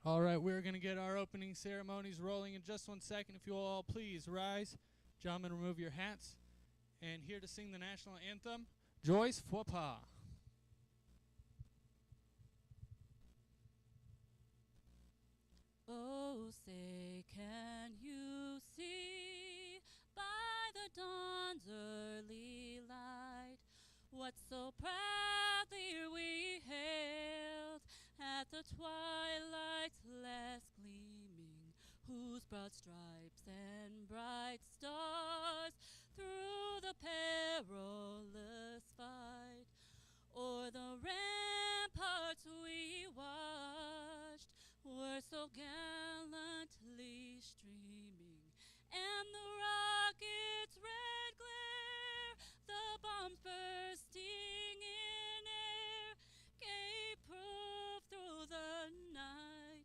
All right, we're going to get our opening ceremonies rolling in just 1 second. If you will all please rise, gentlemen, remove your hats. And here to sing the national anthem, Joyce Faupas. Oh, say, can you see by the dawn's early light what so proudly we hailed at the twilight's last gleaming, whose broad stripes and bright stars through the perilous fight o'er the ramparts we watched were so gallantly streaming, and the rocket's red glare, the bombs bursting in air, gave proof through the night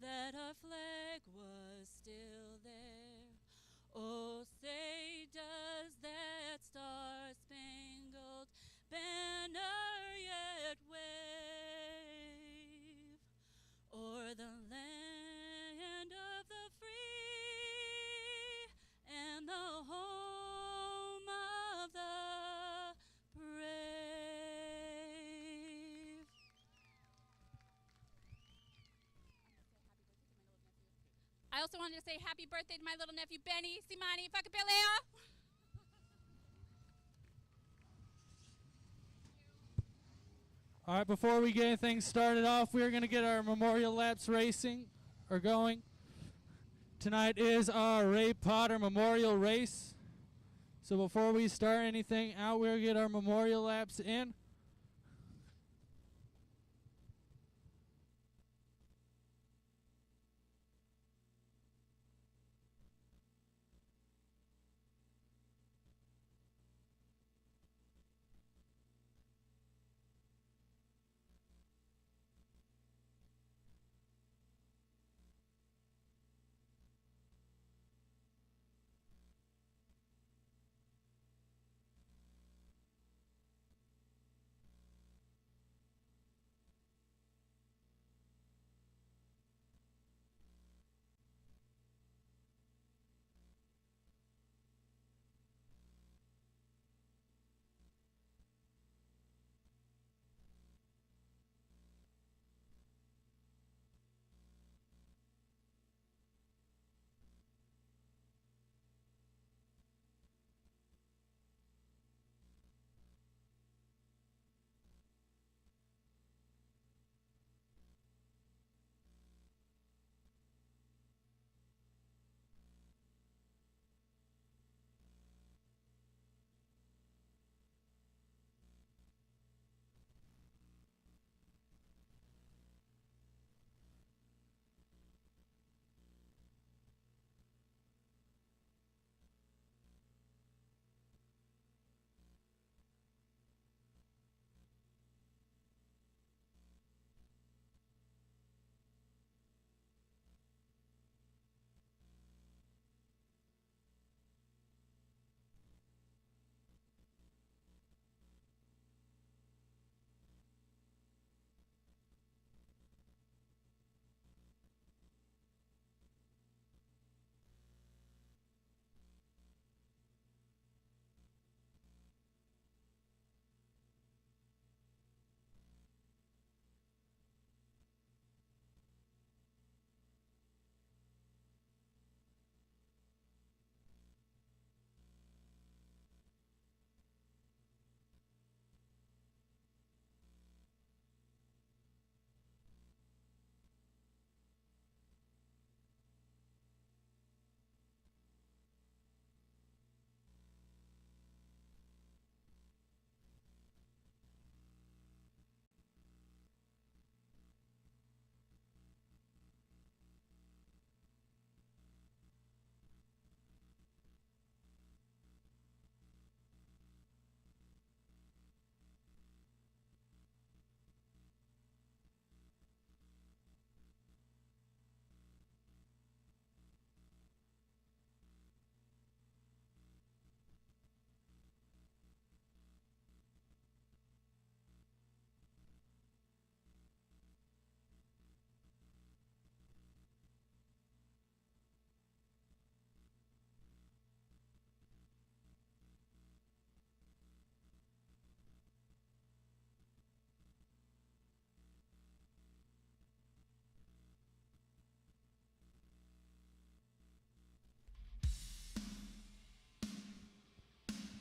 that our flag was still there. Oh, say, does that star-spangled banner yet wave o'er the land of the free and the home of the brave? I also wanted to say happy birthday to my little nephew Benny Simani Fakapelea. All right, before we get anything started off, we're going to get our memorial laps racing or going. Tonight is our Ray Potter Memorial Race. So before we start anything out, we'll get our memorial laps in.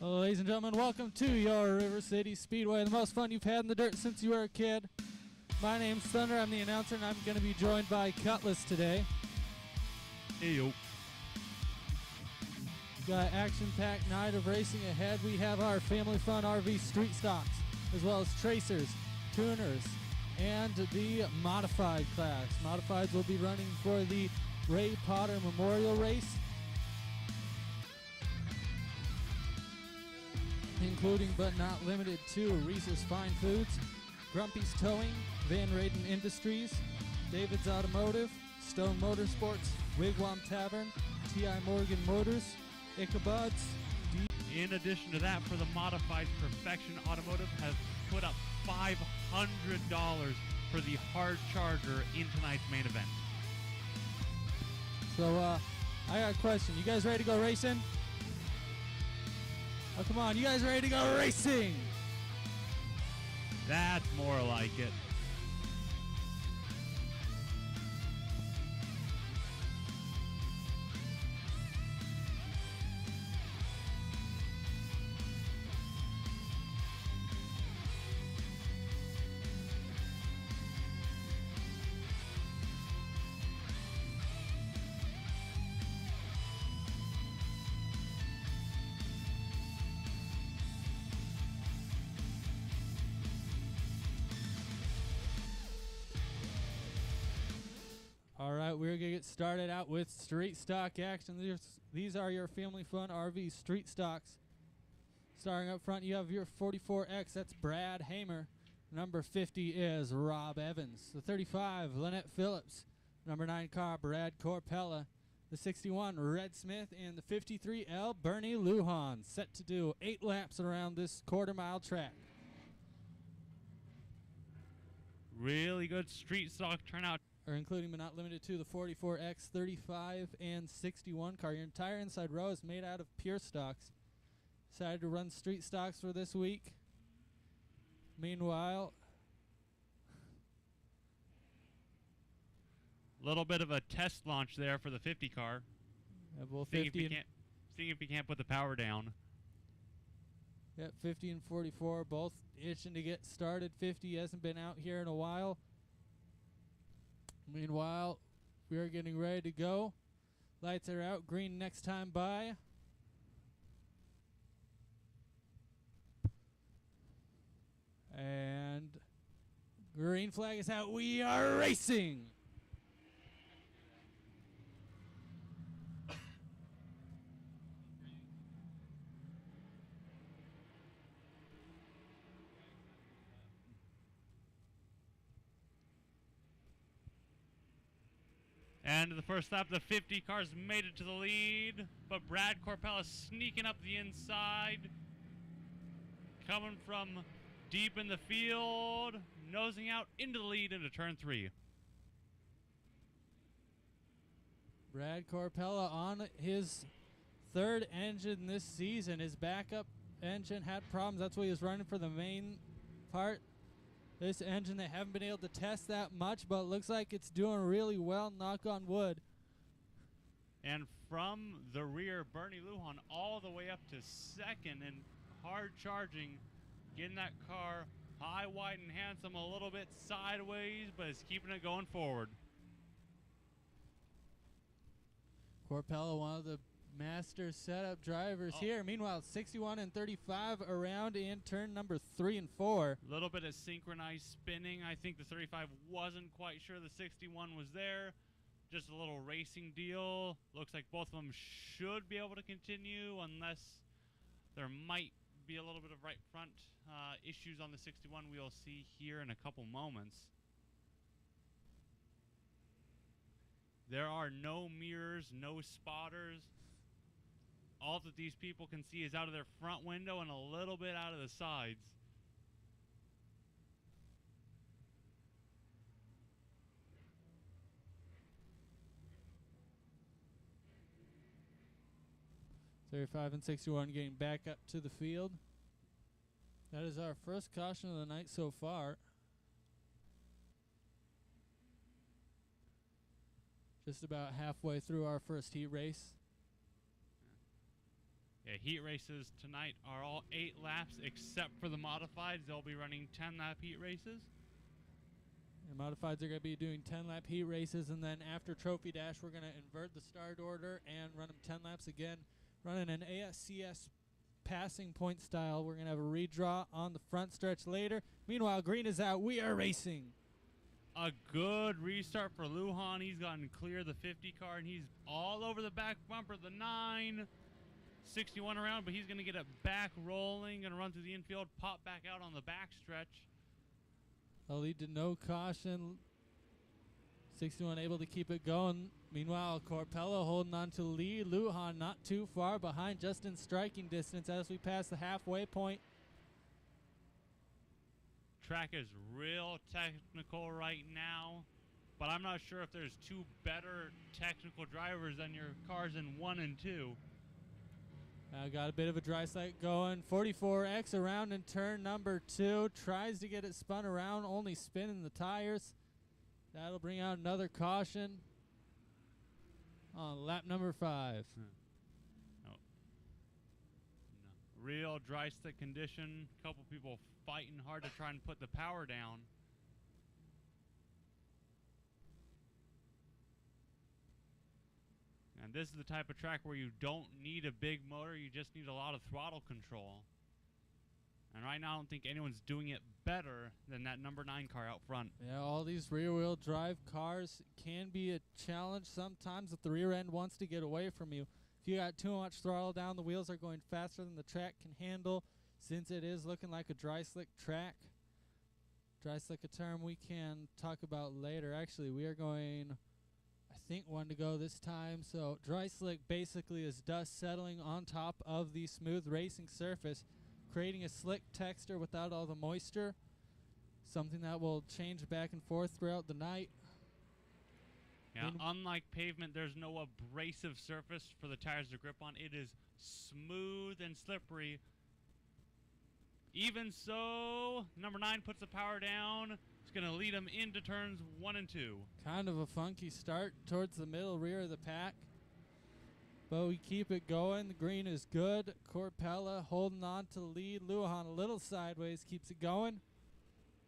Ladies and gentlemen, welcome to your River City Speedway, the most fun you've had in the dirt since you were a kid. My name's Thunder, I'm the announcer, and I'm going to be joined by Cutlass today. Hey, yo. Got an action-packed night of racing ahead. We have our Family Fun RV Street Stocks, as well as Tracers, Tuners, and the Modified class. Modifieds will be running for the Ray Potter Memorial Race, including but not limited to Reese's Fine Foods, Grumpy's Towing, Van Raden Industries, David's Automotive, Stone Motorsports, Wigwam Tavern, T.I. Morgan Motors, Ichabods. In addition to that, for the Modified, Perfection Automotive has put up $500 for the hard charger in tonight's main event. So, I got a question. You guys ready to go racing? Oh, come on. You guys ready to go racing? That's more like it. All right, we're going to get started out with street stock action. These are your Family Fun RV street stocks. Starting up front, you have your 44X. That's Brad Hamer. Number 50 is Rob Evans. The 35, Lynette Phillips. Number 9 car, Brad Corpella. The 61, Red Smith. And the 53L, Bernie Lujan. Set to do 8 laps around this quarter-mile track. Really good street stock turnout. Including but not limited to the 44X, 35, and 61 car. Your entire inside row is made out of pure stocks. Decided to run street stocks for this week. Meanwhile, A little bit of a test launch there for the 50 car. both Seeing 50 if he can't put the power down. 50 and 44 both itching to get started. 50 hasn't been out here in a while. Meanwhile, we are getting ready to go. Lights are out. Green next time by. And green flag is out. We are racing. And the first lap, the 50 cars made it to the lead, but Brad Corpella sneaking up the inside, coming from deep in the field, nosing out into the lead into turn 3. Brad Corpella on his third engine this season. His backup engine had problems. That's why he was running for the main part. This engine, they haven't been able to test that much, but it looks like it's doing really well, knock on wood. And from the rear, Bernie Lujan all the way up to second and hard charging, getting that car high, wide, and handsome, a little bit sideways, but is keeping it going forward. Corpella, one of the master setup drivers here. Meanwhile, 61 and 35 around in turn number 3 and 4. A little bit of synchronized spinning. I think the 35 wasn't quite sure the 61 was there. Just a little racing deal. Looks like both of them should be able to continue unless there might be a little bit of right front issues on the 61 we'll see here in a couple moments. There are no mirrors, no spotters. All that these people can see is out of their front window and a little bit out of the sides. .35 and 61 getting back up to the field. That is our first caution of the night so far. Just about halfway through our first heat race. Yeah, heat races tonight are all 8 laps except for the modifieds. They'll be running 10-lap heat races. And modifieds are going to be doing 10-lap heat races, and then after Trophy Dash, we're going to invert the start order and run them 10 laps again, running an ASCS passing point style. We're going to have a redraw on the front stretch later. Meanwhile, green is out. We are racing. A good restart for Lujan. He's gotten clear of the 50 car, and he's all over the back bumper. The 961 around, but he's going to get it back rolling, going to run through the infield, pop back out on the back stretch. A lead to no caution. 61 able to keep it going. Meanwhile, Corpella holding on to the lead. Lujan not too far behind, just in striking distance as we pass the halfway point. Track is real technical right now, but I'm not sure if there's 2 better technical drivers than your cars in 1 and 2. Got a bit of a dry slick going. 44X around in turn number 2. Tries to get it spun around, only spinning the tires. That'll bring out another caution on lap number 5. No. Real dry slick condition. Couple people fighting hard to try and put the power down. And this is the type of track where you don't need a big motor, you just need a lot of throttle control. And right now I don't think anyone's doing it better than that number 9 car out front. Yeah, all these rear-wheel drive cars can be a challenge sometimes if the rear end wants to get away from you. If you got too much throttle down, the wheels are going faster than the track can handle, since it is looking like a dry slick track. Dry slick, a term we can talk about later. Actually, we are going, I think, 1 to go this time. So dry slick basically is dust settling on top of the smooth racing surface, creating a slick texture without all the moisture, something that will change back and forth throughout the night. Yeah, unlike pavement, there's no abrasive surface for the tires to grip on. It is smooth and slippery. Even so, number 9 puts the power down. It's going to lead him into turns 1 and 2. Kind of a funky start towards the middle rear of the pack, but we keep it going. The green is good. Corpella holding on to the lead. Lujan a little sideways, keeps it going.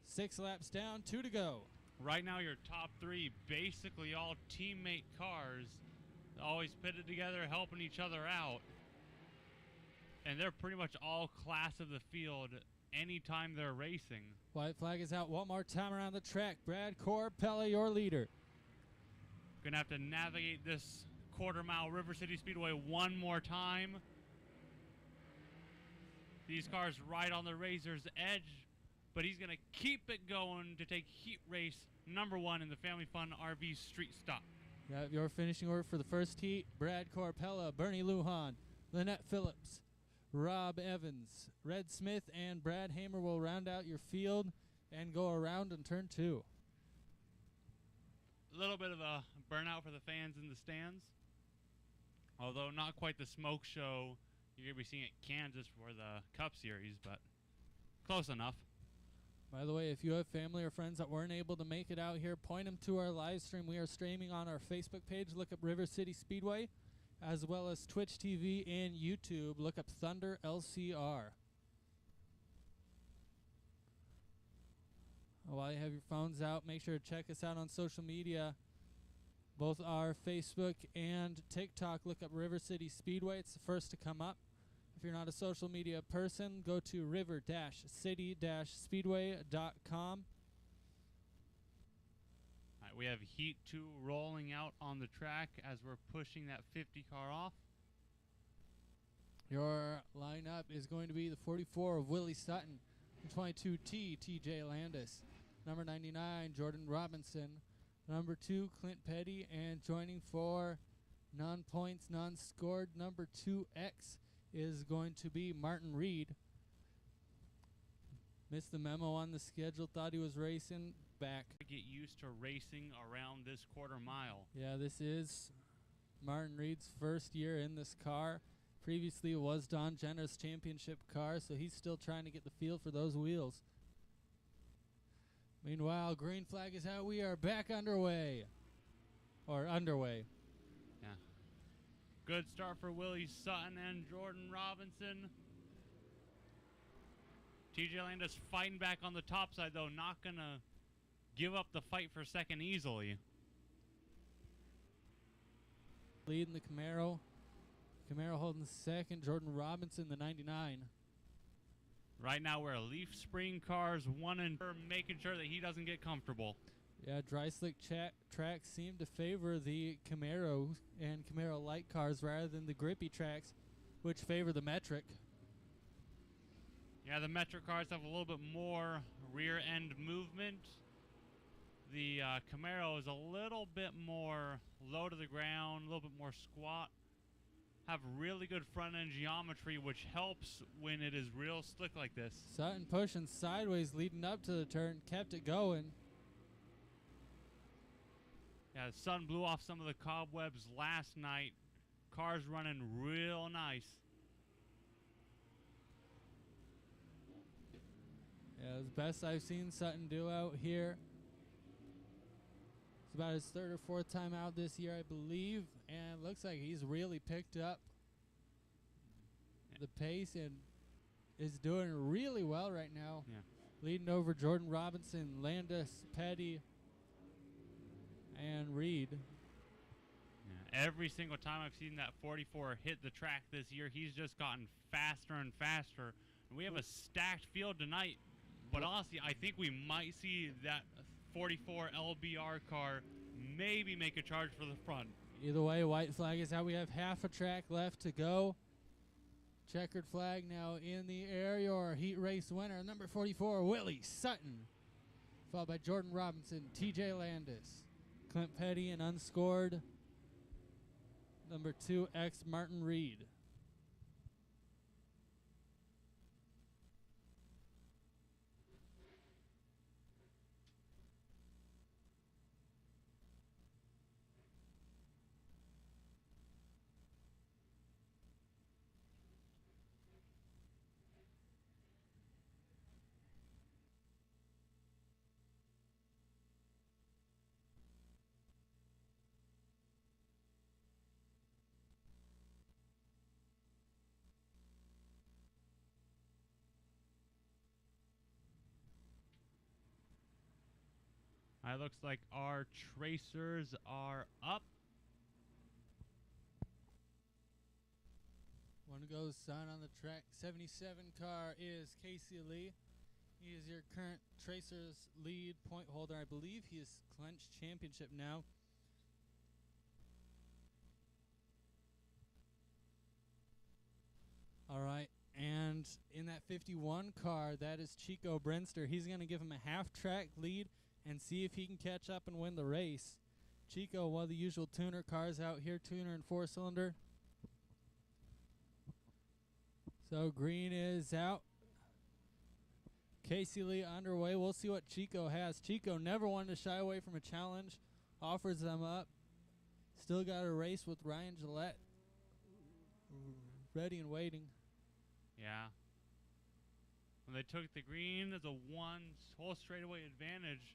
6 laps down, 2 to go. Right now, your top 3, basically all teammate cars, always pitted together, helping each other out. And they're pretty much all class of the field anytime they're racing. White flag is out one more time around the track. Brad Corpella, your leader. Gonna have to navigate this quarter-mile River City Speedway one more time. These cars right on the razor's edge, but he's gonna keep it going to take heat race number 1 in the Family Fun RV Street Stock. You have your finishing order for the first heat. Brad Corpella, Bernie Lujan, Lynette Phillips, Rob Evans, Red Smith, and Brad Hamer will round out your field and go around in turn 2. A little bit of a burnout for the fans in the stands, although not quite the smoke show you're going to be seeing at Kansas for the Cup Series, but close enough. By the way, if you have family or friends that weren't able to make it out here, point them to our live stream. We are streaming on our Facebook page. Look up River City Speedway, as well as Twitch TV and YouTube. Look up Thunder LCR. While you have your phones out, make sure to check us out on social media. Both our Facebook and TikTok. Look up River City Speedway. It's the first to come up. If you're not a social media person, go to river-city-speedway.com. We have Heat 2 rolling out on the track as we're pushing that 50 car off. Your lineup is going to be the 44 of Willie Sutton, 22T, TJ Landis, number 99, Jordan Robinson, number 2, Clint Petty, and joining for non-points, non-scored, number 2X is going to be Martin Reed. Missed the memo on the schedule, thought he was racing back. Get used to racing around this quarter mile. Yeah, this is Martin Reed's first year in this car. Previously it was Don Jenner's championship car, so he's still trying to get the feel for those wheels. Meanwhile, green flag is out. We are back underway. Or underway. Yeah. Good start for Willie Sutton and Jordan Robinson. TJ Landis fighting back on the top side, though, not going to give up the fight for second easily. Leading the Camaro. Camaro holding second. Jordan Robinson, the 99. Right now we're Leaf Spring cars, 1 and 2, making sure that he doesn't get comfortable. Yeah, dry slick tracks seem to favor the Camaro and Camaro light cars rather than the grippy tracks, which favor the metric. Yeah, the metric cars have a little bit more rear end movement. The Camaro is a little bit more low to the ground, a little bit more squat. Have really good front end geometry, which helps when it is real slick like this. Sutton pushing sideways leading up to the turn, kept it going. Yeah, the sun blew off some of the cobwebs last night. Cars running real nice. Yeah, it's the best I've seen Sutton do out here. It's about his third or fourth time out this year, I believe, and it looks like he's really picked up the pace and is doing really well right now. Yeah. Leading over Jordan Robinson, Landis, Petty, and Reed. Yeah. Every single time I've seen that 44 hit the track this year, he's just gotten faster and faster. And we have a stacked field tonight, but honestly, I think we might see that 44 LBR car maybe make a charge for the front. Either way, white flag is out. We have half a track left to go. Checkered flag now in the air. Your heat race winner, number 44, Willie Sutton. Followed by Jordan Robinson, TJ Landis, Clint Petty, and unscored, number 2X Martin Reed. It looks like our tracers are up. One goes sun on the track. 77 car is Casey Lee. He is your current Tracers lead point holder. I believe he has clinched championship now. All right, and in that 51 car, that is Chico Brinster. He's going to give him a half-track lead and see if he can catch up and win the race. Chico, one of the usual tuner cars out here, tuner and four-cylinder. So green is out. Casey Lee underway. We'll see what Chico has. Chico never wanted to shy away from a challenge. Offers them up. Still got a race with Ryan Gillette. Ready and waiting. Yeah. When they took the green, there's a whole straightaway advantage.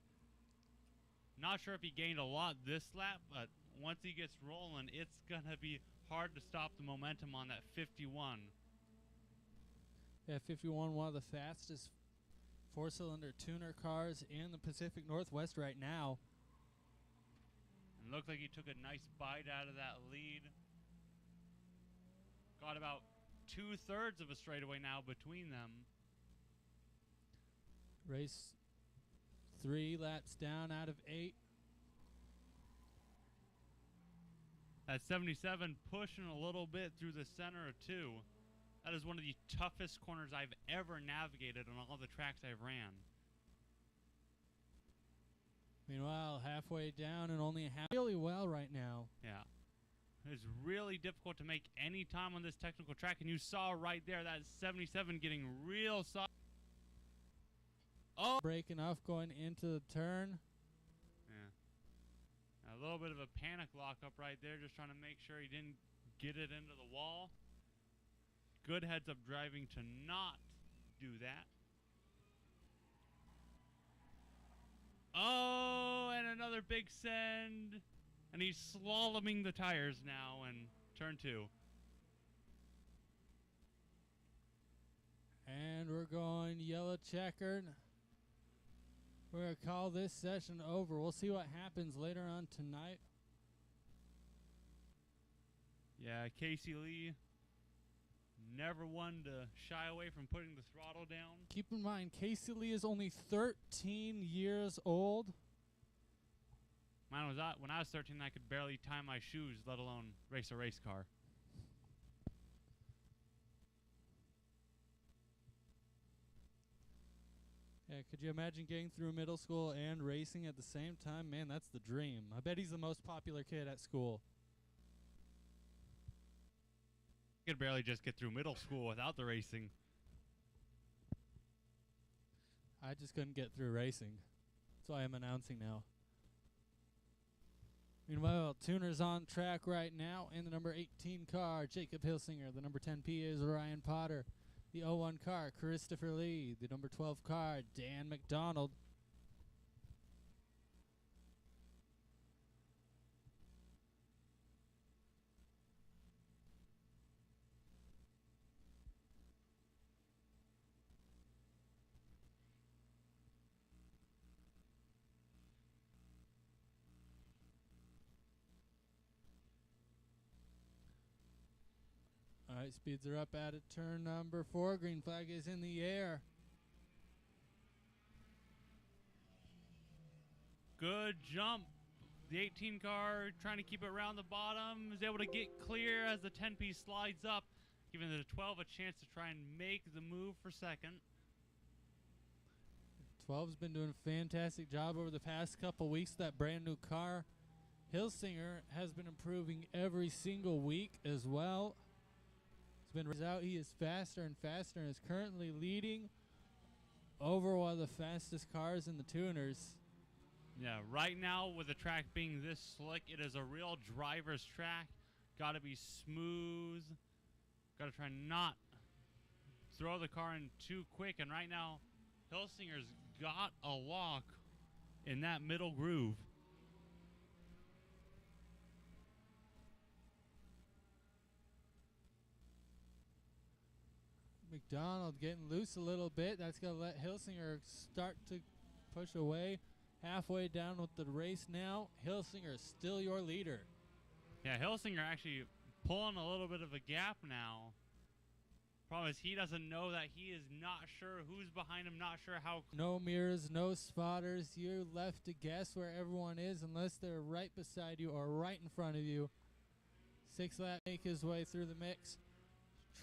Not sure if he gained a lot this lap, but once he gets rolling, it's going to be hard to stop the momentum on that 51. Yeah, 51, one of the fastest four-cylinder tuner cars in the Pacific Northwest right now. And looked like he took a nice bite out of that lead. Got about 2/3 of a straightaway now between them. Race 3 laps down out of 8. That 77 pushing a little bit through the center of 2. That is one of the toughest corners I've ever navigated on all the tracks I've ran. Meanwhile, halfway down and only a half. Really well right now. Yeah. It's really difficult to make any time on this technical track, and you saw right there that 77 getting real soft. Oh! Breaking off going into the turn. Yeah. A little bit of a panic lockup right there, just trying to make sure he didn't get it into the wall. Good heads-up driving to not do that. Oh, and another big send. And he's slaloming the tires now in turn 2. And we're going yellow checkered. We're going to call this session over. We'll see what happens later on tonight. Yeah, Casey Lee, never one to shy away from putting the throttle down. Keep in mind, Casey Lee is only 13 years old. Mine was when I was 13, I could barely tie my shoes, let alone race a race car. Yeah, could you imagine getting through middle school and racing at the same time? Man, that's the dream. I bet he's the most popular kid at school. I could barely just get through middle school without the racing. I just couldn't get through racing. That's why I'm announcing now. Meanwhile, Tuner's on track right now in the number 18 car, Jacob Hilsinger. The number 10P is Ryan Potter. The 01 car, Christopher Lee. The number 12 car, Dan McDonald. All right, speeds are up out of turn number 4. Green flag is in the air. Good jump. The 18 car trying to keep it around the bottom is able to get clear as the 10P slides up, giving the 12 a chance to try and make the move for second. 12's been doing a fantastic job over the past couple weeks. That brand new car. Hilsinger has been improving every single week as well. He's been out. He is faster and faster and is currently leading over one of the fastest cars in the tuners. Yeah, right now with the track being this slick, it is a real driver's track. Got to be smooth. Got to try not throw the car in too quick. And right now, Hilsinger's got a lock in that middle groove. McDonald getting loose a little bit. That's going to let Hilsinger start to push away. Halfway down with the race now. Hilsinger is still your leader. Yeah, Hilsinger actually pulling a little bit of a gap now. Problem is he doesn't know that he is not sure who's behind him, not sure how. No mirrors, no spotters. You're left to guess where everyone is unless they're right beside you or right in front of you. 6 lap make his way through the mix.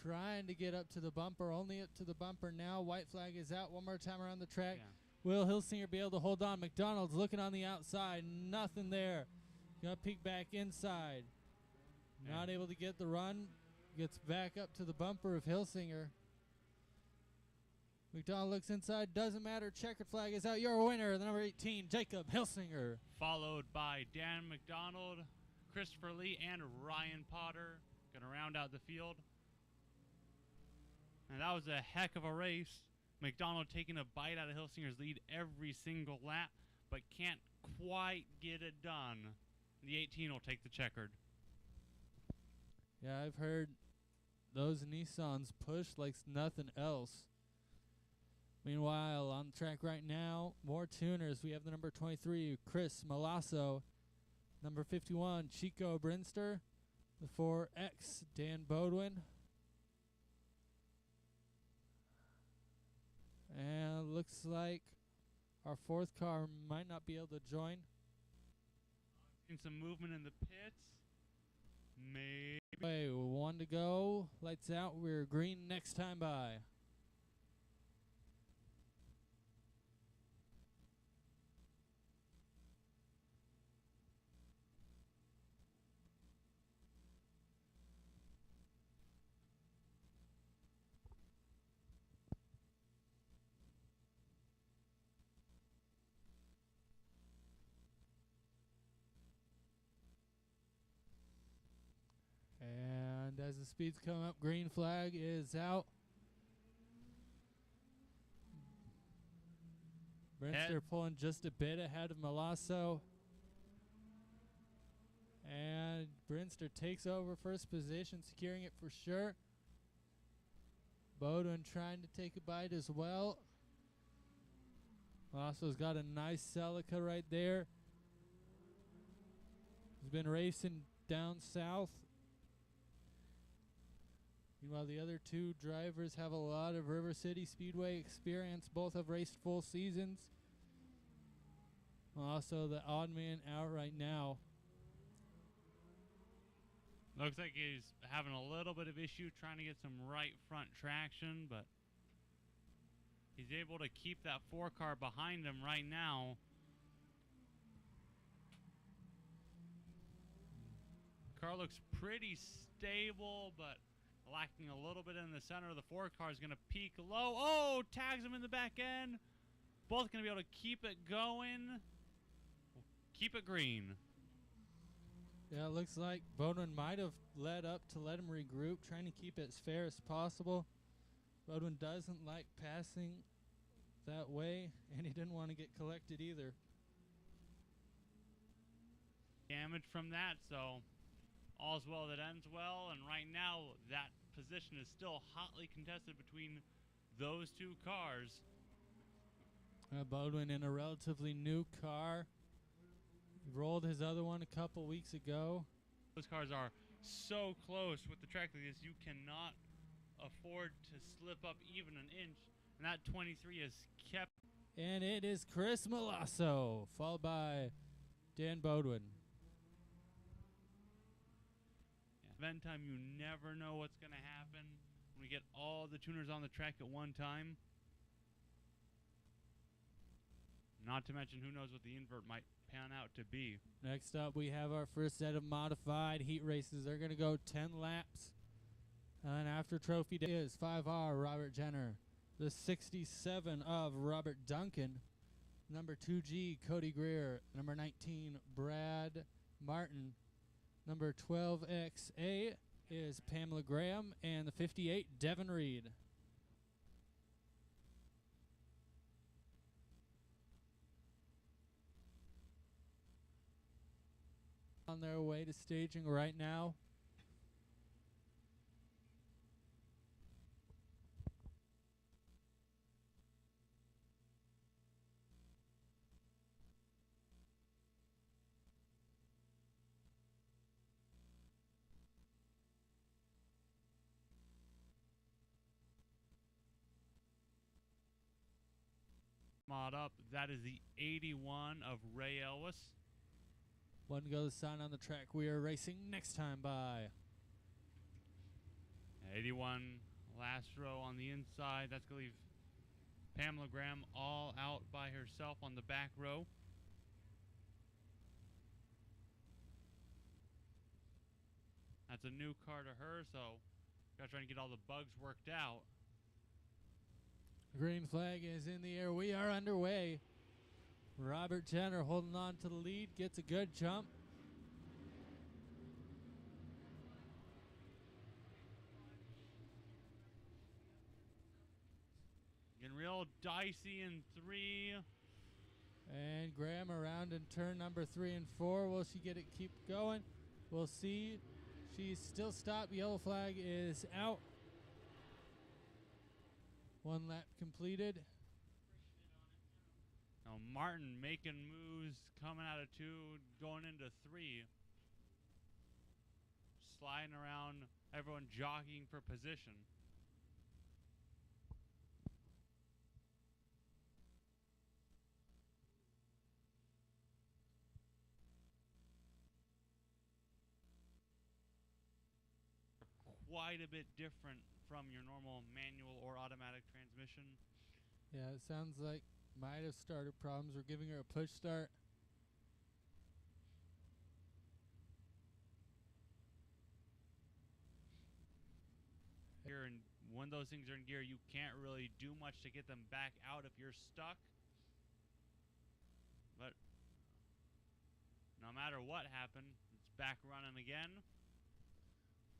Trying to get up to the bumper. Only up to the bumper now. White flag is out. One more time around the track. Yeah. Will Hilsinger be able to hold on? McDonald's looking on the outside. Nothing there. Gonna peek back inside. Yeah. Not able to get the run. Gets back up to the bumper of Hilsinger. McDonald looks inside. Doesn't matter. Checkered flag is out. Your winner, the number 18, Jacob Hilsinger. Followed by Dan McDonald, Christopher Lee, and Ryan Potter. Gonna round out the field. And that was a heck of a race. McDonald taking a bite out of Hilsinger's lead every single lap, but can't quite get it done. The 18 will take the checkered. Yeah, I've heard those Nissans push like nothing else. Meanwhile, on the track right now, more tuners. We have the number 23, Chris Malasso. Number 51, Chico Brinster. The 4X, Dan Bodwin. And looks like our 4th car might not be able to join. Seeing some movement in the pits. Maybe. Hey, 1 to go. Lights out. We're green next time by. And as the speeds come up, green flag is out. Brinster pulling just a bit ahead of Malasso. And Brinster takes over first position, securing it for sure. Bodwin trying to take a bite as well. Lasso's got a nice Celica right there. He's been racing down south. Meanwhile, the other two drivers have a lot of River City Speedway experience. Both have raced full seasons. Also, the odd man out right now. Looks like he's having a little bit of issue trying to get some right front traction, but he's able to keep that 4 car behind him right now. Car looks pretty stable, but lacking a little bit in the center. The 4 car is going to peak low. Oh, tags him in the back end. Both going to be able to keep it going. Keep it green. Yeah, it looks like Bodwin might have led up to let him regroup, trying to keep it as fair as possible. Bodwin doesn't like passing that way, and he didn't want to get collected either. Damage from that, so all's well that ends well, and right now that position is still hotly contested between those 2 cars. Bodwin in a relatively new car. He rolled his other one a couple weeks ago. Those cars are so close with the track like this, you cannot afford to slip up even an inch, and that 23 is kept. And it is Chris Malasso, followed by Dan Bodwin. Event time, you never know what's going to happen when we get all the tuners on the track at one time. Not to mention, who knows what the invert might pan out to be. Next up, we have our first set of modified heat races. They're going to go 10 laps. And after trophy day is 5R Robert Jenner, the 67 of Robert Duncan, number 2G Cody Greer, number 19 Brad Martin, number 12XA is Pamela Graham, and the 58 Devin Reed. On their way to staging right now. Mod up, that is the 81 of Ray Ellis. One goes sign on the track. We are racing next time by. 81 last row on the inside. That's going to leave Pamela Graham all out by herself on the back row. That's a new car to her, so got trying to get all the bugs worked out. Green flag is in the air. We are underway. Robert Jenner holding on to the lead, gets a good jump. Getting real dicey in 3. And Graham around in turn number 3 and 4. Will she get it keep going? We'll see. She's still stopped. Yellow flag is out. 1 lap completed. Now Martin making moves, coming out of 2, going into 3. Sliding around, everyone jockeying for position. Quite a bit different from your normal manual or automatic transmission. Yeah, it sounds like might have started problems. We're giving her a push start. Here, and when those things are in gear, you can't really do much to get them back out if you're stuck. But no matter what happened, it's back running again.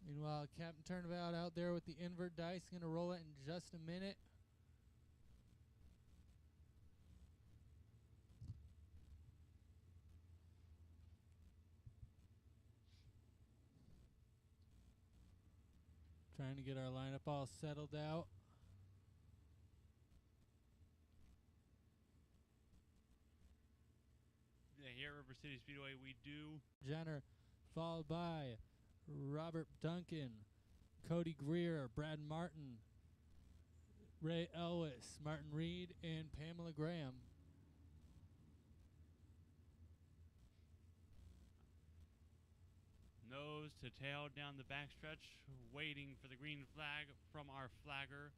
Meanwhile, Captain Turnabout out there with the invert dice. Going to roll it in just a minute. Trying to get our lineup all settled out. Yeah, here at River City Speedway, we do. Jenner, followed by Robert Duncan, Cody Greer, Brad Martin, Ray Elwes, Martin Reed, and Pamela Graham. Nose to tail down the backstretch, waiting for the green flag from our flagger.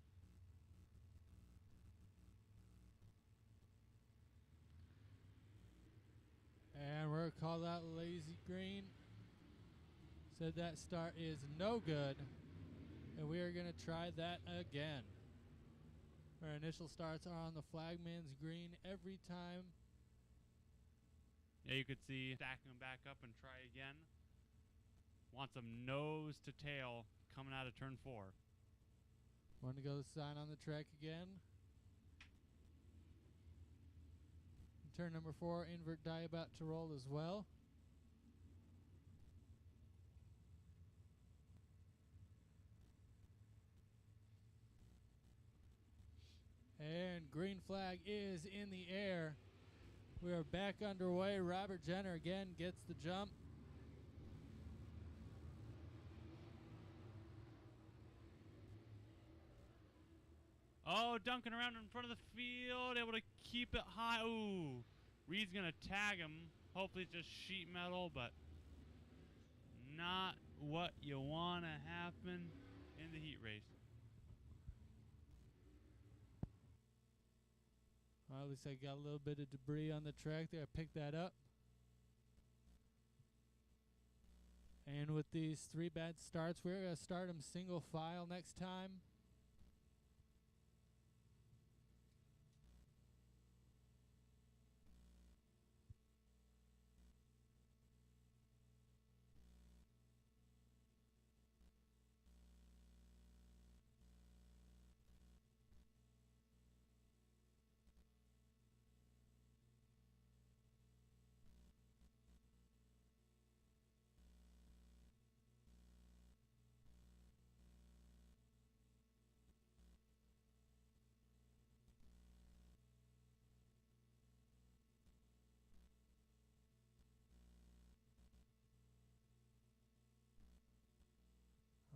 And we're called out lazy green. Said that start is no good. And we are going to try that again. Our initial starts are on the flagman's green every time. Yeah, you could see stacking them back up and try again. Want some nose to tail coming out of turn 4. Want to go the sign on the track again. Turn number 4, invert die about to roll as well. And green flag is in the air. We are back underway. Robert Jenner again gets the jump. Oh, Duncan around in front of the field, able to keep it high. Ooh, Reed's going to tag him. Hopefully it's just sheet metal, but not what you want to happen in the heat race. Well, at least I got a little bit of debris on the track there. I picked that up. And with these 3 bad starts, we're going to start them single file next time.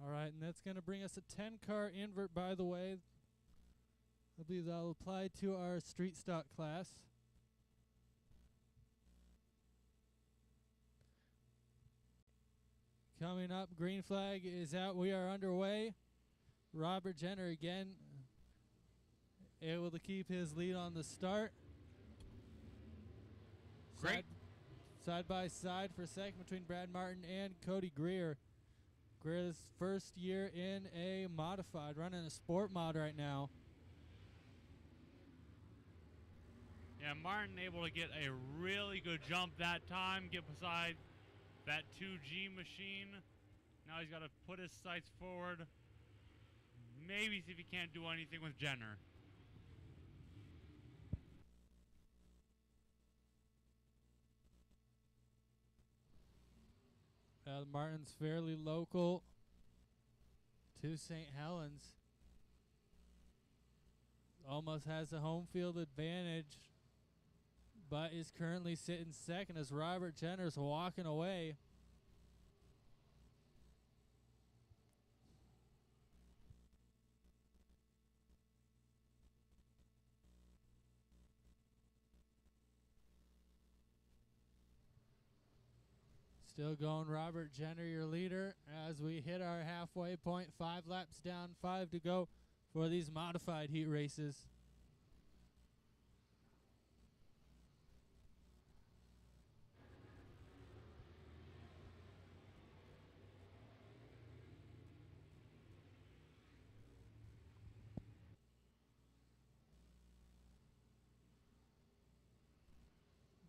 All right, and that's going to bring us a 10-car invert, by the way. I believe that'll apply to our street stock class. Coming up, green flag is out. We are underway. Robert Jenner again able to keep his lead on the start. Great. Side by side for a second between Brad Martin and Cody Greer. Greer's first year in a modified, running a sport mod right now. Yeah, Martin able to get a really good jump that time, get beside that 2G machine. Now he's got to put his sights forward. Maybe see if he can't do anything with Jenner. Martin's fairly local to St. Helens. Almost has a home field advantage, but is currently sitting second as Robert Jenner's walking away. Still going, Robert Jenner, your leader, as we hit our halfway point. 5 laps down, 5 to go for these modified heat races.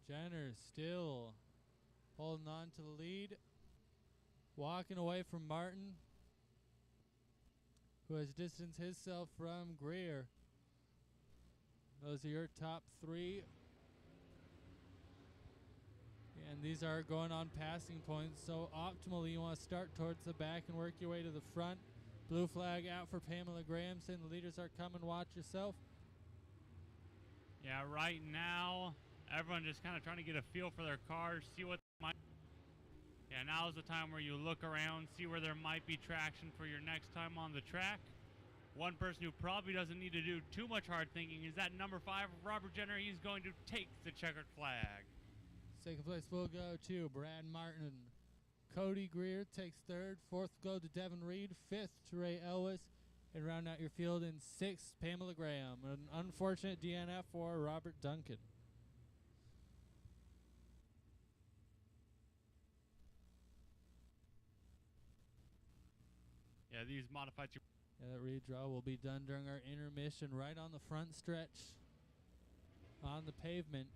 Jenner still holding on to the lead. Walking away from Martin, who has distanced himself from Greer. Those are your top 3. And these are going on passing points. So optimally, you want to start towards the back and work your way to the front. Blue flag out for Pamela Graham, saying the leaders are coming. Watch yourself. Yeah, right now, everyone just kind of trying to get a feel for their cars, see what might. Yeah, now is the time where you look around, see where there might be traction for your next time on the track. One person who probably doesn't need to do too much hard thinking is that number 5, Robert Jenner. He's going to take the checkered flag. Second place will go to Brad Martin. Cody Greer takes third. Fourth go to Devin Reed. Fifth to Ray Ellis. And round out your field in sixth, Pamela Graham. An unfortunate DNF for Robert Duncan. Yeah, these modified. Yeah, that redraw will be done during our intermission right on the front stretch on the pavement.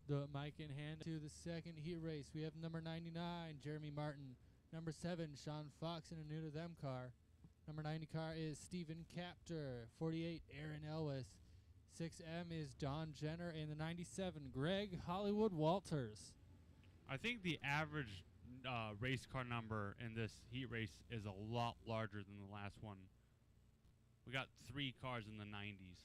The mic in hand to the second heat race. We have number 99, Jeremy Martin. Number 7, Sean Fox in a new to them car. Number 90 car is Stephen Capter. 48, Aaron Ellis. 6M is Don Jenner. And the 97, Greg Hollywood Walters. I think the average race car number in this heat race is a lot larger than the last one. We got 3 cars in the 90s.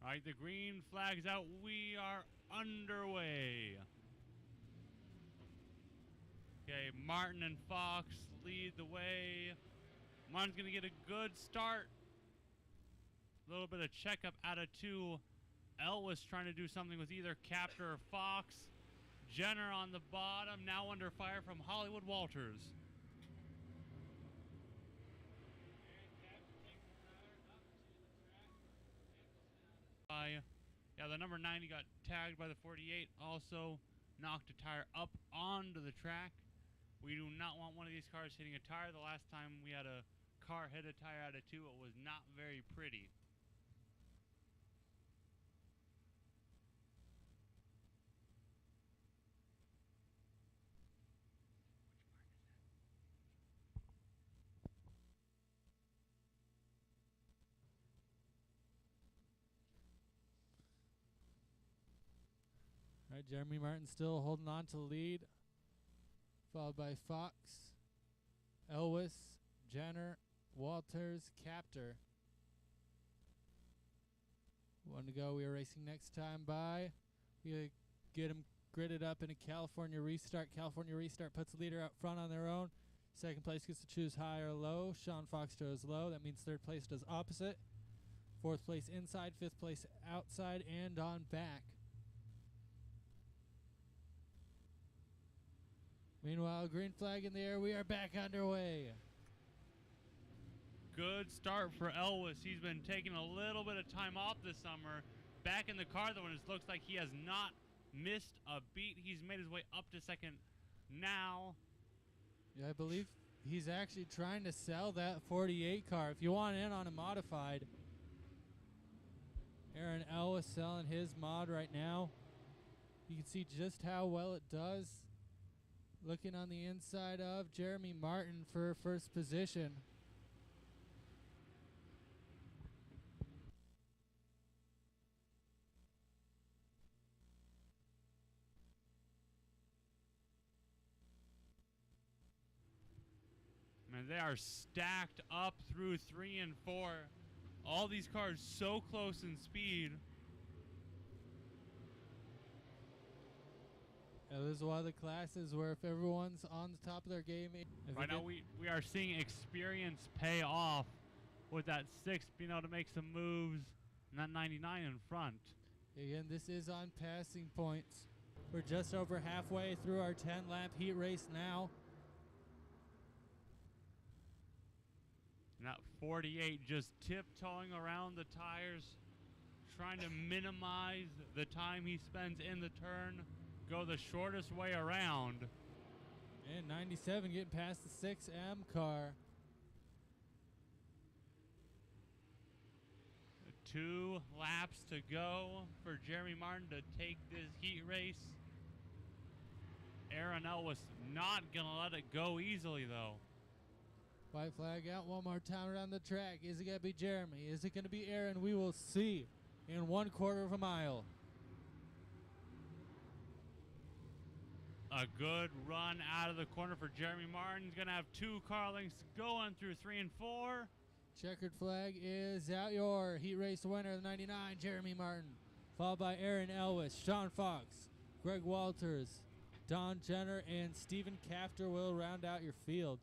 All right, the green flag's out. We are underway. Okay, Martin and Fox lead the way. Martin's going to get a good start. A little bit of checkup out of 2. Elwes trying to do something with either Capter or Fox. Jenner on the bottom, now under fire from Hollywood Walters. Yeah, the number 90 got tagged by the 48. Also knocked a tire up onto the track. We do not want one of these cars hitting a tire. The last time we had a car hit a tire out of 2, it was not very pretty. All right, Jeremy Martin still holding on to the lead. Followed by Fox, Elwes, Jenner, Walters, Capter. 1 to go. We are racing next time by. We get him gridded up in a California restart. California restart puts the leader out front on their own. Second place gets to choose high or low. Sean Fox chose low. That means third place does opposite. Fourth place inside. Fifth place outside and on back. Meanwhile, green flag in the air. We are back underway. Good start for Elwes. He's been taking a little bit of time off this summer. Back in the car, though, and it looks like he has not missed a beat. He's made his way up to second now. Yeah, I believe he's actually trying to sell that 48 car. If you want in on a modified, Aaron Elwes selling his mod right now. You can see just how well it does. Looking on the inside of Jeremy Martin for first position. Man, they are stacked up through 3 and 4. All these cars so close in speed. Yeah, this is one of the classes where if everyone's on the top of their game. Right now we are seeing experience pay off with that 6 being able to make some moves and that 99 in front. Again, this is on passing points. We're just over halfway through our 10-lap heat race now. And that 48 just tiptoeing around the tires, trying to minimize the time he spends in the turn, go the shortest way around. And 97 getting past the 6M car. 2 laps to go for Jeremy Martin to take this heat race. Aaron Elwes not going to let it go easily, though. White flag out one more time around the track. Is it going to be Jeremy? Is it going to be Aaron? We will see in 1/4 of a mile. A good run out of the corner for Jeremy Martin. He's going to have 2 car lengths going through 3 and 4. Checkered flag is out. Your heat race winner, the 99, Jeremy Martin. Followed by Aaron Elwes, Sean Fox, Greg Walters, Don Jenner, and Stephen Cafter will round out your field.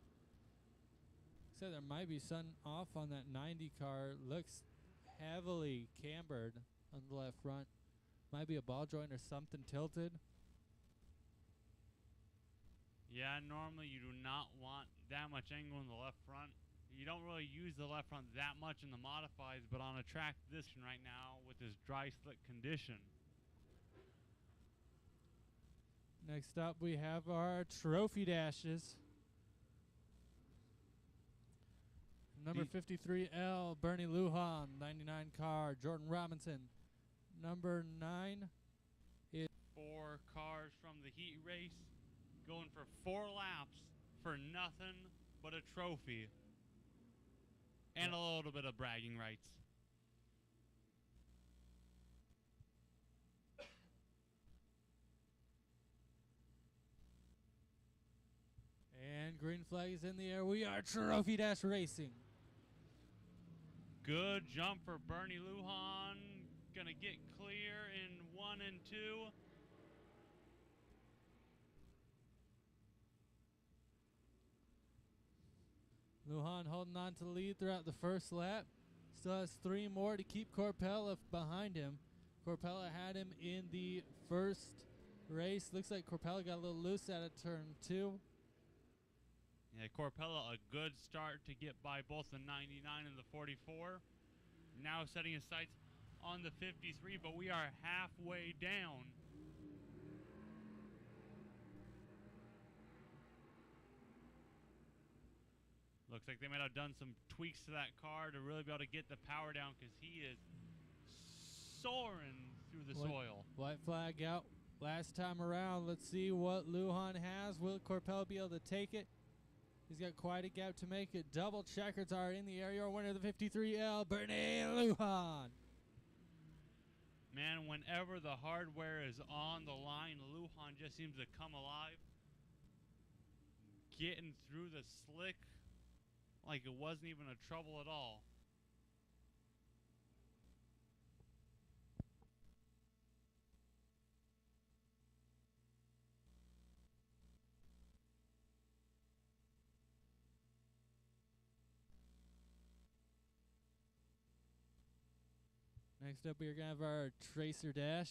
So there might be something off on that 90 car. Looks heavily cambered on the left front. Might be a ball joint or something tilted. Yeah, normally you do not want that much angle in the left front. You don't really use the left front that much in the modifieds, but on a track this right now with this dry slick condition. Next up we have our trophy dashes. Number 53L, Bernie Lujan, 99 car, Jordan Robinson. Number 9 is 4 cars from the heat race going for 4 laps for nothing but a trophy and a little bit of bragging rights. And green flag is in the air. We are trophy dash racing. Good jump for Bernie Lujan. Gonna get clear in 1 and 2. Lujan holding on to the lead throughout the first lap. Still has 3 more to keep Corpella behind him. Corpella had him in the first race. Looks like Corpella got a little loose out of turn 2. Yeah, Corpella, a good start to get by both the 99 and the 44. Now setting his sights on the 53, but we are halfway down. Looks like they might have done some tweaks to that car to really be able to get the power down because he is soaring through the soil. White flag out last time around. Let's see what Lujan has. Will Corpella be able to take it? He's got quite a gap to make it. Double checkers are in the area. Your winner of the 53L, Bernie Lujan. Man, whenever the hardware is on the line, Lujan just seems to come alive. Getting through the slick like it wasn't even a trouble at all. Next up, we're going to have our Tracer Dash.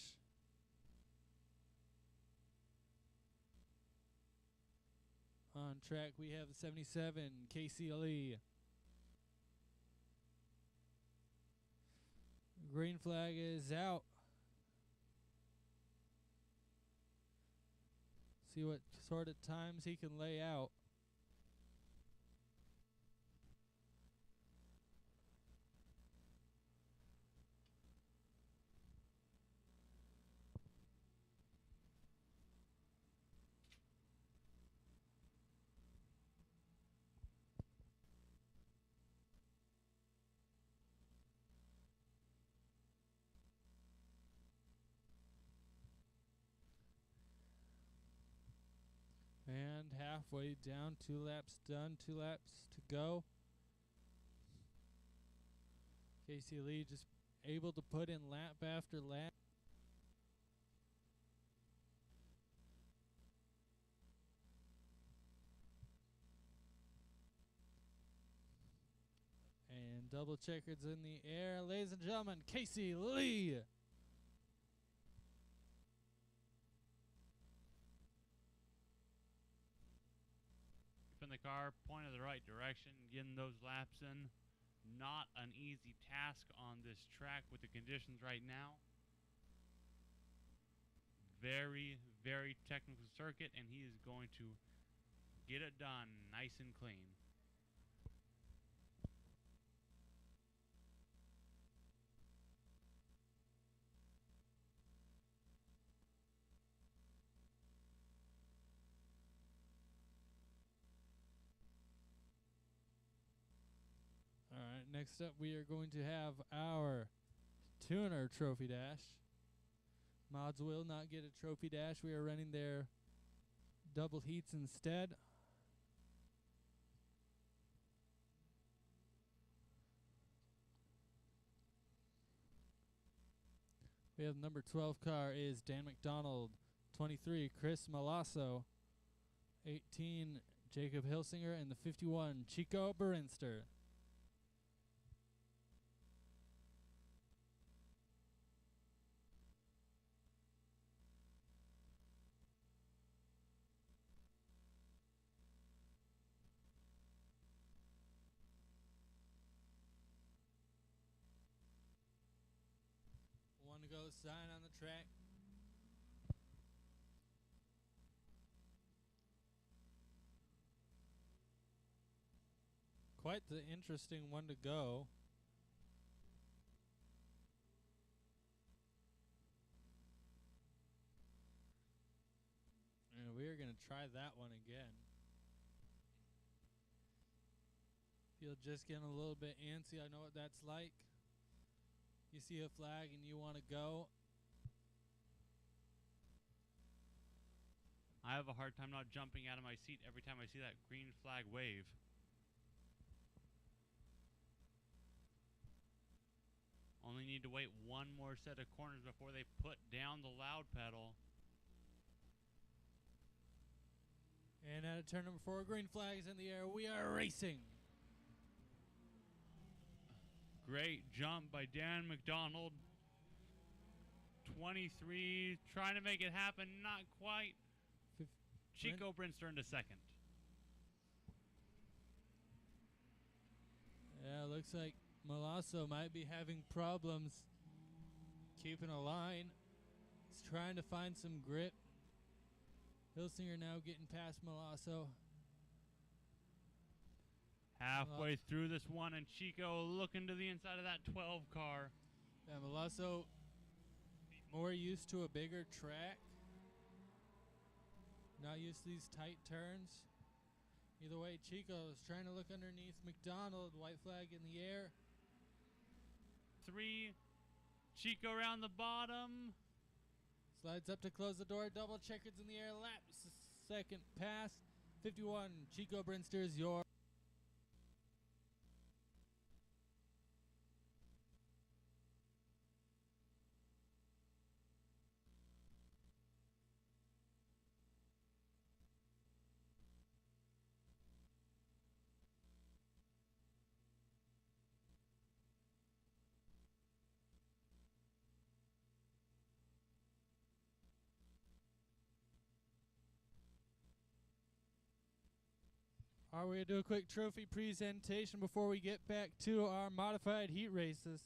On track, we have the 77, Casey Lee. Green flag is out. See what sort of times he can lay out. And halfway down, 2 laps done, 2 laps to go. Casey Lee just able to put in lap after lap. And double checkers in the air. Ladies and gentlemen, Casey Lee. The car pointed the right direction, getting those laps in. Not an easy task on this track with the conditions right now. Very, very technical circuit, and he is going to get it done nice and clean. next up we are going to have our tuner trophy dash. Mods will not get a trophy dash. We are running their double heats instead. We have number 12 car is Dan McDonald, 23 Chris Malasso, 18 Jacob Hilsinger, and the 51 Chico Berinster. One to go, sign on the track. Quite the interesting one to go. And we are going to try that one again. If you're just getting a little bit antsy, I know what that's like. You see a flag and you want to go. I have a hard time not jumping out of my seat every time I see that green flag wave. Only need to wait one more set of corners before they put down the loud pedal. And at turn number 4, green flags in the air. We are racing. Great jump by Dan McDonald. 23, trying to make it happen, not quite. Chico Brinster into second. Yeah, looks like Malasso might be having problems keeping a line. He's trying to find some grip. Hilsinger now getting past Malasso. Halfway through this one, and Chico looking to the inside of that 12 car. Yeah, Malasso more used to a bigger track. Not used to these tight turns. Either way, Chico is trying to look underneath McDonald. White flag in the air. 3, Chico around the bottom. Slides up to close the door. Double checkers in the air. Laps. Second pass. 51. Chico Brinster is your. All right, we're going to do a quick trophy presentation before we get back to our modified heat races.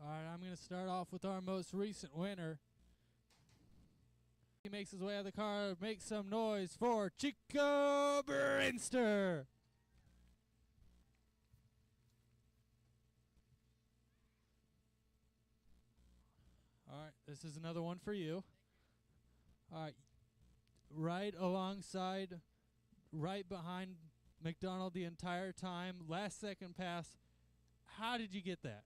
All right, I'm going to start off with our most recent winner. He makes his way out of the car. Make some noise for Chico Berinster. All right, this is another one for you. All right, right alongside, right behind McDonald the entire time. Last second pass. How did you get that?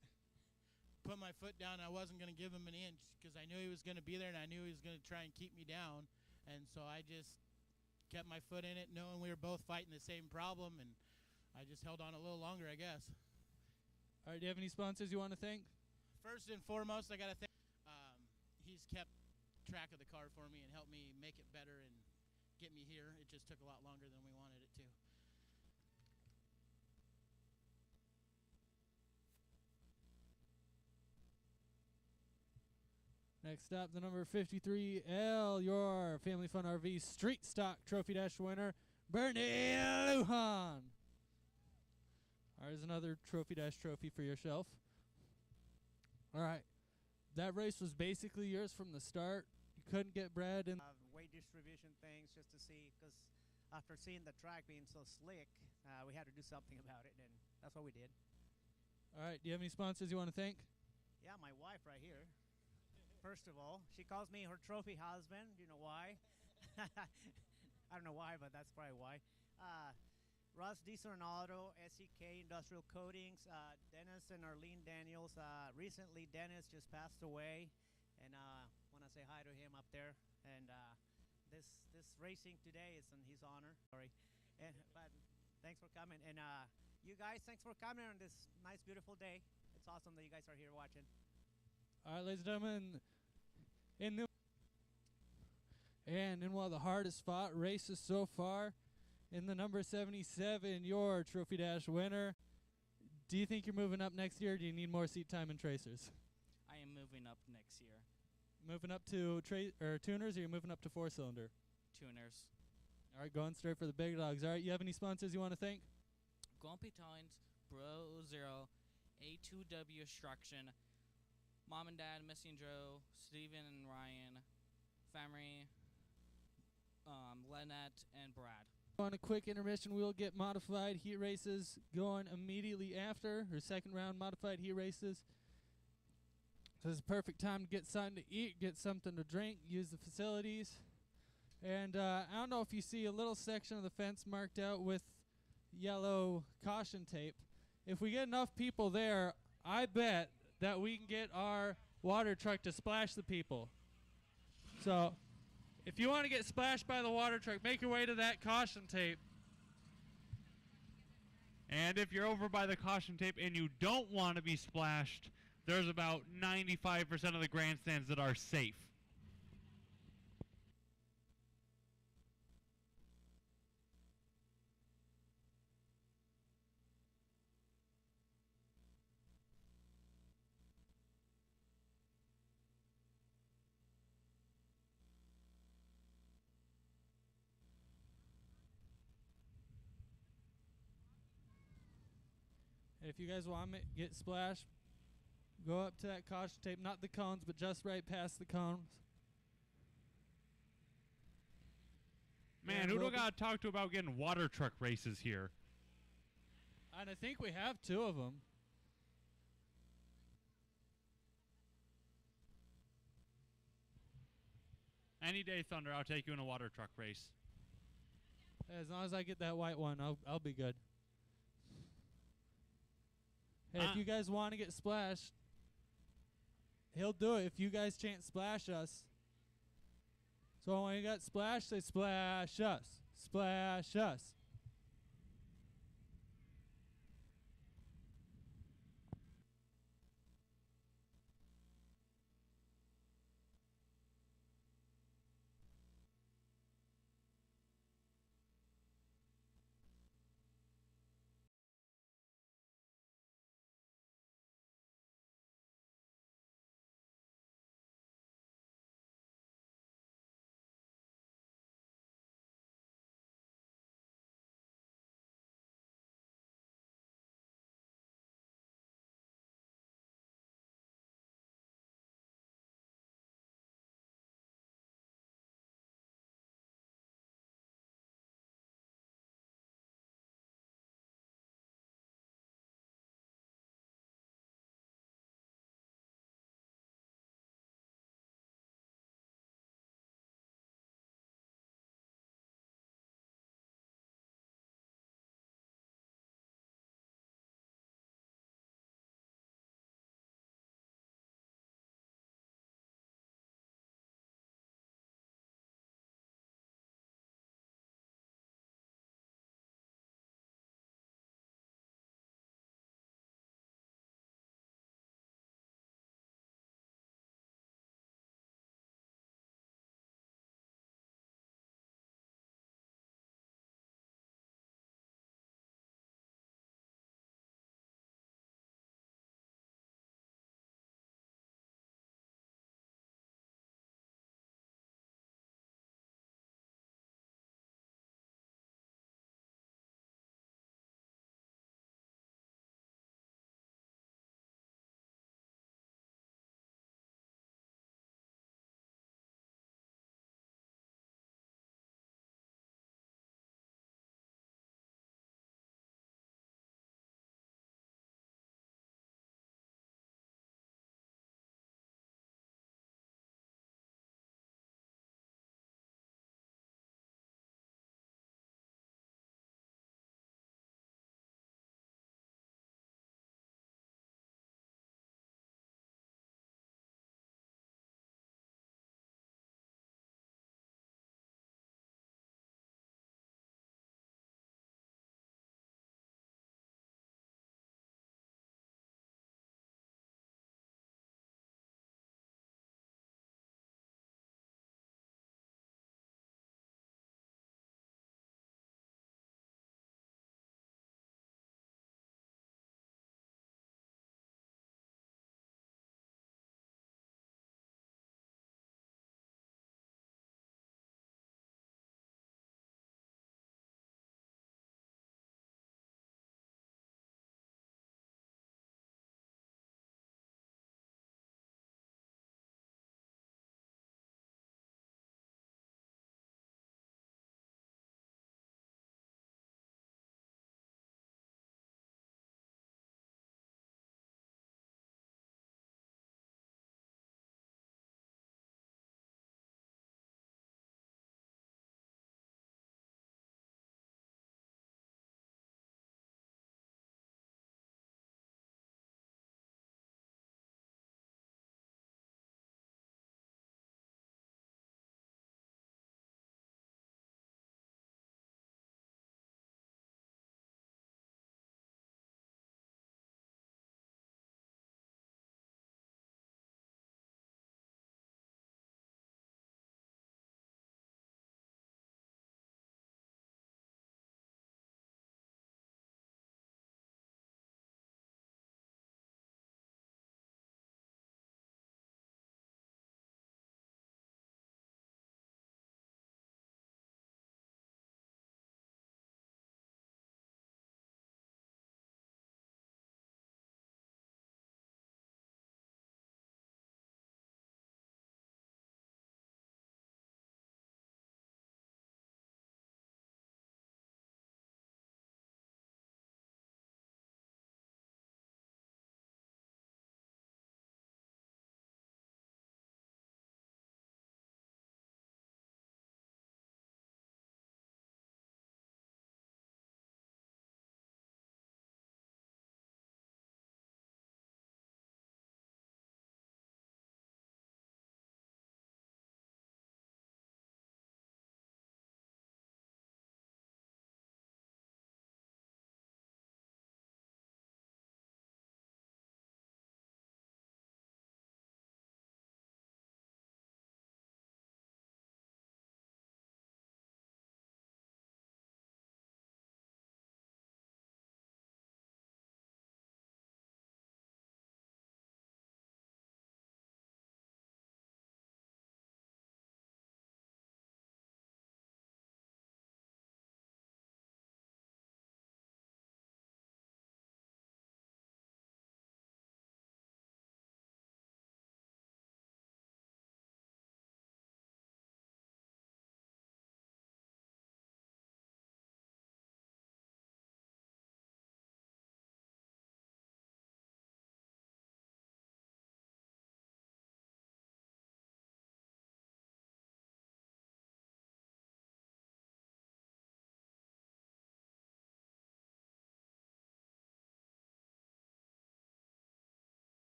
Put my foot down. I wasn't going to give him an inch because I knew he was going to be there and I knew he was going to try and keep me down. And so I just kept my foot in it, knowing we were both fighting the same problem, and I just held on a little longer, I guess. All right, do you have any sponsors you want to thank? First and foremost, I got to thank. He's kept track of the car for me and helped me make it better and get me here. It just took a lot longer than we wanted it to. Next up, the number 53L, your Family Fun RV Street Stock Trophy Dash winner, Bernie Lujan. There's another Trophy Dash trophy for yourself. All right. that race was basically yours from the start. You couldn't get bred in. Weight distribution things just to see, because after seeing the track being so slick, we had to do something about it, and that's what we did. All right, do you have any sponsors you want to thank? Yeah, my wife right here. First of all, she calls me her trophy husband. You know why? I don't know why, but that's probably why. Russ Diesel and Auto, SEK Industrial Coatings, Dennis and Arlene Daniels. Recently, Dennis just passed away, and want to say hi to him up there. And this racing today is in his honor. Sorry, but thanks for coming. And you guys, thanks for coming on this nice, beautiful day. It's awesome that you guys are here watching. All right, ladies and gentlemen, in one of the hardest fought races so far, in the number 77, your Trophy Dash winner. Do you think you're moving up next year, or do you need more seat time and tracers? I am moving up next year. Moving up to tuners, or you're moving up to 4-cylinder? Tuners. All right, going straight for the big dogs. All right, you have any sponsors you want to thank? Grumpy Tones, Bro Zero, A2W Extraction, Mom and Dad, Missy and Joe, Steven and Ryan, Family, Lynette, and Brad. On a quick intermission, we'll get modified heat races going immediately after, or second round modified heat races. So it's a perfect time to get something to eat, get something to drink, use the facilities. And I don't know if you see a little section of the fence marked out with yellow caution tape. If we get enough people there, I bet that we can get our water truck to splash the people. So if you want to get splashed by the water truck, make your way to that caution tape. And if you're over by the caution tape and you don't want to be splashed, there's about 95% of the grandstands that are safe. And if you guys want to get splashed, go up to that caution tape, not the cones, but just right past the cones. Man, And who do we'll I got to talk to about getting water truck races here? And I think we have 2 of them. Any day, Thunder, I'll take you in a water truck race. As long as I get that white one, I'll be good. Hey, if you guys want to get splashed, he'll do it if you guys can't splash us. So when you got splashed, say splash us. Splash us.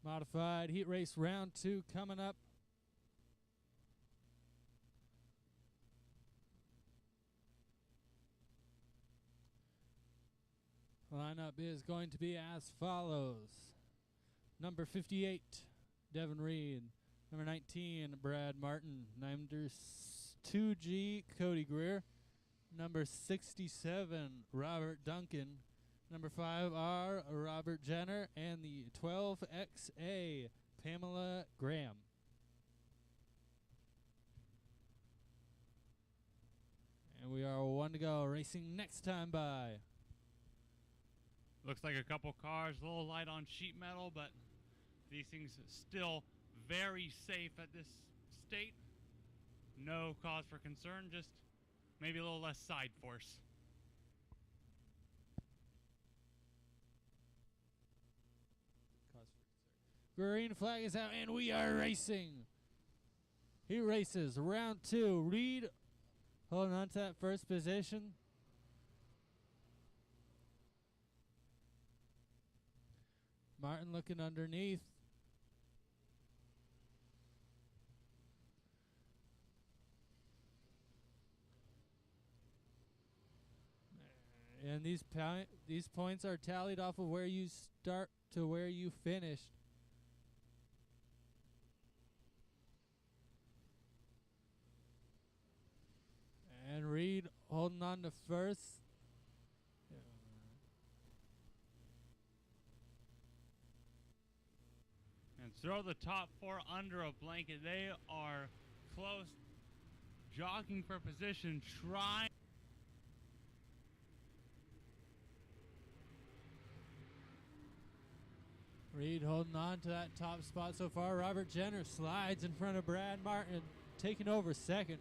Modified heat race round 2 coming up. Lineup is going to be as follows. Number 58, Devin Reed. Number 19, Brad Martin. Number 2G, Cody Greer. Number 67, Robert Duncan. Number 5R, Robert Jenner. And the 12XA, Pamela Graham. And we are 1 to go. Racing next time by. Looks like a couple cars, a little light on sheet metal, but these things still very safe at this state. No cause for concern, just maybe a little less side force. Green flag is out, and we are racing. He races round 2. Reed holding on to that first position. Martin looking underneath. And these points are tallied off of where you start to where you finished. And Reed holding on to first. And throw the top 4 under a blanket. They are close, jogging for position, trying. Reed holding on to that top spot so far. Robert Jenner slides in front of Brad Martin, taking over second.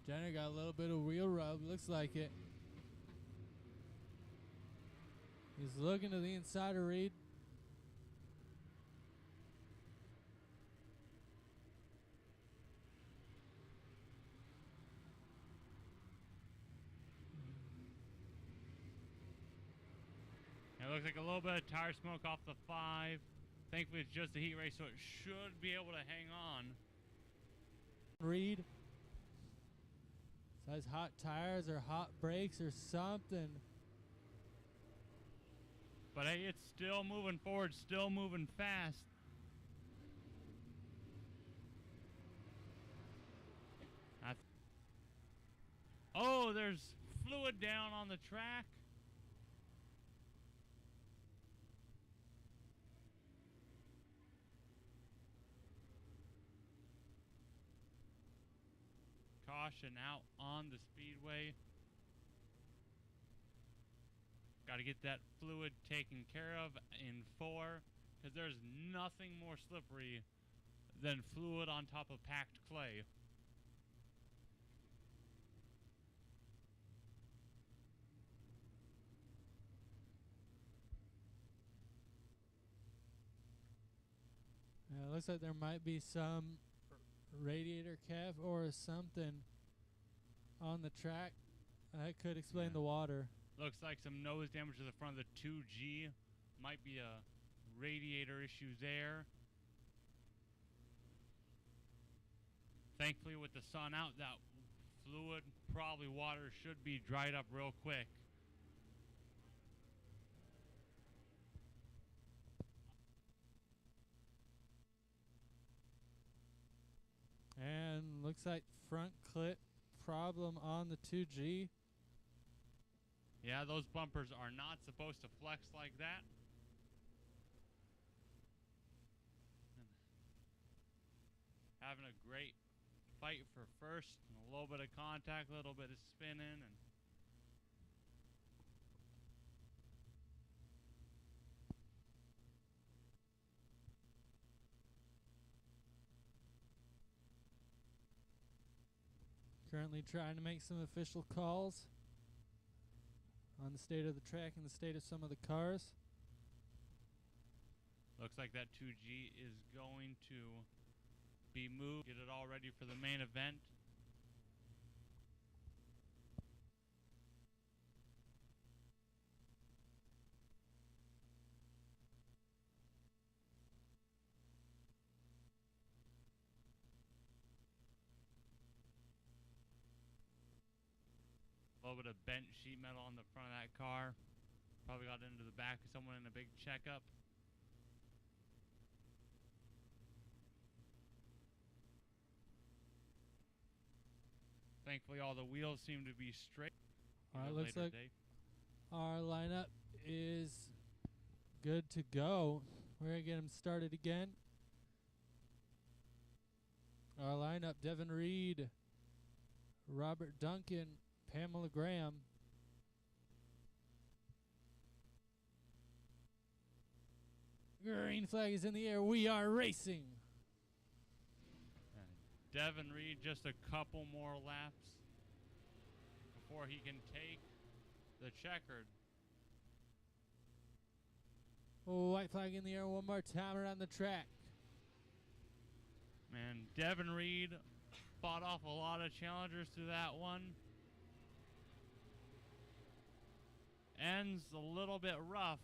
Jenner got a little bit of wheel rub, looks like it. He's looking to the inside of Reed. It looks like a little bit of tire smoke off the 5. Thankfully, it's just a heat race, so it should be able to hang on. Reed. Says hot tires or hot brakes or something. But hey, it's still moving forward, still moving fast. Oh, there's fluid down on the track. Caution out on the speedway. Got to get that fluid taken care of in 4, because there's nothing more slippery than fluid on top of packed clay. Looks like there might be some radiator cap or something on the track. That could explain the water. Looks like some nose damage to the front of the 2G. Might be a radiator issue there. Thankfully, with the sun out, that fluid, probably water, should be dried up real quick. And looks like front clip problem on the 2G. Yeah, those bumpers are not supposed to flex like that. Having a great fight for first, and a little bit of contact, a little bit of spinning, and Currently trying to make some official calls on the state of the track and the state of some of the cars. looks like that 2G is going to be moved. Get it all ready for the main event. little bit of bent sheet metal on the front of that car. Probably got into the back of someone in a big checkup. Thankfully, all the wheels seem to be straight. All right, Even looks later like day. our lineup is good to go. We're going to get him started again. Our lineup, Devin Reed, Robert Duncan, Pamela Graham. Green flag is in the air. We are racing. Devin Reed, just a couple more laps before he can take the checkered. White flag in the air one more time around the track. Man, Devin Reed fought off a lot of challengers through that one. Ends a little bit rough,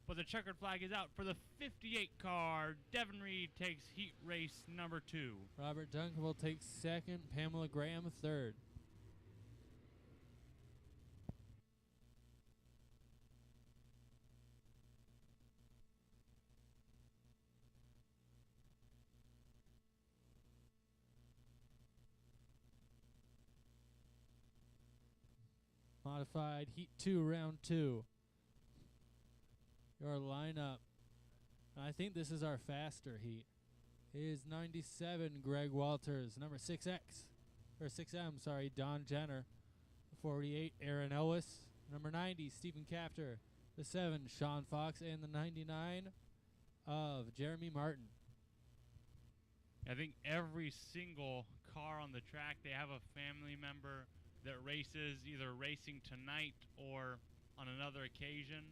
but the checkered flag is out for the 58 car. Devin Reed takes heat race number 2. Robert Duncan will take second. Pamela Graham third. Modified Heat 2, Round 2. Your lineup. I think this is our faster heat. Is 97, Greg Walters. Number 6X, or 6M, sorry, Don Jenner. 48, Aaron Ellis. Number 90, Stephen Cafter. The 7, Sean Fox. And the 99 of Jeremy Martin. I think every single car on the track, they have a family member that races, either racing tonight or on another occasion.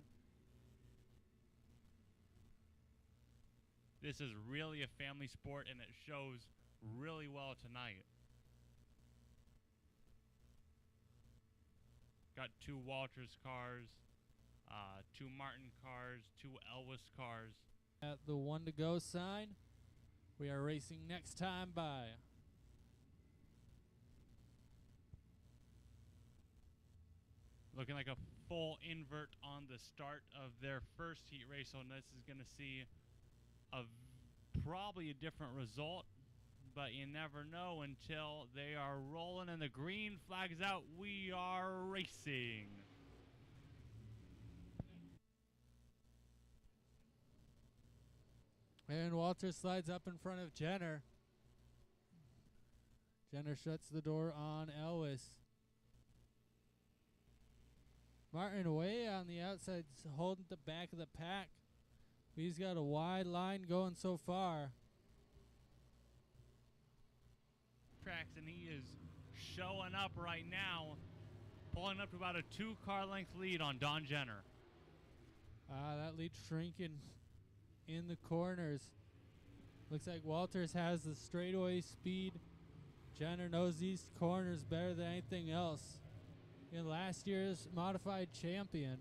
This is really a family sport, and it shows really well tonight. Got 2 Walters cars, 2 Martin cars, 2 Elvis cars. At the 1 to go sign, we are racing next time by. Looking like a full invert on the start of their first heat race, so this is going to see probably a different result, but you never know until they are rolling and the green flag is out. We are racing. And Walter slides up in front of Jenner. Jenner shuts the door on Elvis. Martin way on the outside, holding the back of the pack. He's got a wide line going so far. Tracks, and he is showing up right now, pulling up to about a 2-car length lead on Don Jenner. That lead shrinking in the corners. Looks like Walters has the straightaway speed. Jenner knows these corners better than anything else. In last year's modified champion.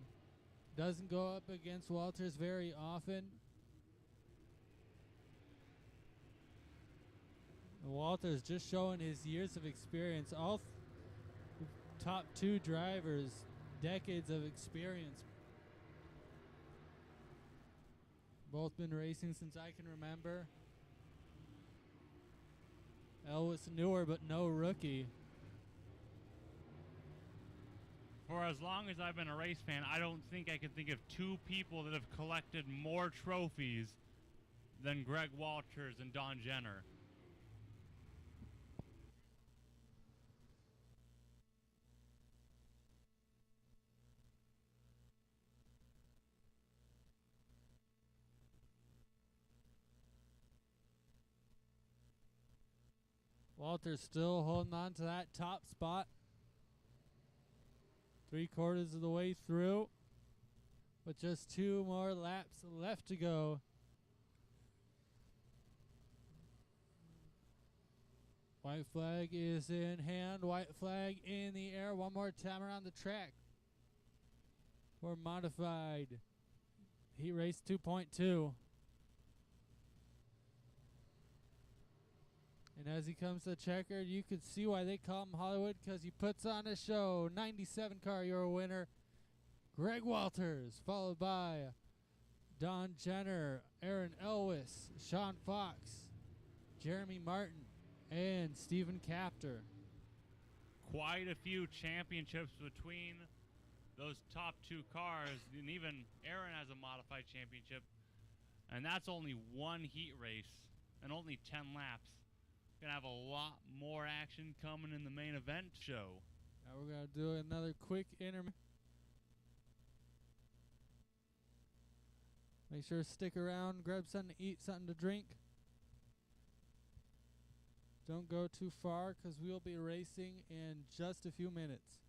Doesn't go up against Walters very often. And Walters just showing his years of experience. All top 2 drivers, decades of experience. Both been racing since I can remember. Elvis newer, but no rookie. For as long as I've been a race fan, I don't think I can think of 2 people that have collected more trophies than Greg Walters and Don Jenner. Walters still holding on to that top spot. 3/4 of the way through, with just 2 more laps left to go. White flag is in hand. White flag in the air. One more time around the track. For modified heat race 2.2. And as he comes to the checkered, you could see why they call him Hollywood, because he puts on a show. 97 car, your winner, Greg Walters, followed by Don Jenner, Aaron Elwes, Sean Fox, Jeremy Martin, and Stephen Capter. Quite a few championships between those top two cars, and even Aaron has a modified championship. And that's only one heat race and only 10 laps. Gonna have a lot more action coming in the main event show. Now we're gonna do another quick intermission. Make sure to stick around, grab something to eat, something to drink. Don't go too far, because we'll be racing in just a few minutes.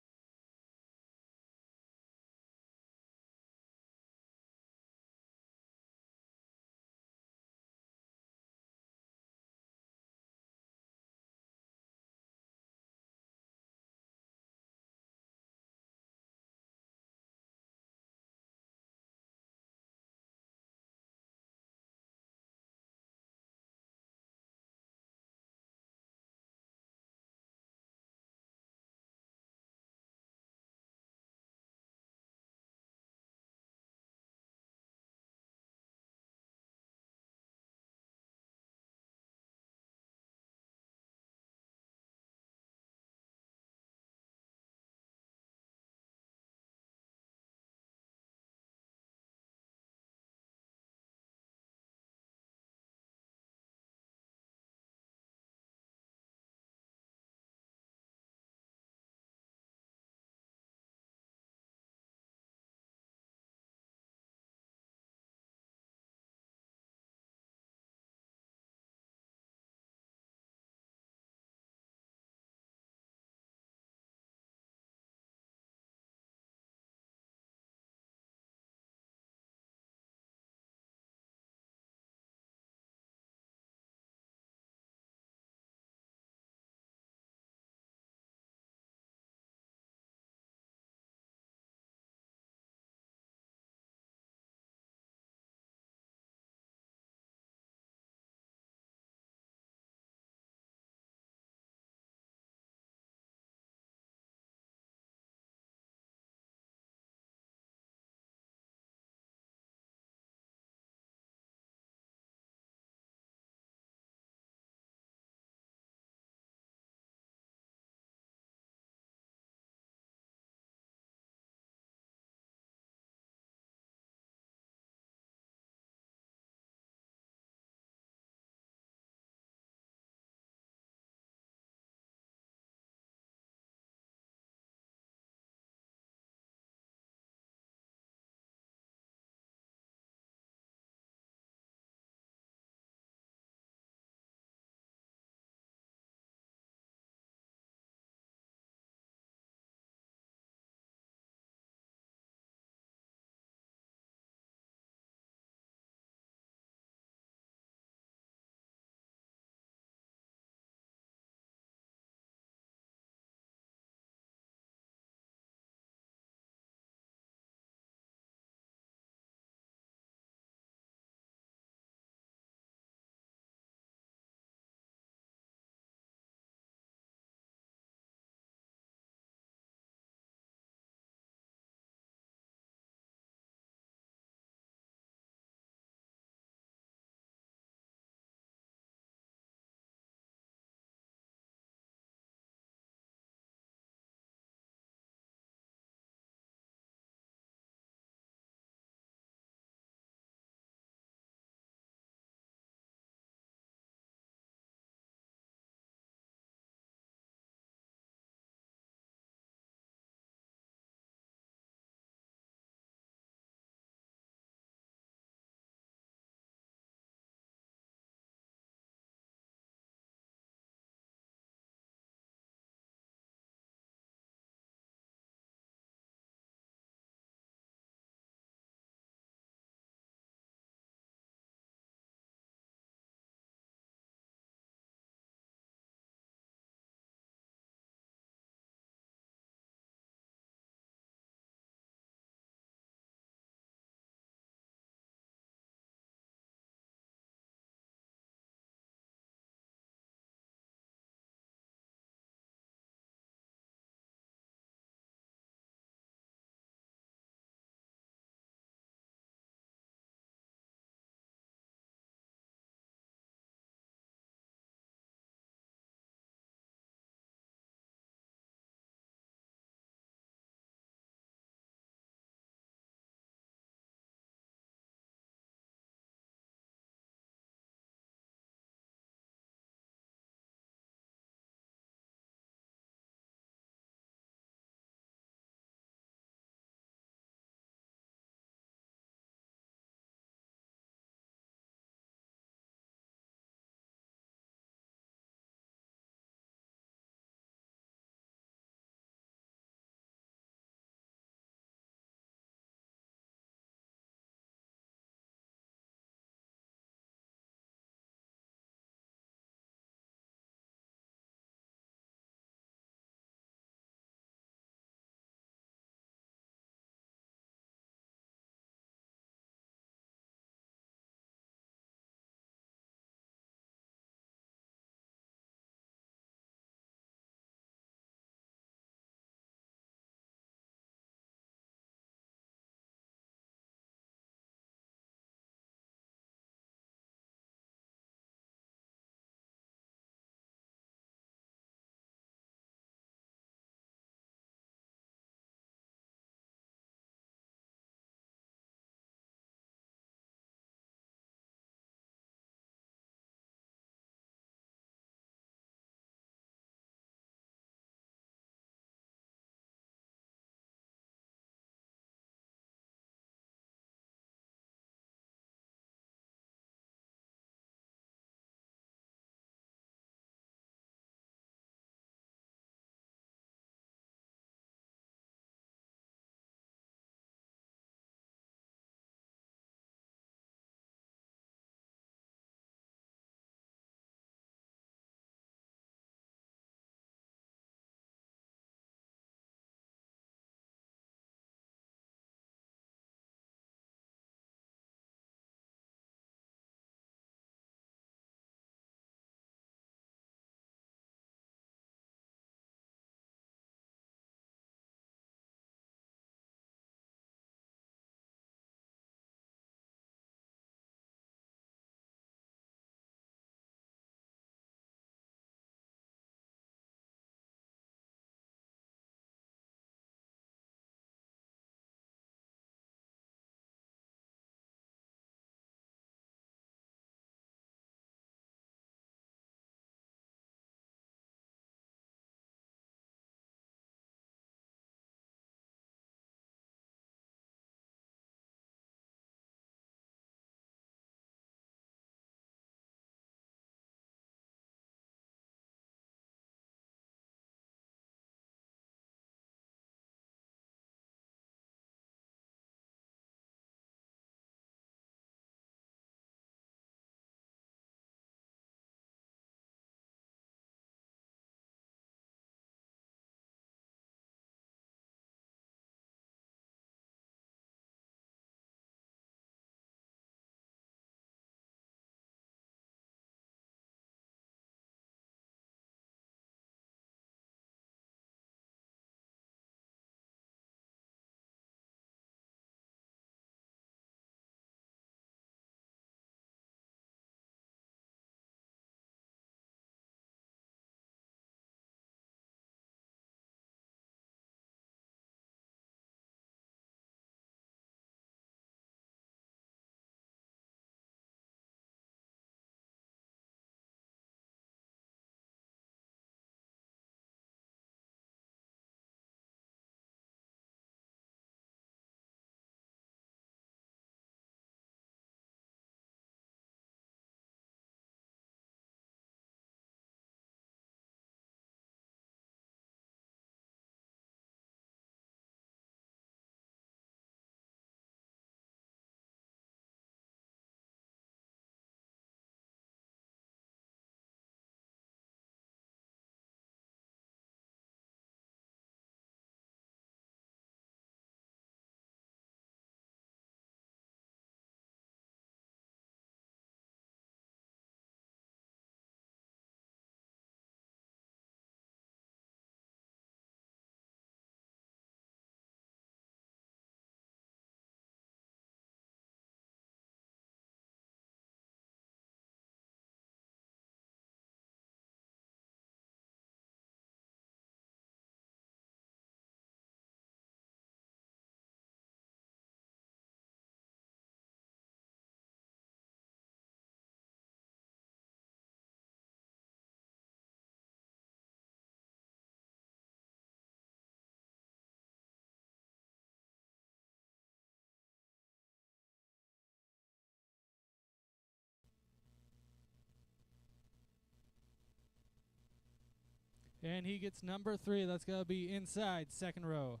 And he gets number 3. That's going to be inside, second row.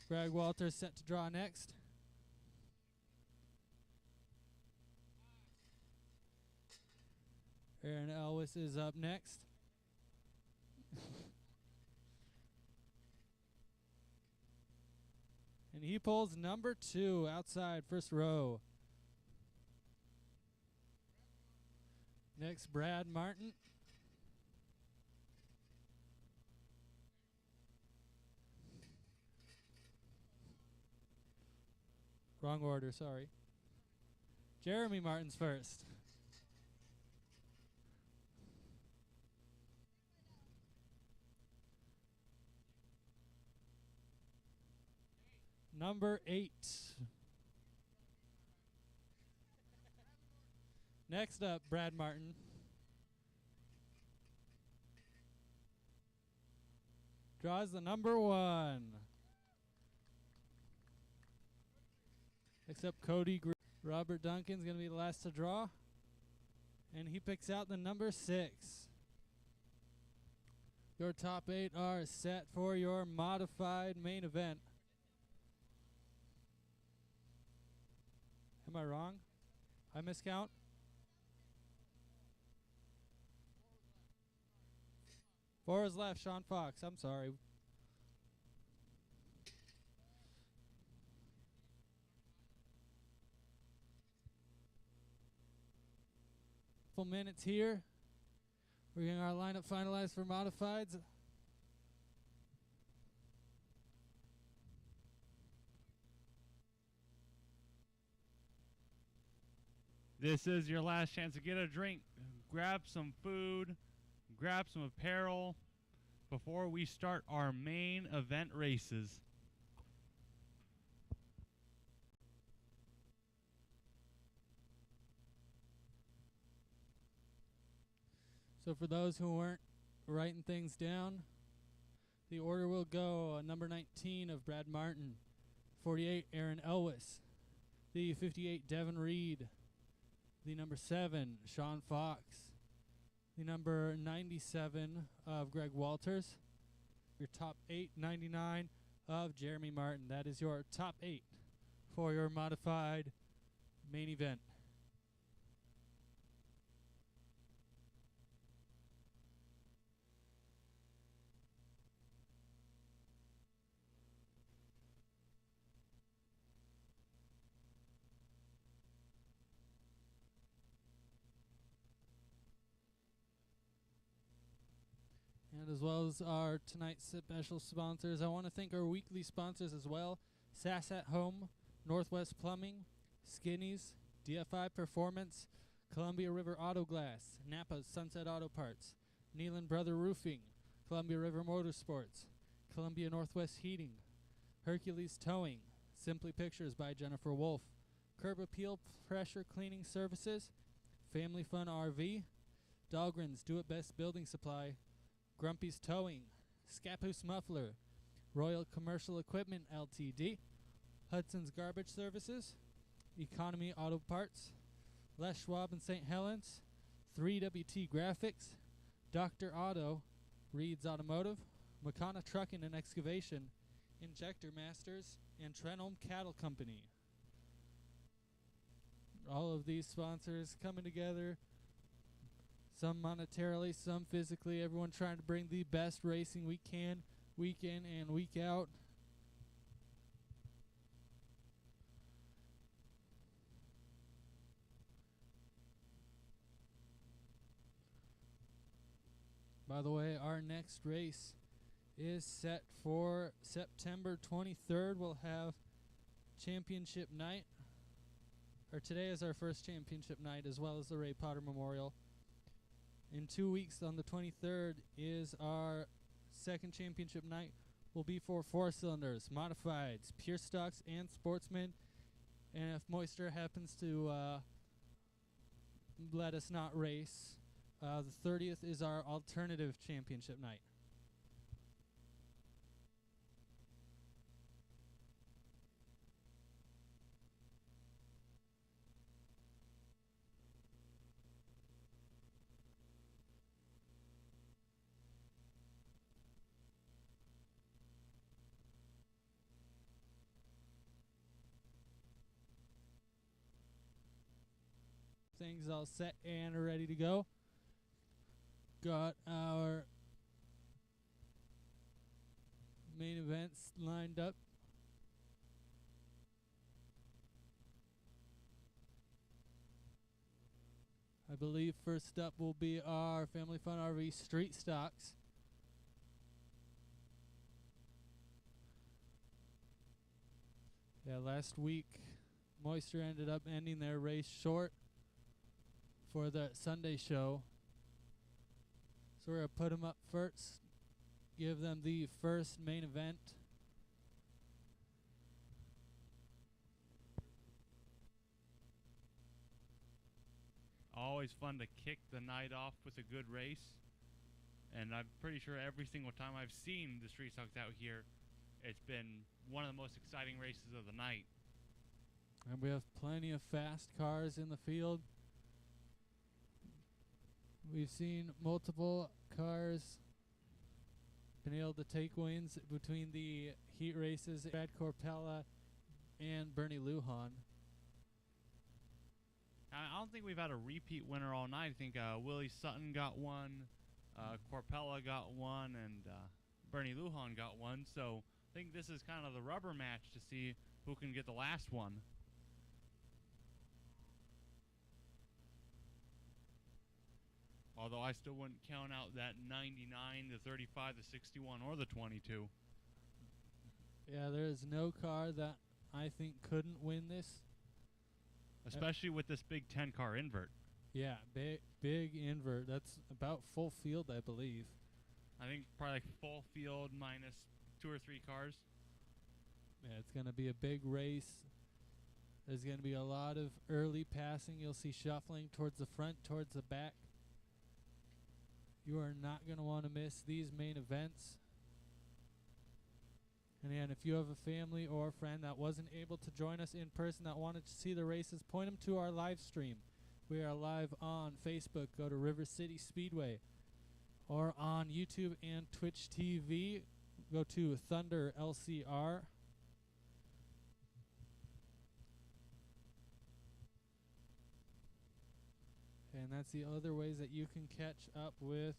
Greg Walters set to draw next. Aaron Elwes is up next. And he pulls number 2 outside, first row. Next, Brad Martin. Wrong order, sorry. Jeremy Martin's first. Number 8. Next up, Brad Martin. Draws the number 1. Next up, Cody Robert Duncan's going to be the last to draw. And he picks out the number 6. Your top 8 are set for your modified main event. Am I wrong? I miscount? Four is left, Sean Fox. I'm sorry. Couple minutes here. We're getting our lineup finalized for modifieds. This is your last chance to get a drink, grab some food, grab some apparel before we start our main event races. So for those who weren't writing things down, the order will go number 19 of Brad Martin, 48 Aaron Elwes, the 58 Devin Reed, the number 7 Sean Fox, the number 97 of Greg Walters, your top 8, 99 of Jeremy Martin. That is your top 8 for your modified main event. And as well as our tonight's special sponsors, I want to thank our weekly sponsors as well. SAS at Home, Northwest Plumbing, Skinny's, DFI Performance, Columbia River Auto Glass, Napa's Sunset Auto Parts, Nealon Brother Roofing, Columbia River Motorsports, Columbia Northwest Heating, Hercules Towing, Simply Pictures by Jennifer Wolf, Curb Appeal Pressure Cleaning Services, Family Fun RV, Dahlgren's Do It Best Building Supply, Grumpy's Towing, Scappoose Muffler, Royal Commercial Equipment Ltd., Hudson's Garbage Services, Economy Auto Parts, Les Schwab and St. Helens, 3WT Graphics, Dr. Auto, Reed's Automotive, McConna Trucking and Excavation, Injector Masters, and Trenholm Cattle Company. All of these sponsors coming together, some monetarily, some physically, everyone trying to bring the best racing we can, week in and week out. By the way, our next race is set for September 23rd. We'll have championship night, or today is our first championship night, as well as the Ray Potter Memorial. In 2 weeks, on the 23rd, is our second championship night. Will be for 4 cylinders, modifieds, pure stocks, and sportsmen. And if Moisture happens to let us not race, the 30th is our alternative championship night. everything's all set and ready to go. Got our main events lined up. I believe first up will be our Family Fun RV Street Stocks. Yeah, last week Moisture ended up ending their race short for the Sunday show. So we're going to put them up first, give them the first main event. Always fun to kick the night off with a good race. And I'm pretty sure every single time I've seen the Street Stocks out here, it's been one of the most exciting races of the night. And we have plenty of fast cars in the field. We've seen multiple cars been able to take wins between the heat races. Brad Corpella and Bernie Lujan. I don't think we've had a repeat winner all night. I think Willie Sutton got one, Corpella got one, and Bernie Lujan got one. So I think this is kind of the rubber match to see who can get the last one. Although I still wouldn't count out that 99, the 35, the 61, or the 22. Yeah, there is no car that I think couldn't win this. Especially with this big 10-car invert. Yeah, big invert. That's about full field, I believe. I think probably like full field minus 2 or 3 cars. Yeah, it's going to be a big race. There's going to be a lot of early passing. You'll see shuffling towards the front, towards the back. You are not going to want to miss these main events. And again, if you have a family or a friend that wasn't able to join us in person that wanted to see the races, point them to our live stream. We are live on Facebook. Go to River City Speedway. Or on YouTube and Twitch TV. Go to Thunder LCR. And that's the other ways that you can catch up with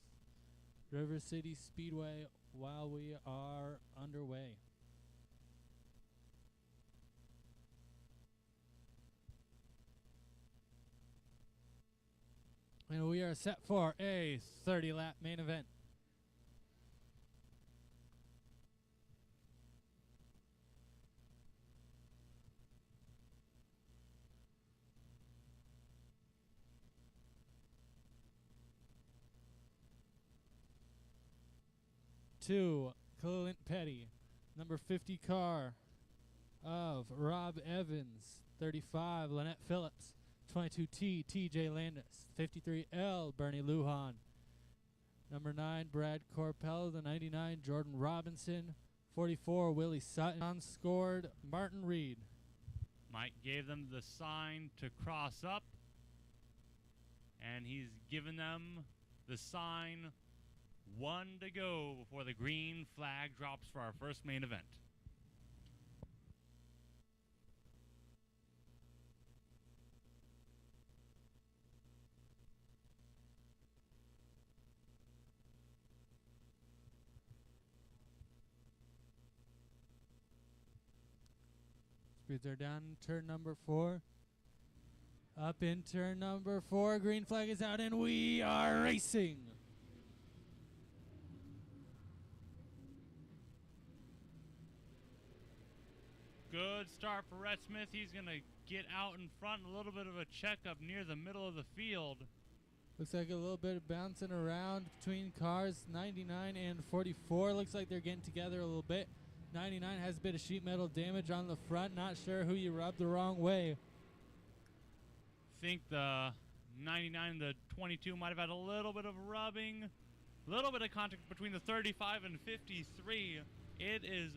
River City Speedway while we are underway. And we are set for a 30-lap main event. To Clint Petty, number 50 car of Rob Evans, 35 Lynette Phillips, 22T TJ Landis, 53L Bernie Lujan, number 9 Brad Corpella, the 99 Jordan Robinson, 44 Willie Sutton, unscored Martin Reed. Mike gave them the sign to cross up, and he's given them the sign. 1 to go before the green flag drops for our first main event. Speeds are down in turn number 4. Up in turn number 4. Green flag is out and we are racing. Good start for Rhett Smith. He's going to get out in front. A little bit of a checkup near the middle of the field. Looks like a little bit of bouncing around between cars. 99 and 44. Looks like they're getting together a little bit. 99 has a bit of sheet metal damage on the front. Not sure who you rubbed the wrong way. Think the 99 and the 22 might have had a little bit of rubbing. A little bit of contact between the 35 and 53. It is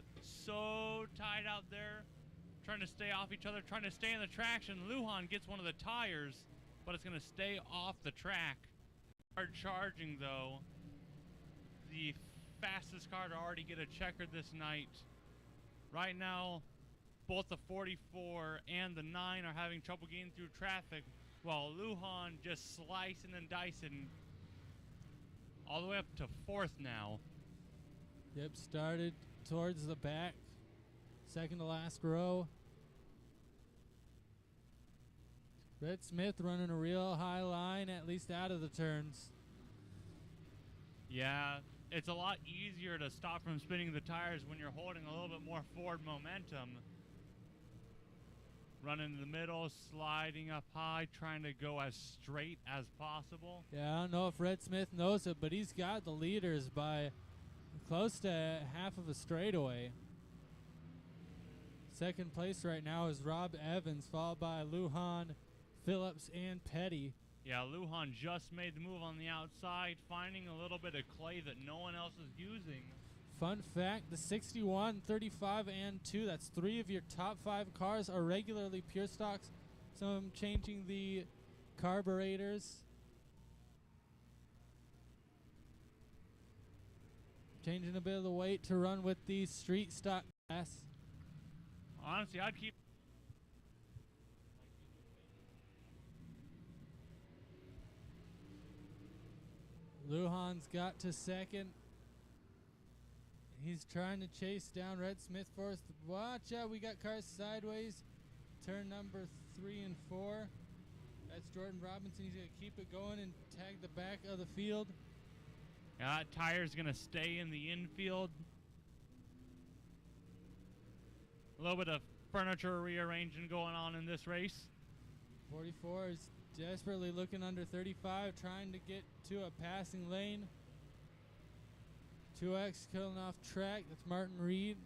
so tight out there, trying to stay off each other, trying to stay in the traction. Lujan gets one of the tires, but it's going to stay off the track. Hard charging, though. The fastest car to already get a checker this night. Right now, both the 44 and the 9 are having trouble getting through traffic. while Lujan just slicing and dicing all the way up to 4th now. Yep, started towards the back. Second to last row. Red Smith running a real high line, at least out of the turns. Yeah, it's a lot easier to stop from spinning the tires when you're holding a little bit more forward momentum. Running in the middle, sliding up high, trying to go as straight as possible. Yeah, I don't know if Red Smith knows it, but he's got the leaders by close to half of a straightaway. Second place right now is Rob Evans, followed by Lujan, Phillips, and Petty. Yeah, Lujan just made the move on the outside, finding a little bit of clay that no one else is using. Fun fact, the 61, 35, and 2, that's 3 of your top 5 cars are regularly pure stocks. Some of them changing the carburetors. Changing a bit of the weight to run with the street stock class. Honestly, I'd keep... Lujan's got to second. He's trying to chase down Red Smith first. Watch out, we got cars sideways. Turn number 3 and 4. That's Jordan Robinson. He's going to keep it going and tag the back of the field. Yeah, that tire's going to stay in the infield. A little bit of furniture rearranging going on in this race. 44 is desperately looking under 35, trying to get to a passing lane. 2X killing off track. That's Martin Reed.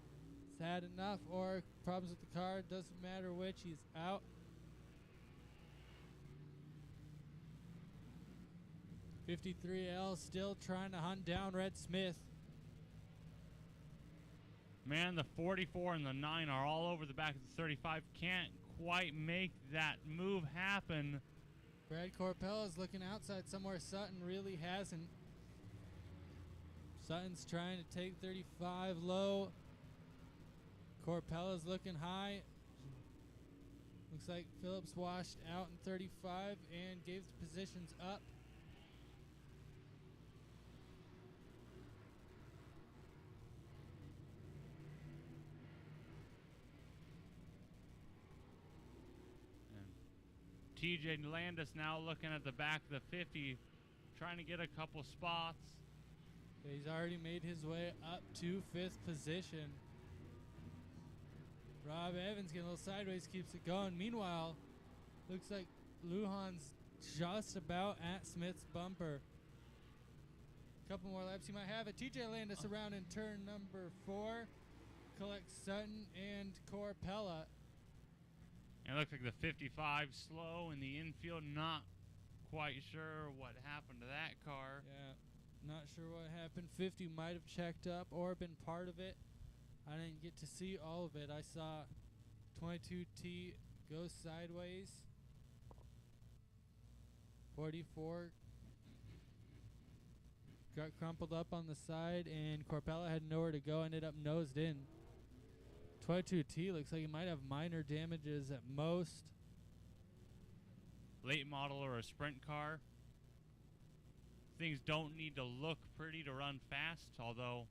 He's had enough or problems with the car. Doesn't matter which. He's out. 53L still trying to hunt down Red Smith. Man, the 44 and the 9 are all over the back of the 35. Can't quite make that move happen. Brad Corpella is looking outside somewhere. Sutton really hasn't. Sutton's trying to take 35 low. Corpella's looking high. Looks like Phillips washed out in 35 and gave the positions up. TJ Landis now looking at the back of the 50, trying to get a couple spots. He's already made his way up to 5th position. Rob Evans getting a little sideways, keeps it going. Meanwhile, looks like Lujan's just about at Smith's bumper. Couple more laps, he might have it. TJ Landis around in turn number 4. Collects Sutton and Corpella. And it looks like the 55 slow in the infield. Not quite sure what happened to that car. Yeah, not sure what happened. 50 might have checked up or been part of it. I didn't get to see all of it. I saw 22T go sideways. 44 got crumpled up on the side, and Corpella had nowhere to go, ended up nosed in. 22T looks like he might have minor damages at most. Late model or a sprint car. Things don't need to look pretty to run fast, although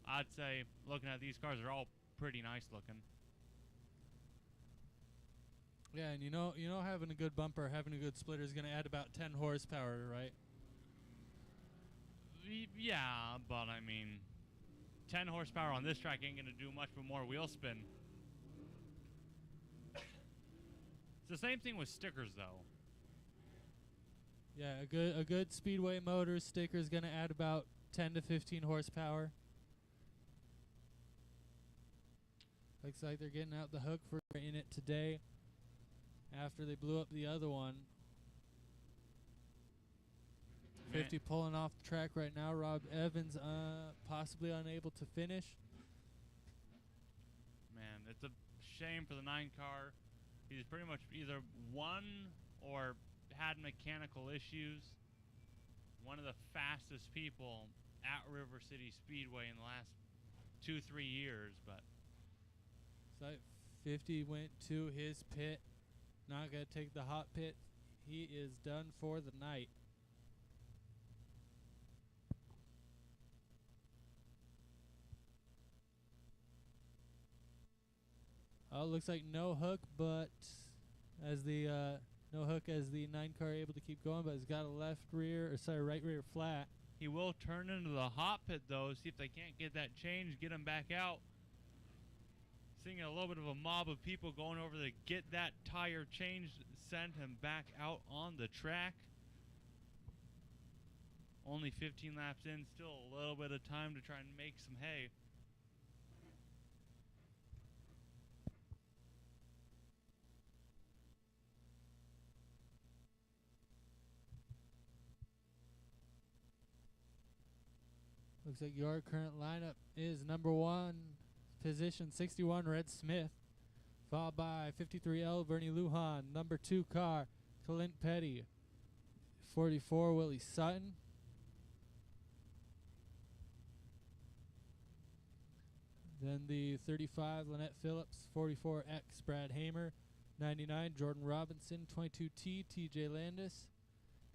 I'd say looking at these cars are all pretty nice looking. Yeah, and you know having a good bumper, having a good splitter is going to add about 10 horsepower, right? Yeah, but I mean, 10 horsepower on this track ain't going to do much but more wheel spin. It's the same thing with stickers, though. Yeah, a good Speedway motor sticker is going to add about 10 to 15 horsepower. Looks like they're getting out the hook for in it today after they blew up the other one. 50 pulling off the track right now. Rob Evans possibly unable to finish. Man, it's a shame for the 9 car. He's pretty much either won or had mechanical issues. One of the fastest people at River City Speedway in the last 2-3 years, but So 50 went to his pit. Not going to take the hot pit. he is done for the night. Oh, it looks like no hook, but as the no hook as the 9 car able to keep going, but it's got a right rear flat. He will turn into the hot pit though, see if they can't get that change, get him back out. Seeing a little bit of a mob of people going over to get that tire changed, send him back out on the track. Only 15 laps in, still a little bit of time to try and make some hay. Looks like your current lineup is number 1, position 61, Red Smith, followed by 53L, Bernie Lujan, number 2 car, Clint Petty, 44, Willie Sutton, then the 35, Lynette Phillips, 44X, Brad Hamer, 99, Jordan Robinson, 22T, TJ Landis,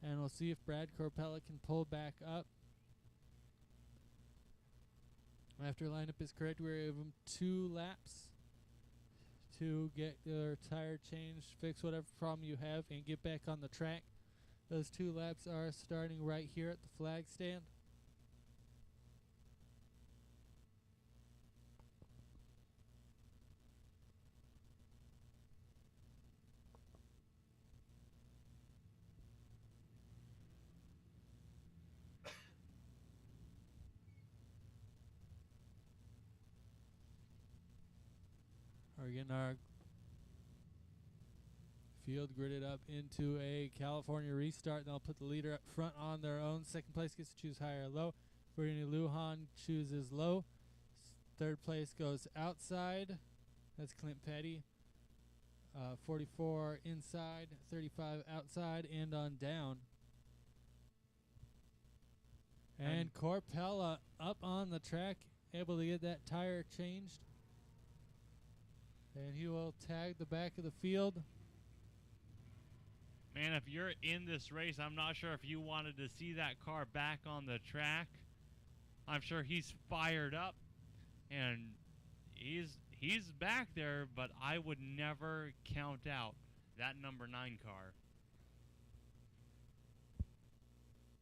and we'll see if Brad Corpella can pull back up. After lineup is correct, we're give them 2 laps to get their tire changed, fix whatever problem you have, and get back on the track. Those 2 laps are starting right here at the flag stand. We're getting our field gridded up into a California restart. They'll put the leader up front on their own. Second place gets to choose high or low. Bernie Lujan chooses low. Third place goes outside. That's Clint Petty. 44 inside, 35 outside, and on down. And Corpella up on the track, able to get that tire changed. And he will tag the back of the field. Man, if you're in this race, I'm not sure if you wanted to see that car back on the track. I'm sure he's fired up, and he's back there, but I would never count out that number 9 car.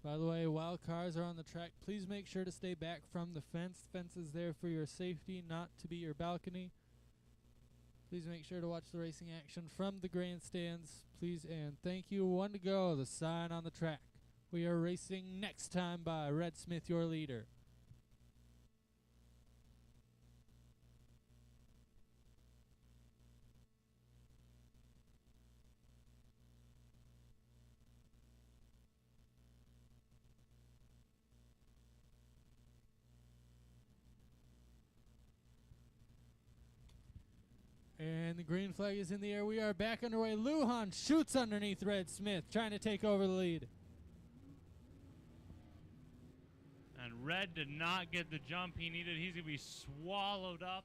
By the way, while cars are on the track, please make sure to stay back from the fence. The fence is there for your safety, not to be your balcony. Please make sure to watch the racing action from the grandstands. Please and thank you. 1 to go, the sign on the track. We are racing next time by Red Smith, your leader. And the green flag is in the air. We are back underway. Lujan shoots underneath Red Smith, trying to take over the lead. And Red did not get the jump he needed. He's going to be swallowed up.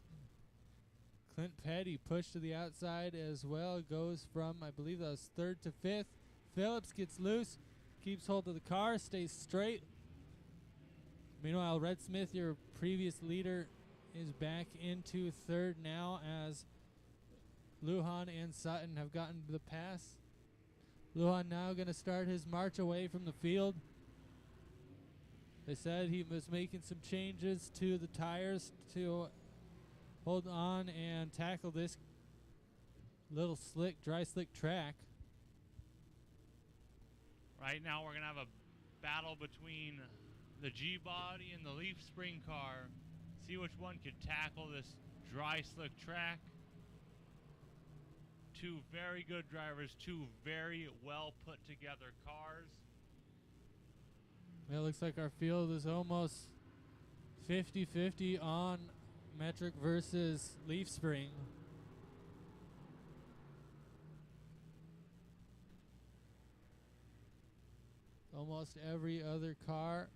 Clint Petty pushed to the outside as well. Goes from, I believe that was 3rd to 5th. Phillips gets loose, keeps hold of the car, stays straight. Meanwhile, Red Smith, your previous leader, is back into 3rd now as Lujan and Sutton have gotten the pass. Lujan now going to start his march away from the field. They said he was making some changes to the tires to hold on and tackle this little dry slick track. Right now we're going to have a battle between the G-body and the leaf spring car. See which one could tackle this dry slick track. 2 very good drivers, 2 very well put together cars. It looks like our field is almost 50-50 on metric versus leaf spring. Almost every other car.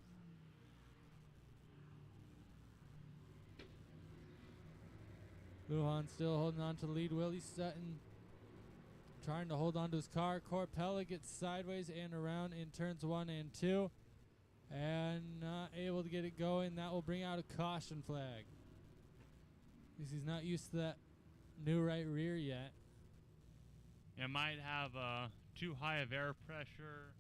Lujan still holding on to the lead. Willie Sutton trying to hold on to his car. Corpella gets sideways and around in turns 1 and 2. And not able to get it going. That will bring out a caution flag. Because he's not used to that new right rear yet. It might have too high of air pressure.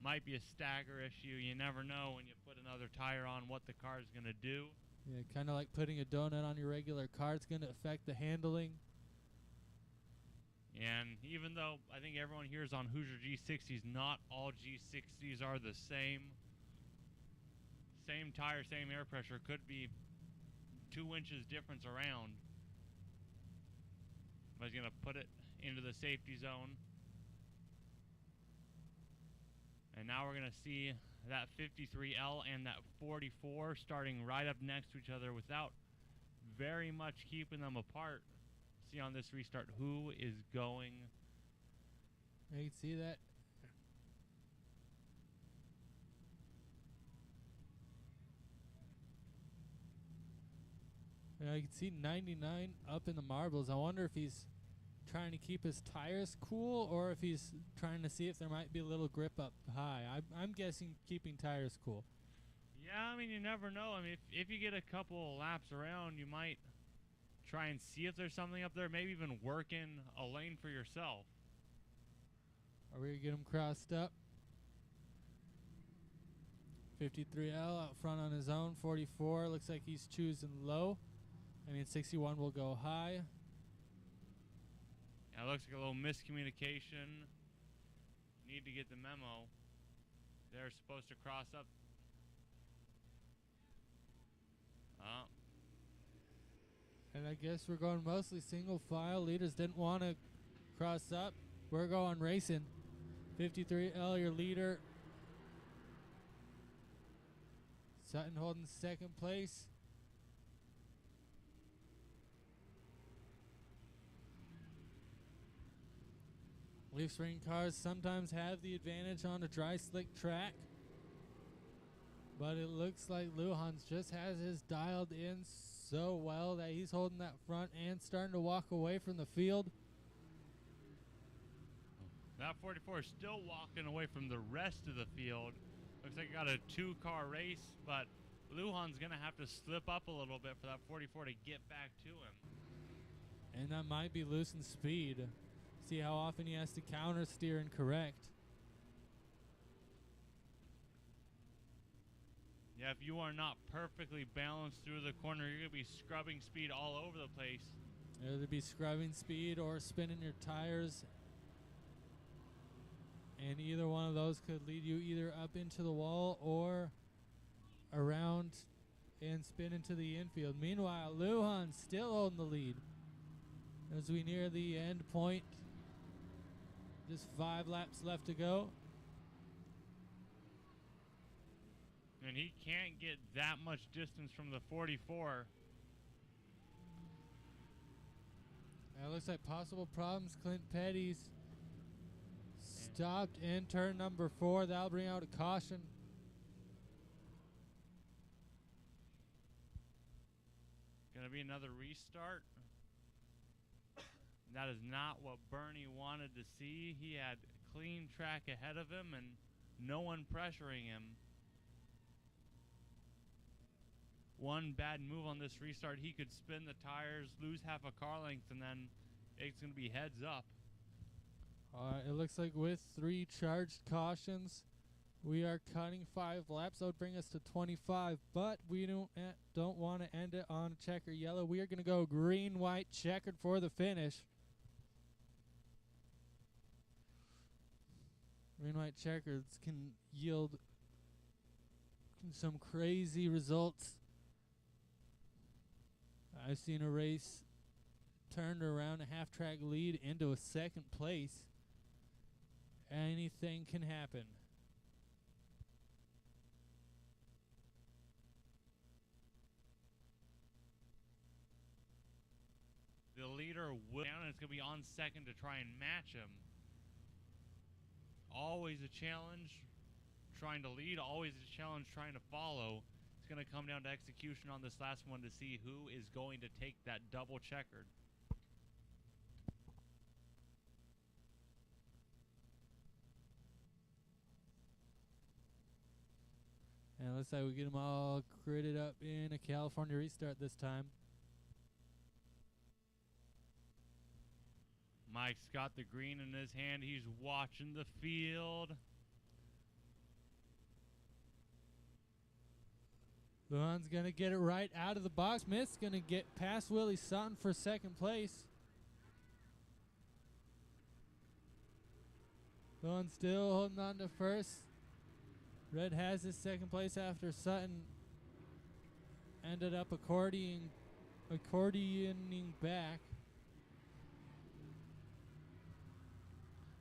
Might be a stagger issue. You never know when you put another tire on what the car is going to do. Yeah, kind of like putting a donut on your regular car. It's going to affect the handling. And even though I think everyone here is on Hoosier G60s, not all G60s are the same. Same tire, same air pressure. Could be 2 inches difference around. But he's going to put it into the safety zone. And now we're going to see that 53L and that 44 starting right up next to each other without very much keeping them apart. See on this restart who is going. You can see that. Yeah, you can see 99 up in the marbles. I wonder if he's trying to keep his tires cool or if he's trying to see if there might be a little grip up high. I'm guessing keeping tires cool. Yeah, I mean, you never know. I mean, if you get a couple laps around, you might try and see if there's something up there, maybe even work in a lane for yourself. Are we going to get him crossed up? 53L out front on his own. 44 looks like he's choosing low. I mean, 61 will go high. Yeah, it looks like a little miscommunication. Need to get the memo. They're supposed to cross up. And I guess we're going mostly single file. Leaders didn't want to cross up. We're going racing. 53L, your leader. Sutton holding second place. Leaf spring cars sometimes have the advantage on a dry slick track. But it looks like Lujan's just has his dialed in so well that he's holding that front and starting to walk away from the field. That 44 is still walking away from the rest of the field. Looks like he got a 2-car race, but Lujan's going to have to slip up a little bit for that 44 to get back to him. And that might be losing speed. See how often he has to counter steer and correct. Yeah, if you are not perfectly balanced through the corner, you're going to be scrubbing speed all over the place. Either be scrubbing speed or spinning your tires. And either one of those could lead you either up into the wall or around and spin into the infield. Meanwhile, Lujan still holding the lead as we near the end point. Just 5 laps left to go. And he can't get that much distance from the 44. That looks like possible problems. Clint Petty's stopped in turn number 4. That'll bring out a caution. Gonna be another restart. That is not what Bernie wanted to see. He had clean track ahead of him and no one pressuring him. One bad move on this restart, he could spin the tires, lose half a car length, and then it's going to be heads up. It looks like with 3 charged cautions, we are cutting 5 laps. That would bring us to 25, but we don't want to end it on a checker yellow. We are going to go green, white, checkered for the finish. Green, white, checkers can yield some crazy results. I've seen a race turned around a half-track lead into a second place. Anything can happen. The leader will down and it's going to be on second to try and match him. Always a challenge trying to lead, always a challenge trying to follow. It's going to come down to execution on this last one to see who is going to take that double checkered. looks like we get them all gridded up in a California restart this time. Mike's got the green in his hand. He's watching the field. Lujan's going to get it right out of the box. Smith's going to get past Willie Sutton for second place. Lujan still holding on to first. Red has his second place after Sutton ended up accordioning back.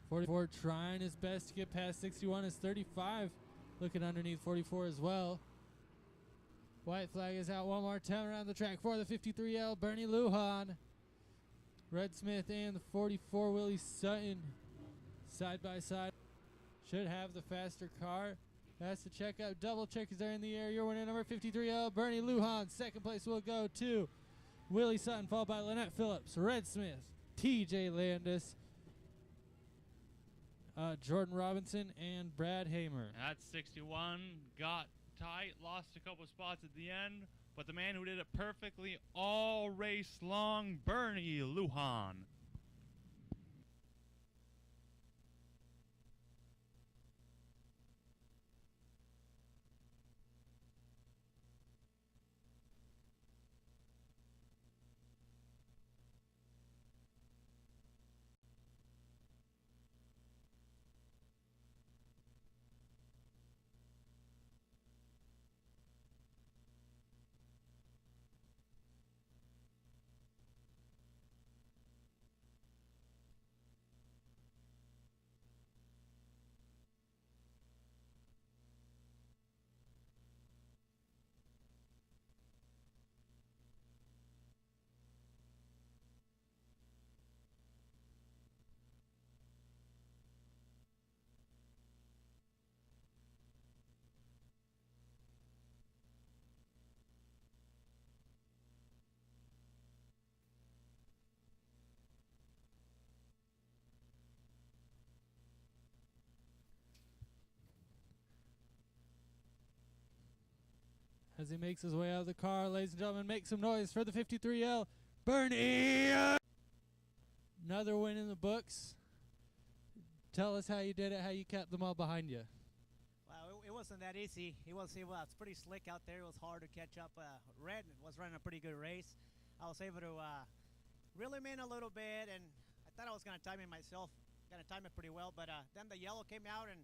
44 trying his best to get past 61 is 35. Looking underneath 44 as well. White flag is out one more time around the track for the 53L, Bernie Lujan. Red Smith and the 44 Willie Sutton side by side. Should have the faster car. Has to check out. Double checkers are in the air. Your winner, number 53L, Bernie Lujan. Second place will go to Willie Sutton, followed by Lynette Phillips, Red Smith, TJ Landis, Jordan Robinson, and Brad Hamer. At 61, got tight, lost a couple spots at the end, but the man who did it perfectly all race long, Bernie Lujan. As he makes his way out of the car, ladies and gentlemen, make some noise for the 53L, Bernie! Another win in the books. Tell us how you did it, how you kept them all behind you. Well, it wasn't that easy. It was pretty slick out there. It was hard to catch up. Red was running a pretty good race. I was able to reel him in a little bit, and I thought I was going to time it myself. Going to time it pretty well, but then the yellow came out, and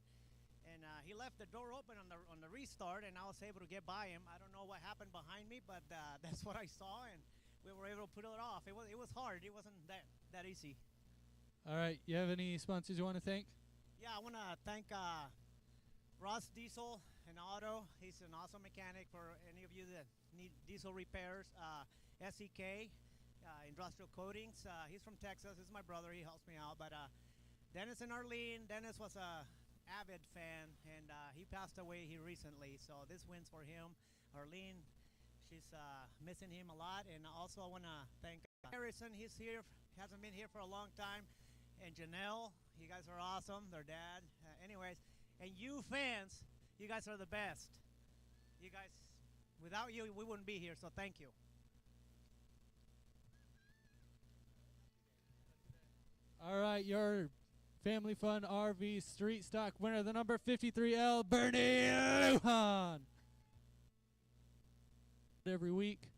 he left the door open on the restart, and I was able to get by him. I don't know what happened behind me, but that's what I saw, and we were able to put it off. It was hard. It wasn't that easy. All right, you have any sponsors you want to thank? Yeah, I want to thank Ross Diesel and Auto. He's an awesome mechanic for any of you that need diesel repairs. SEK, Industrial Coatings. He's from Texas. This is my brother. He helps me out. But Dennis and Arlene. Dennis was a avid fan, and he passed away here recently. So this wins for him. Arlene, she's missing him a lot. And also I want to thank Harrison. He's here. Hasn't been here for a long time. And Janelle, you guys are awesome. Their dad. Anyways, and you fans, you guys are the best. You guys, without you, we wouldn't be here. So thank you. All right, your Family Fun RV Street Stock winner, the number 53L, Bernie Lujan. Every week.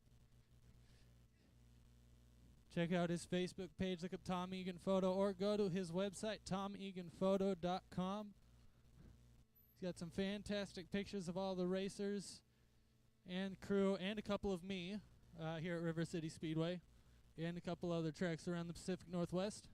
Check out his Facebook page, look up Tom Egan Photo, or go to his website, tomeganphoto.com. He's got some fantastic pictures of all the racers and crew, and a couple of me here at River City Speedway, and a couple other tracks around the Pacific Northwest.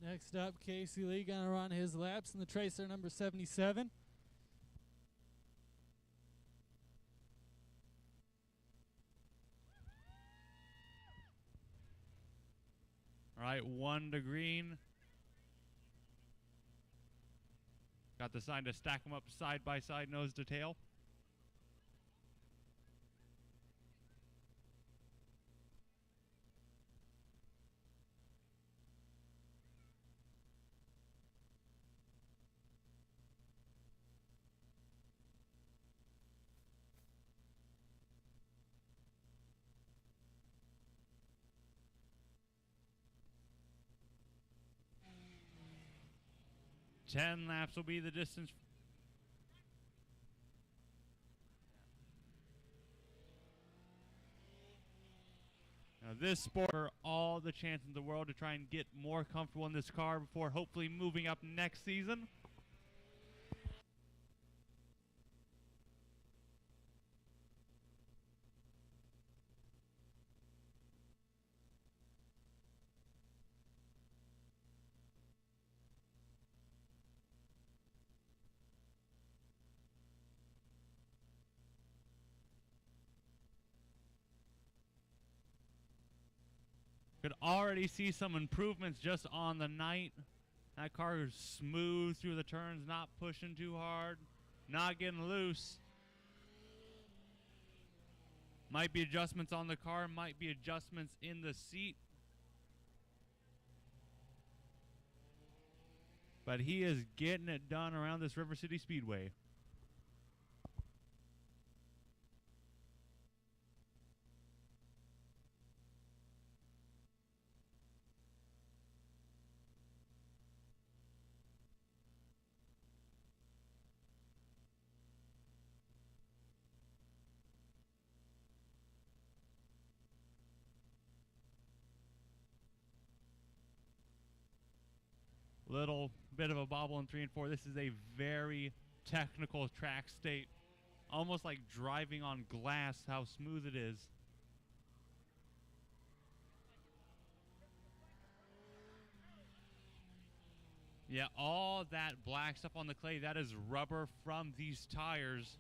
Next up, Casey Lee gonna run his laps in the Tracer number 77. Right, 1 to green. Got the sign to stack them up side by side, nose to tail. Ten laps will be the distance. Now this sport, all the chance in the world to try and get more comfortable in this car before hopefully moving up next season. Could already see some improvements just on the night. That car is smooth through the turns, not pushing too hard, not getting loose. Might be adjustments on the car, might be adjustments in the seat. But he is getting it done around this River City Speedway. Little bit of a bobble in 3 and 4. This is a very technical track state. Almost like driving on glass, how smooth it is. Yeah, all that black stuff on the clay, that is rubber from these tires.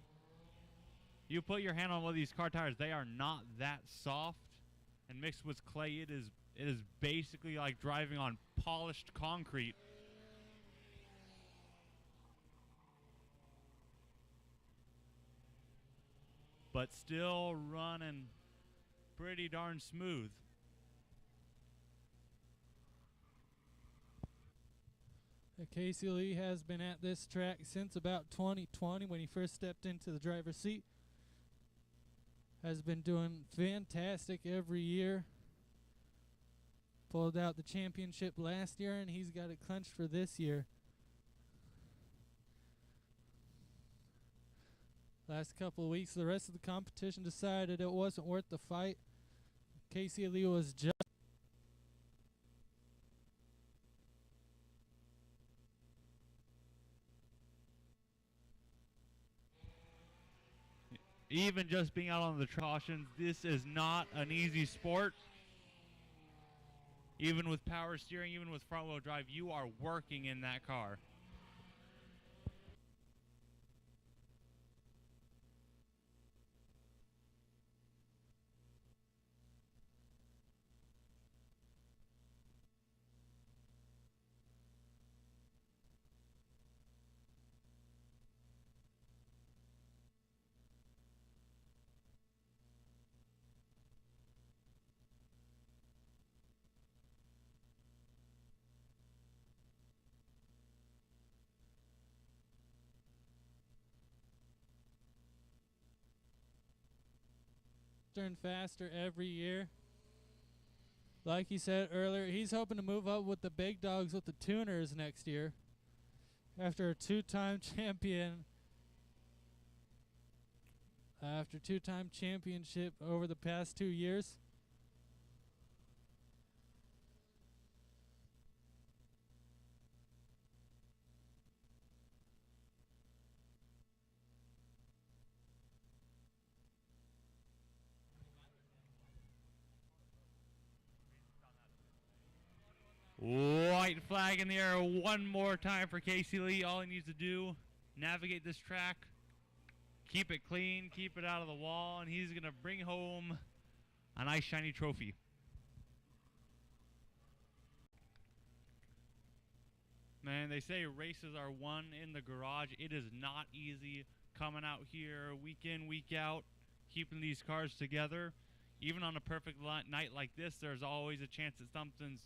You put your hand on one of these car tires, they are not that soft. And mixed with clay, it is basically like driving on polished concrete. But still running pretty darn smooth. Casey Lee has been at this track since about 2020 when he first stepped into the driver's seat. Has been doing fantastic every year. Pulled out the championship last year and he's got it clinched for this year. Last couple of weeks, the rest of the competition decided it wasn't worth the fight. Casey Lee was just even just being out on the cautions, this is not an easy sport. Even with power steering, even with front wheel drive, you are working in that car. and faster every year. Like he said earlier, he's hoping to move up with the big dogs with the tuners next year. After a two-time champion, after two-time championship over the past 2 years. White flag in the air one more time for Casey Lee. All he needs to do, navigate this track, keep it clean, keep it out of the wall, and he's going to bring home a nice shiny trophy. Man, they say races are won in the garage. It is not easy coming out here week in, week out, keeping these cars together. Even on a perfect night like this, there's always a chance that something's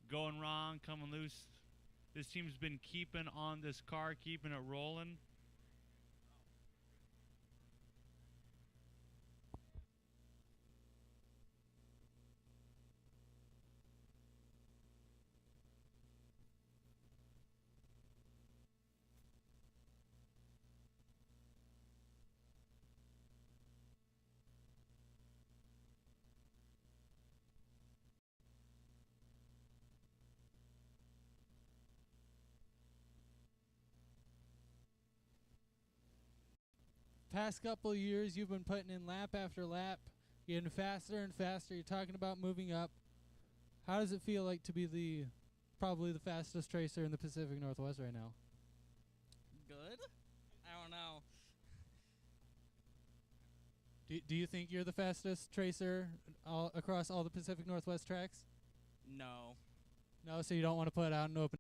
going wrong, coming loose. This team's been keeping on this car, keeping it rolling. Past couple of years, you've been putting in lap after lap, getting faster and faster. You're talking about moving up. How does it feel like to be probably the fastest racer in the Pacific Northwest right now? Good? I don't know. Do you think you're the fastest tracer across all the Pacific Northwest tracks? No. No, so you don't want to put out an open.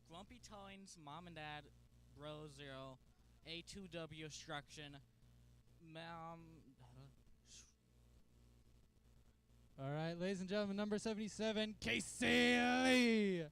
Grumpy Towings, Mom and Dad, Bro Zero, A2W Instruction, All right, ladies and gentlemen, number 77, Casey Lee.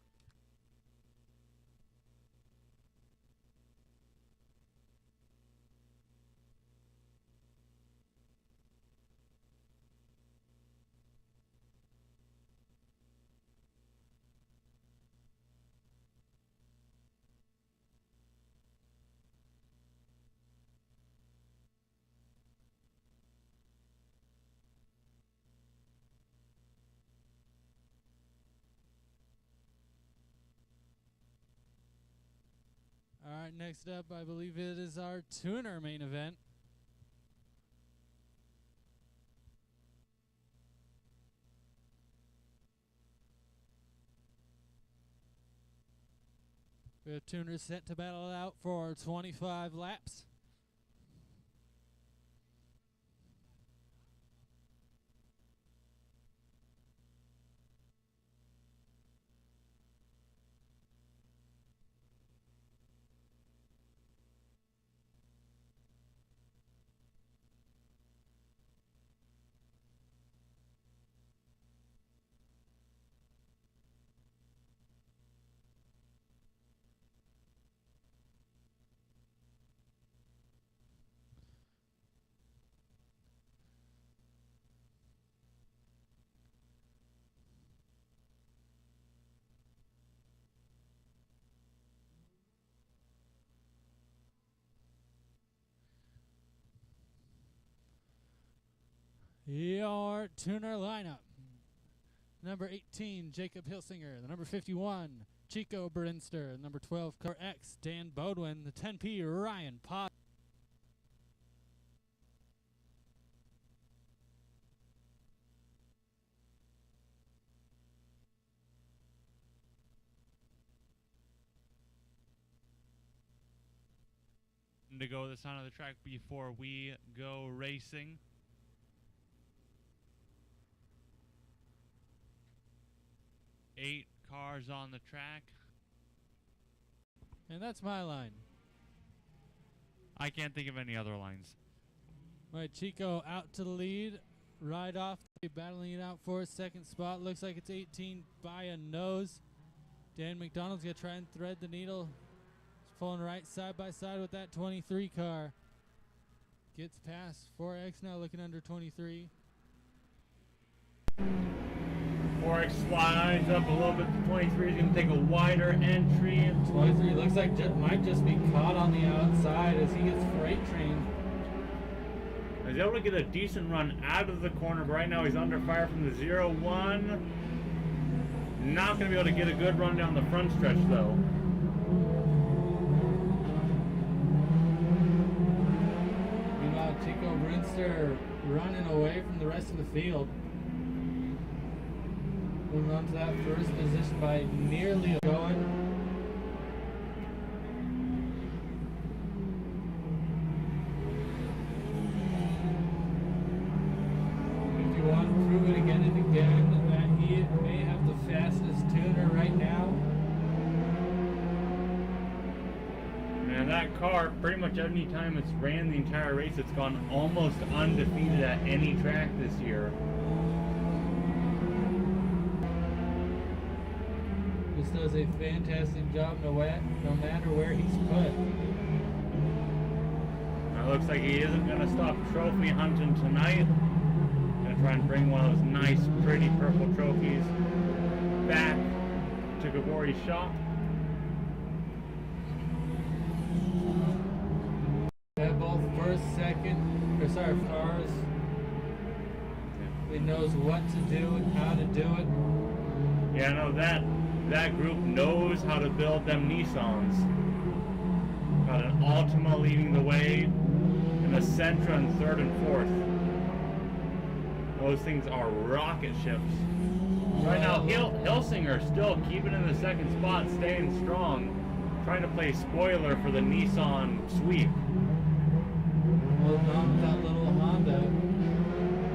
All right, next up, I believe it is our tuner main event. We have tuners set to battle it out for 25 laps. Your tuner lineup. Number 18, Jacob Hilsinger. The number 51, Chico Brinster. Number 12, Car X, Dan Bodwin. The 10P, Ryan Pot. To go the side of the track before we go racing. Eight cars on the track. And that's my line. I can't think of any other lines. All right, Chico out to the lead. Right off, battling it out for a second spot. Looks like it's 18 by a nose. Dan McDonald's going to try and thread the needle. He's pulling right side by side with that 23 car. Gets past 4X now, looking under 23. 4X slides up a little bit. The 23 is going to take a wider entry. 23 looks like might just be caught on the outside as he gets freight trained. He's able to get a decent run out of the corner, but right now he's under fire from the 0-1. Not going to be able to get a good run down the front stretch, though. Meanwhile, Chico Brinster running away from the rest of the field. Moving on to that first position by nearly going. Prove it again and again that he may have the fastest tuner right now. pretty much any time it's ran the entire race, it's gone almost undefeated at any track this year. Just does a fantastic job no matter where he's put. It looks like he isn't going to stop trophy hunting tonight. Going to try and bring one of those nice, pretty purple trophies back to Gabori's shop. Have both first, second, cars. He knows what to do and how to do it. Yeah, no, that group knows how to build them Nissans. Got an Altima leading the way, and a Sentra in third and fourth. Those things are rocket ships. Right now, Hilsinger still keeping in the second spot, staying strong, trying to play spoiler for the Nissan sweep. Holding on with that little Honda,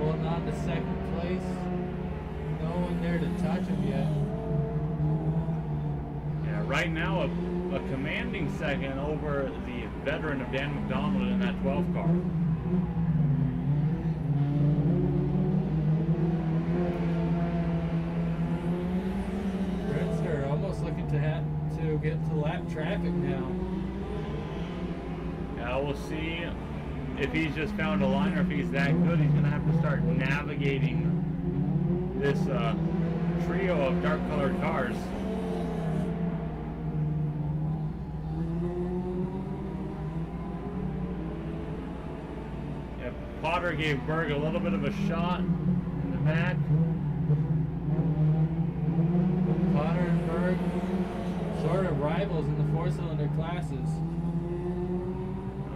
holding on to second place. No one there to touch him yet. Yeah, right now a commanding second over the veteran of Dan McDonald in that 12 car. Brinster almost looking to get to lap traffic now. Yeah, we'll see if he's just found a line or if he's that good. He's going to have to start navigating this trio of dark colored cars. Yeah, Potter gave Berg a little bit of a shot in the back. Potter and Berg sort of rivals in the four-cylinder classes.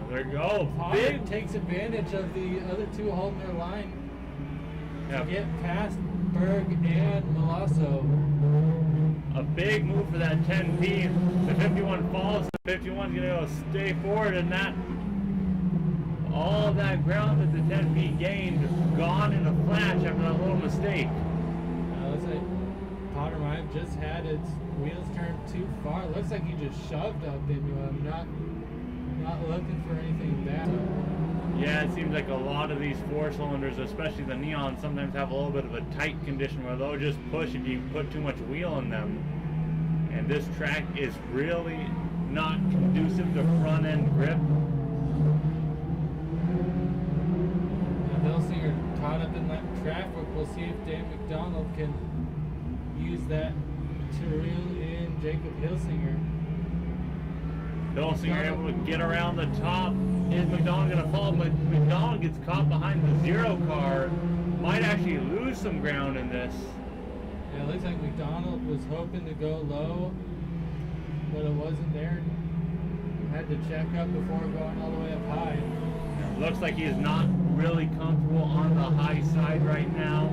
There you go. Potter Big takes advantage of the other two holding their line Yeah, to get past Berg and Malasso. a big move for that 10P. The 51 falls. The 51's going to go stay forward, and that all that ground that the 10P gained gone in a flash after that little mistake. Looks like Potter might have just had its wheels turned too far. Looks like he just shoved up into him, not looking for anything bad. Yeah, it seems like a lot of these four cylinders, especially the Neon, sometimes have a little bit of a tight condition where they'll just push if you put too much wheel in them. And this track is really not conducive to front end grip. Hilsinger caught up in that traffic. We'll see if Dan McDonald can use that to reel in Jacob Hilsinger. Hilsinger able to get around the top. Is McDonald going to fall? But McDonald gets caught behind the zero car. Might actually lose some ground in this. Yeah, it looks like McDonald was hoping to go low, but it wasn't there. Had to check up before going all the way up high. Looks like he is not really comfortable on the high side right now.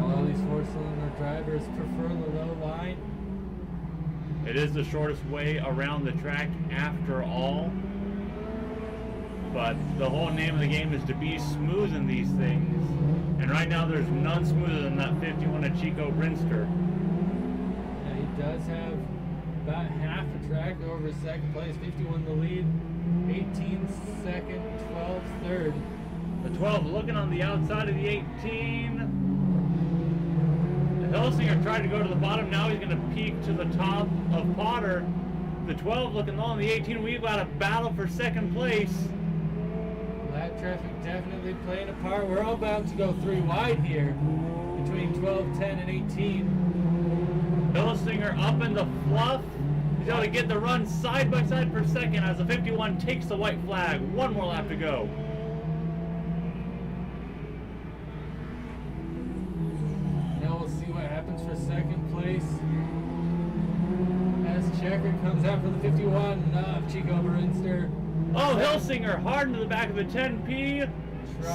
All these four-cylinder drivers prefer the low line. It is the shortest way around the track after all. But the whole name of the game is to be smooth in these things. And right now there's none smoother than that 51 of Chico Brinster. Yeah, he does have about half a track over second place. 51 the lead, 18 second, 12 third. The 12 looking on the outside of the 18. Hilsinger tried to go to the bottom. Now he's going to peak to the top of Potter. The 12 looking low on the 18. We've got a battle for second place. Lap traffic definitely playing a part. We're all about to go three wide here between 12, 10, and 18. Hilsinger up in the fluff. He's able to get the run side by side for second as the 51 takes the white flag. One more lap to go. Now we'll see what happens for second place. As Checker comes out for the 51 of Chico Brinster. Oh, Hilsinger hard into the back of the 10P.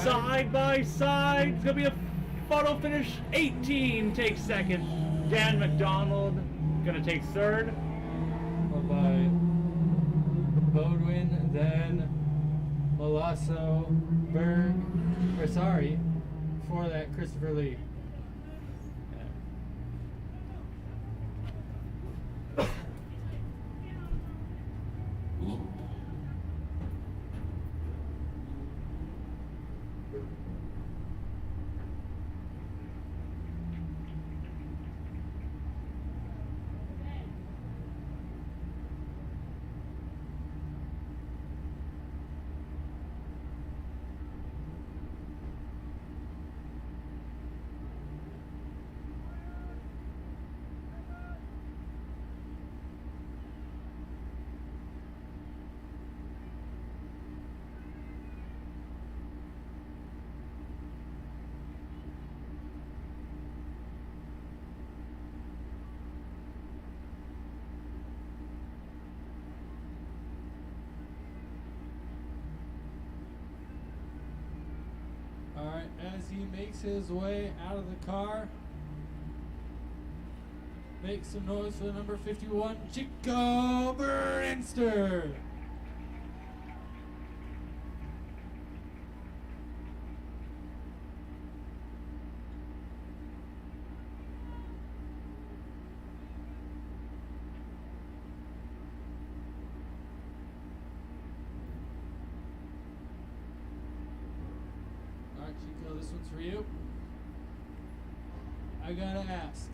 Side by side. It's going to be a photo finish. 18 takes second. Dan McDonald going to take third. Followed by Bodwin, then Malasso, Berg, before that Christopher Lee. All right, as he makes his way out of the car, make some noise for the number 51, Chico Berinster. All right, Chico, this one's for you. I gotta ask.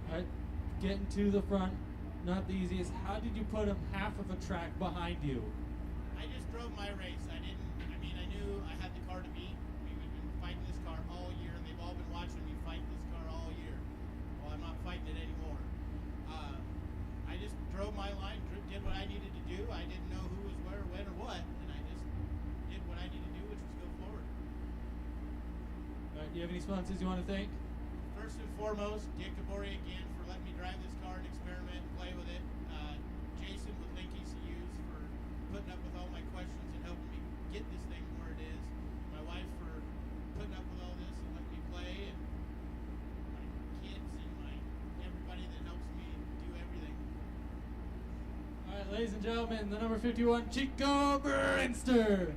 All right, getting to the front, not the easiest. How did you put him half of a track behind you? I just drove my race. I knew I had the car to beat. We've been fighting this car all year, and they've all been watching me fight this car all year. Well, I'm not fighting it anymore. I just drove my line, did what I needed to do. I didn't know who was where, when, or what, and I just did what I needed to do, which was go forward. All right, do you have any sponsors you want to thank? First and foremost, Dick Gabori again for letting me drive this car and experiment and play with it. Jason with Link ECUs for putting up with all my questions and helping me get this thing where it is. My wife for putting up with all this and letting me play, and my kids and everybody that helps me do everything. All right, ladies and gentlemen, the number 51, Chico Berinster.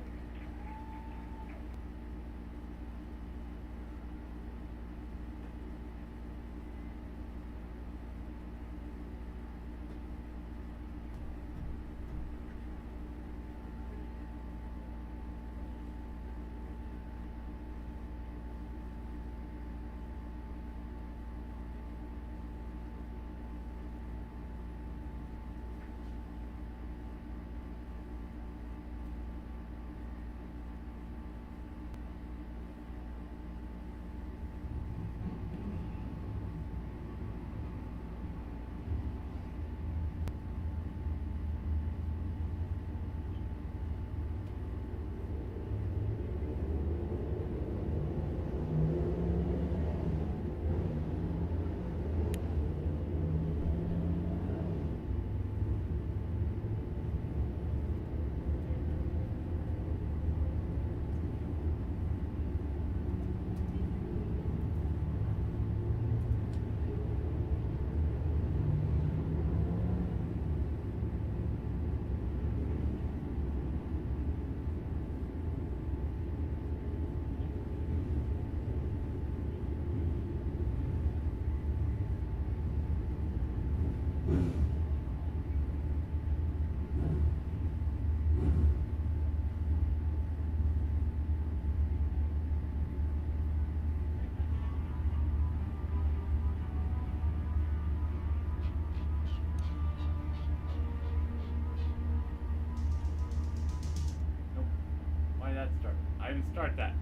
I didn't start that.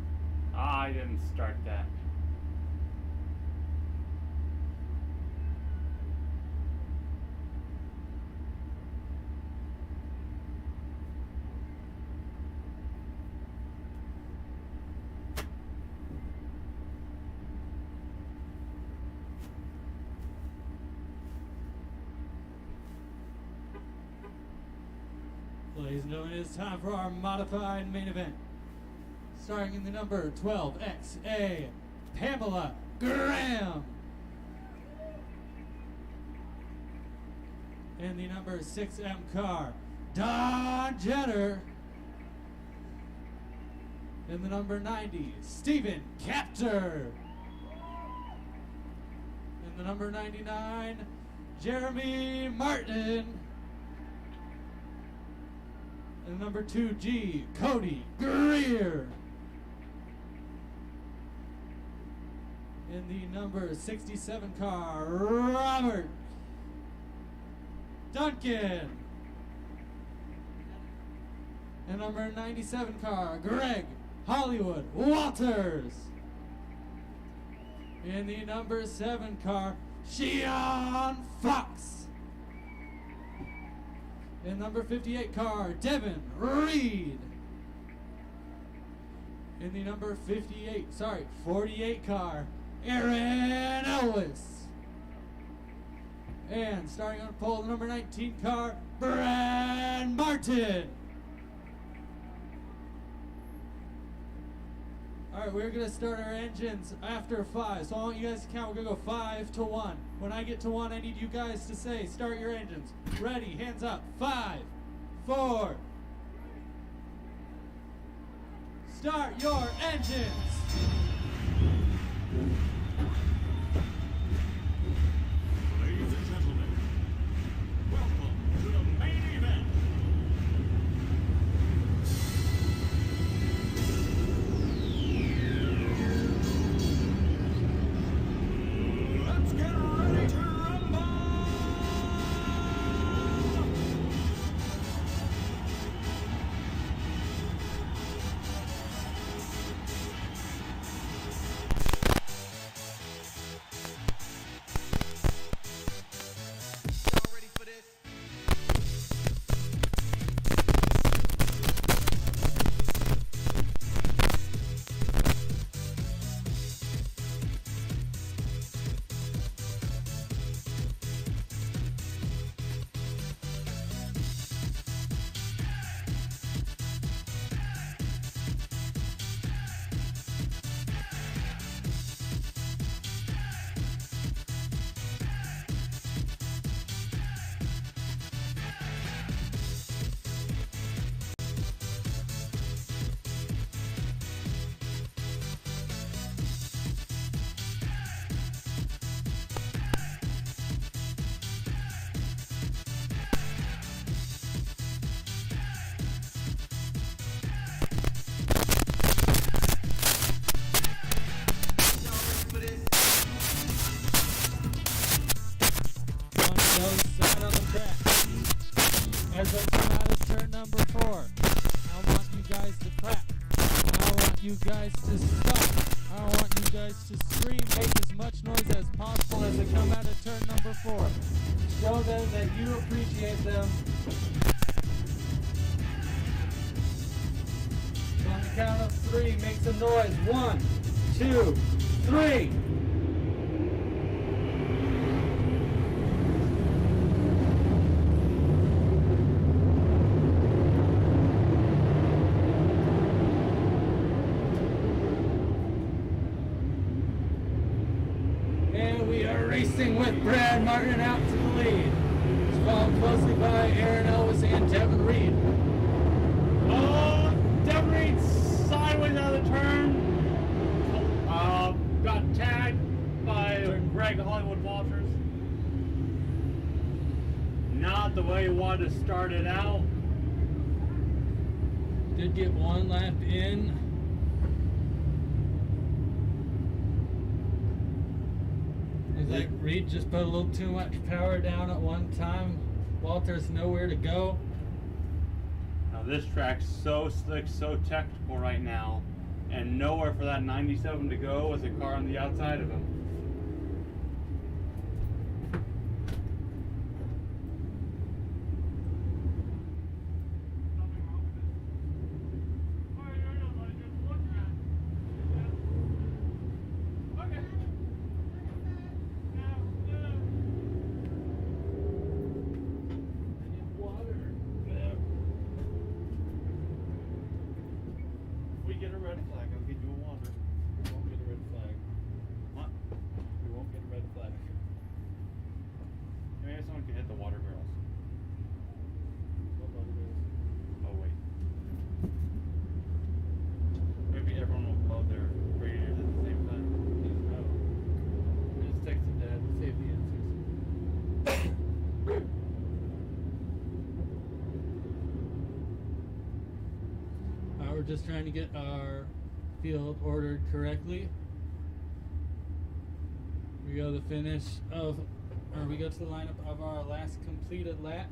I didn't start that. Ladies and gentlemen, it's time for our modified main event. Starting in the number 12XA, Pamela Graham. In the number 6M car, Don Jenner. In the number 90, Stephen Capter. In the number 99, Jeremy Martin. In the number 2G, Cody Greer. In the number 67 car, Robert Duncan. In number 97 car, Greg Hollywood Walters. In the number 7 car, Shion Fox. In number 58 car, Devin Reed. In the number 48 car, Aaron Ellis. And starting on pole, the number 19 car, Brad Martin. Alright, we're going to start our engines after 5. So I want you guys to count. We're going to go 5 to 1. When I get to 1, I need you guys to say, start your engines. Ready, hands up. 5, 4. Start your engines. Ladies and gentlemen, welcome to the main event. Let's get ready to rumble! Y'all ready for this? Y'all ready for this? On the side of the track. As I come out of turn number 4, I want you guys to clap. I want you guys to stop. I want you guys to scream, make as much noise as possible as they come out of turn number 4. Show them that you appreciate them. So on the count of 3, make some noise. 1, 2, 3. And we are racing with Brad Martin out to the lead. It's followed closely by Aaron Elvis and Devin Reed. Oh, Devin Reed sideways out of the turn. Got tagged by Greg Hollywood Walters. Not the way he wanted to start it out. Did get one lap in. Looks like Reed just put a little too much power down at one time. Walter's nowhere to go. Now this track's so slick, so technical right now, and nowhere for that 97 to go with a car on the outside of him. Get a red flag, I'll get you a water. We won't get a red flag. What? We won't get a red flag. Maybe someone can hit the water barrels. What water barrels? Oh wait. Maybe everyone will blow their radiators at the same time. No. Just text the dad and save the answers. We're just trying to get our field ordered correctly. We go to the finish of, or we go to the lineup of our last completed lap.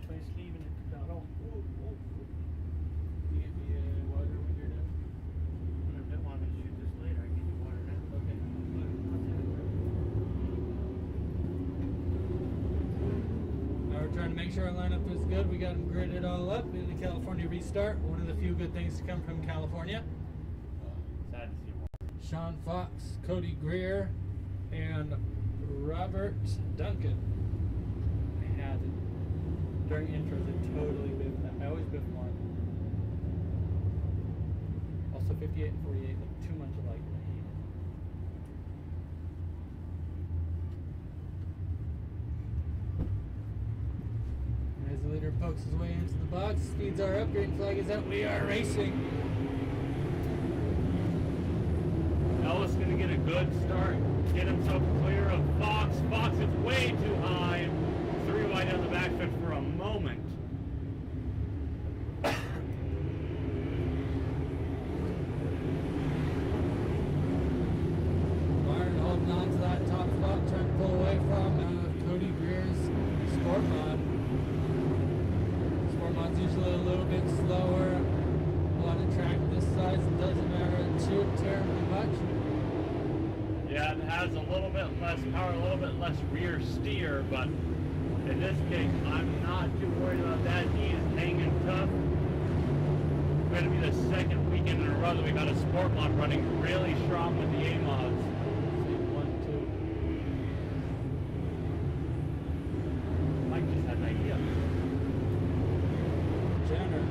My sleeve and it got off. trying to make sure our lineup is good. We got them gridded all up in the California restart. One of the few good things to come from California. Sad to see more. Sean Fox, Cody Greer, and Robert Duncan. I had it. During intros, I totally biffed that. I always biff one. Also 58 and 48 look too much alike. I hate it. As the leader pokes his way into the box, speeds are up, green flag is out, we are racing. Ellis going to get a good start, get himself clear of Fox. Fox is way too high. 3 wide down the backstretch for a moment. Martin holding on to that top spot, trying to pull away from Cody Greer's Sport Mod. Sport Mod's usually a little bit slower on a track this size. It doesn't matter too terribly much. Yeah, it has a little bit less power, a little bit less rear steer, but in this case, I'm not too worried about that. He is hanging tough. It's going to be the second weekend in a row that we got a Sport Mod running really strong with the A-Mods. 1-2. Mike just had an idea. Jenner.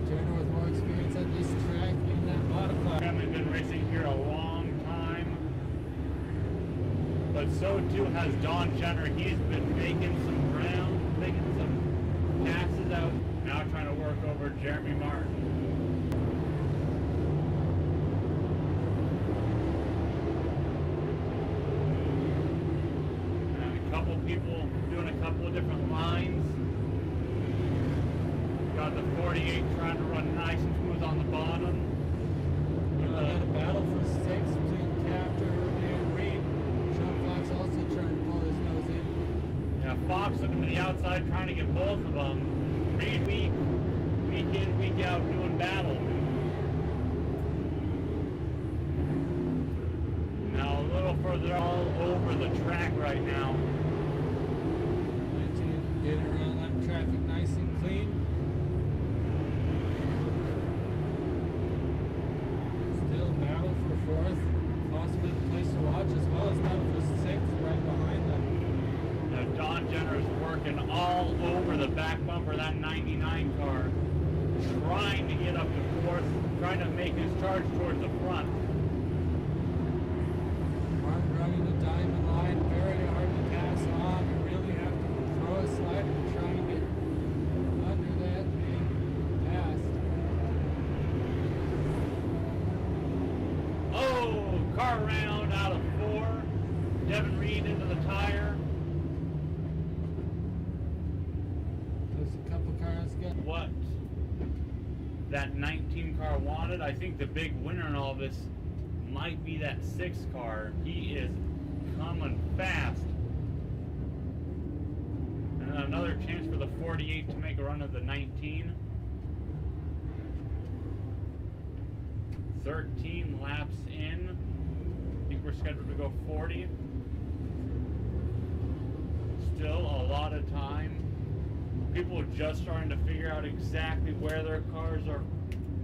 Jenner with more experience at this track in that modifier. Haven't been racing here a long time, but so too has Don Jenner. He's been making some ground, making some passes out. Now trying to work over Jeremy Martin. And a couple people doing a couple of different lines. Got the 48 trying to run nice and smooth on the bottom. We had a battle for 6 between Captor and Reed. Sean Fox also trying to pull his nose in. Yeah, Fox looking to the outside, trying to get both of them. Reed week in, week out, doing battle. Now a little further all over the track right now. 19 getting around that traffic nice and clean. Still battle for 4th. Possibly the place to watch as well as battle for 6th right behind them. Now Don Jenner is working all over the back bumper of that 99 car, trying to get up to 4th, trying to make his charge towards the front. Martin running the diamond line, very hard to pass on. You really have to throw a slider to try and get under that and pass. Oh, car round out of 4. Devin Reed into the tire. There's a couple cars got What that 19 car wanted. I think the big winner in all this might be that 6 car. He is coming fast. And another chance for the 48 to make a run of the 19. 13 laps in. I think we're scheduled to go 40. Still a lot of time. People are just starting to figure out exactly where their cars are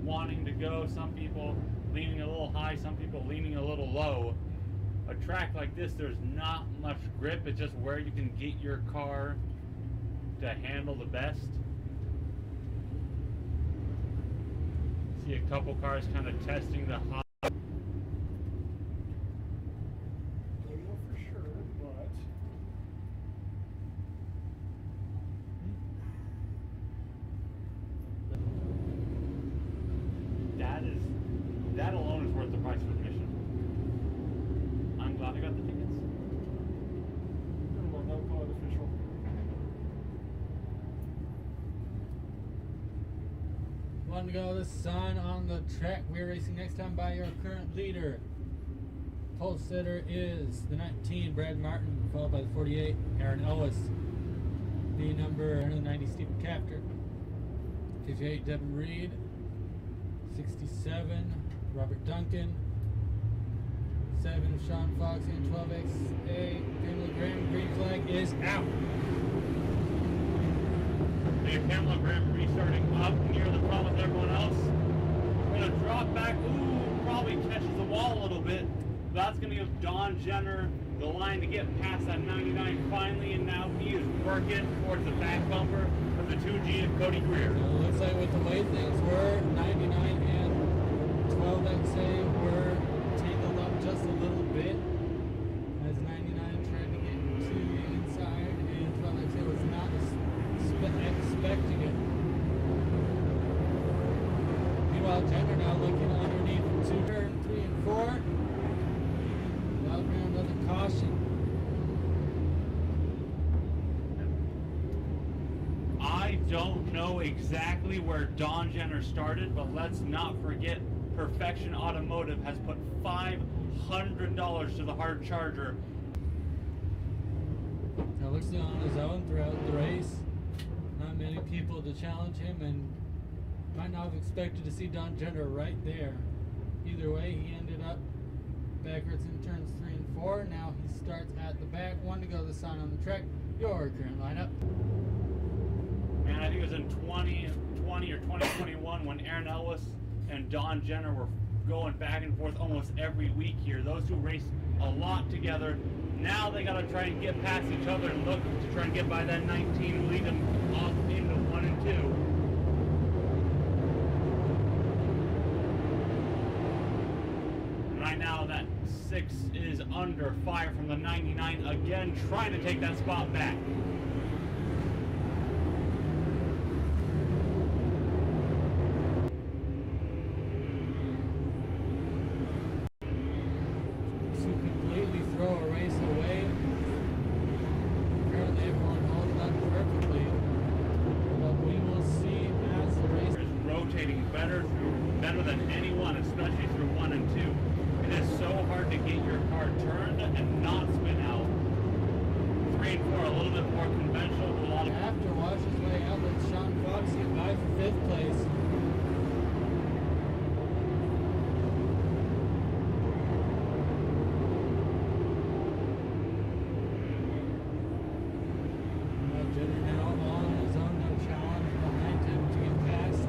wanting to go. Some people leaning a little high, some people leaning a little low. A track like this, there's not much grip. It's just where you can get your car to handle the best. See a couple cars kind of testing the high. Don't know for sure, but that alone is worth the price of admission. I'm glad I got the tickets. we'll not call it official. one to go. The sign on the track. We're racing next time by your current leader. Pole sitter is the 19, Brad Martin, followed by the 48, Aaron Ellis. The number 90, Stephen Capter. 58, Devin Reed. 67, Robert Duncan. 7 of Sean Foxy and 12XA. Pamela Graham, green flag is out. The Pamela Graham restarting up near the front with everyone else. Gonna drop back. Ooh, probably catches the wall a little bit. That's gonna give Don Jenner the line to get past that 99 finally, and now he is working towards the back bumper of the 2G of Cody Greer. So it looks like with the way things were, 99 and 12XA were tangled up just a little bit as 99 tried to get to the inside, and 12XA was not expecting it. Meanwhile, Jenner now looking underneath 2, 3, and 4. Another caution. I don't know exactly where Don Jenner started, but let's not forget Perfection Automotive has put $500 to the hard charger. Now looks like on his own throughout the race. Not many people to challenge him, and might not have expected to see Don Jenner right there. Either way, he ended up backwards in turns 3 and 4. Now he starts at the back. 1 to go to the sign on the track. Your current lineup. And I think it was in 2020 or 2021 when Aaron Ellis and Don Jenner were going back and forth almost every week here. Those two raced a lot together. Now they got to try and get past each other and look to try and get by that 19, lead them off into 1 and 2. Right now that 6 is under fire from the 99, again trying to take that spot back. To completely throw a race away. Apparently everyone holding up perfectly. But we will see as the race Is rotating better than anyone, especially through 1 and 2. It is so hard to get your car turned and not spin out. 3 and 4 a little bit more conventional. A lot of after wash his way out with Sean Foxy by for 5th place. Jenner now on his own, no challenge behind him to get past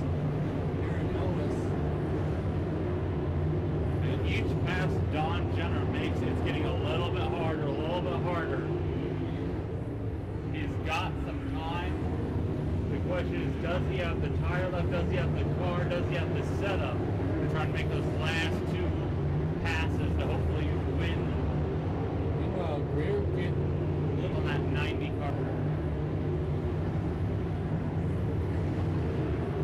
Aaron Ellis. and each pass Don Jenner makes, it's getting a little bit harder, He's got some time. The question is, does he have the tire left? Does he have the car? Does he have the setup to try and make those last 2 passes to hopefully win Meanwhile, Greer getting on that 90 car?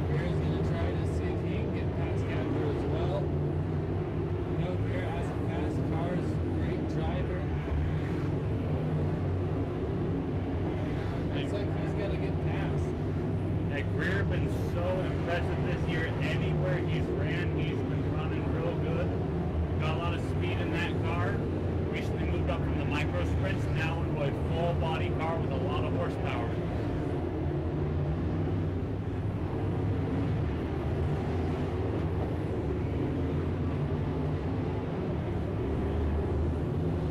Greer's gonna try to see if he can get past Capper as well. You know, Greer has a fast car, is a great driver. Looks like he's gotta get past. That Greer been so impressive this year. Anywhere he's ran, he's been running real good. Got a lot of speed in that car. Recently moved up from the micro sprints, now into a full body car with a lot of horsepower.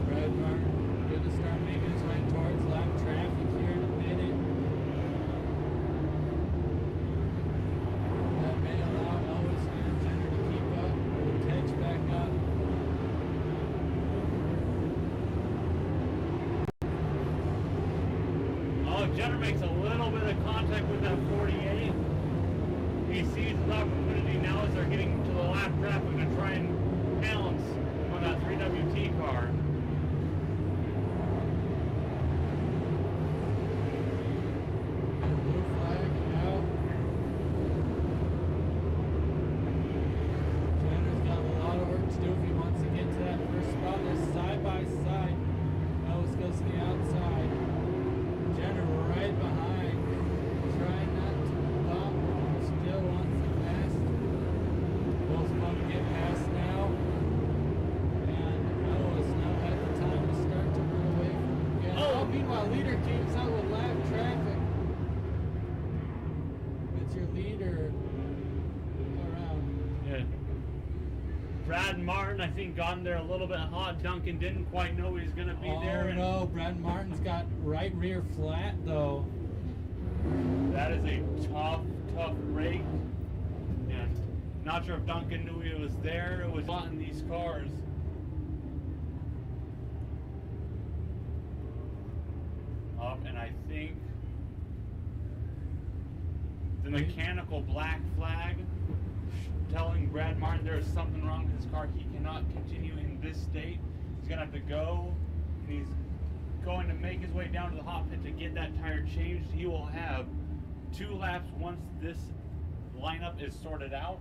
Brad Martin gonna start making his way towards lap traffic here in a minute. That may allow Elvis and Jenner to keep up or catch back up. Oh, Jenner makes a little bit of contact with that 48. He sees his opportunity now as they're getting to the lap traffic to try and pounce on that 3WT car. Blue flag out. Jenner's got a lot of work to do if he wants to get to that first spot. They're side by side. Elvis goes to the outside. Jenner right behind. Trying not to bump. Still wants to pass. Both of them get past now. And Elvis now Brad Martin, I think, got in there a little bit hot. Duncan didn't quite know he was going to be there. Oh no, Brad Martin's got right rear flat though. That is a tough break. And not sure if Duncan knew he was there. It was hot in these cars. Up, and I think the mechanical black flag telling Brad Martin there is something wrong with his car. He cannot continue in this state. He's gonna have to go, and he's going to make his way down to the hot pit to get that tire changed. He will have 2 laps once this lineup is sorted out.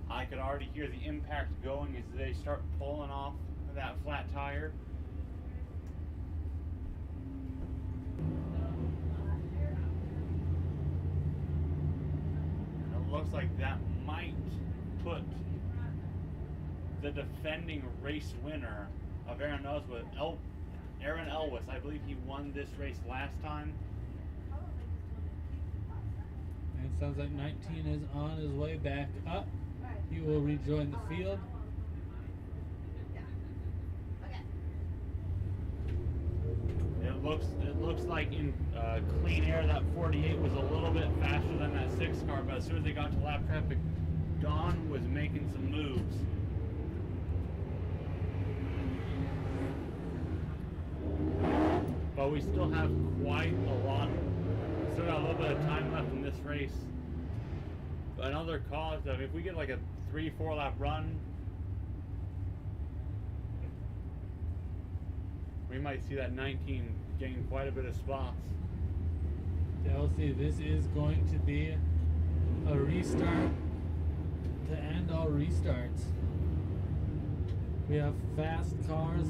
I could already hear the impact going as they start pulling off that flat tire. And it looks like that might put the defending race winner of Aaron Elwes. I believe he won this race last time. And it sounds like 19 is on his way back up. He will rejoin the field. It looks like in clean air that 48 was a little bit faster than that 6 car, but as soon as they got to lap traffic, Don was making some moves. But we still have quite a lot. Still got a little bit of time left in this race. Another cause of if we get like a 3-4 lap run, we might see that 19 gain quite a bit of spots. Chelsea, this is going to be a restart to end all restarts. We have fast cars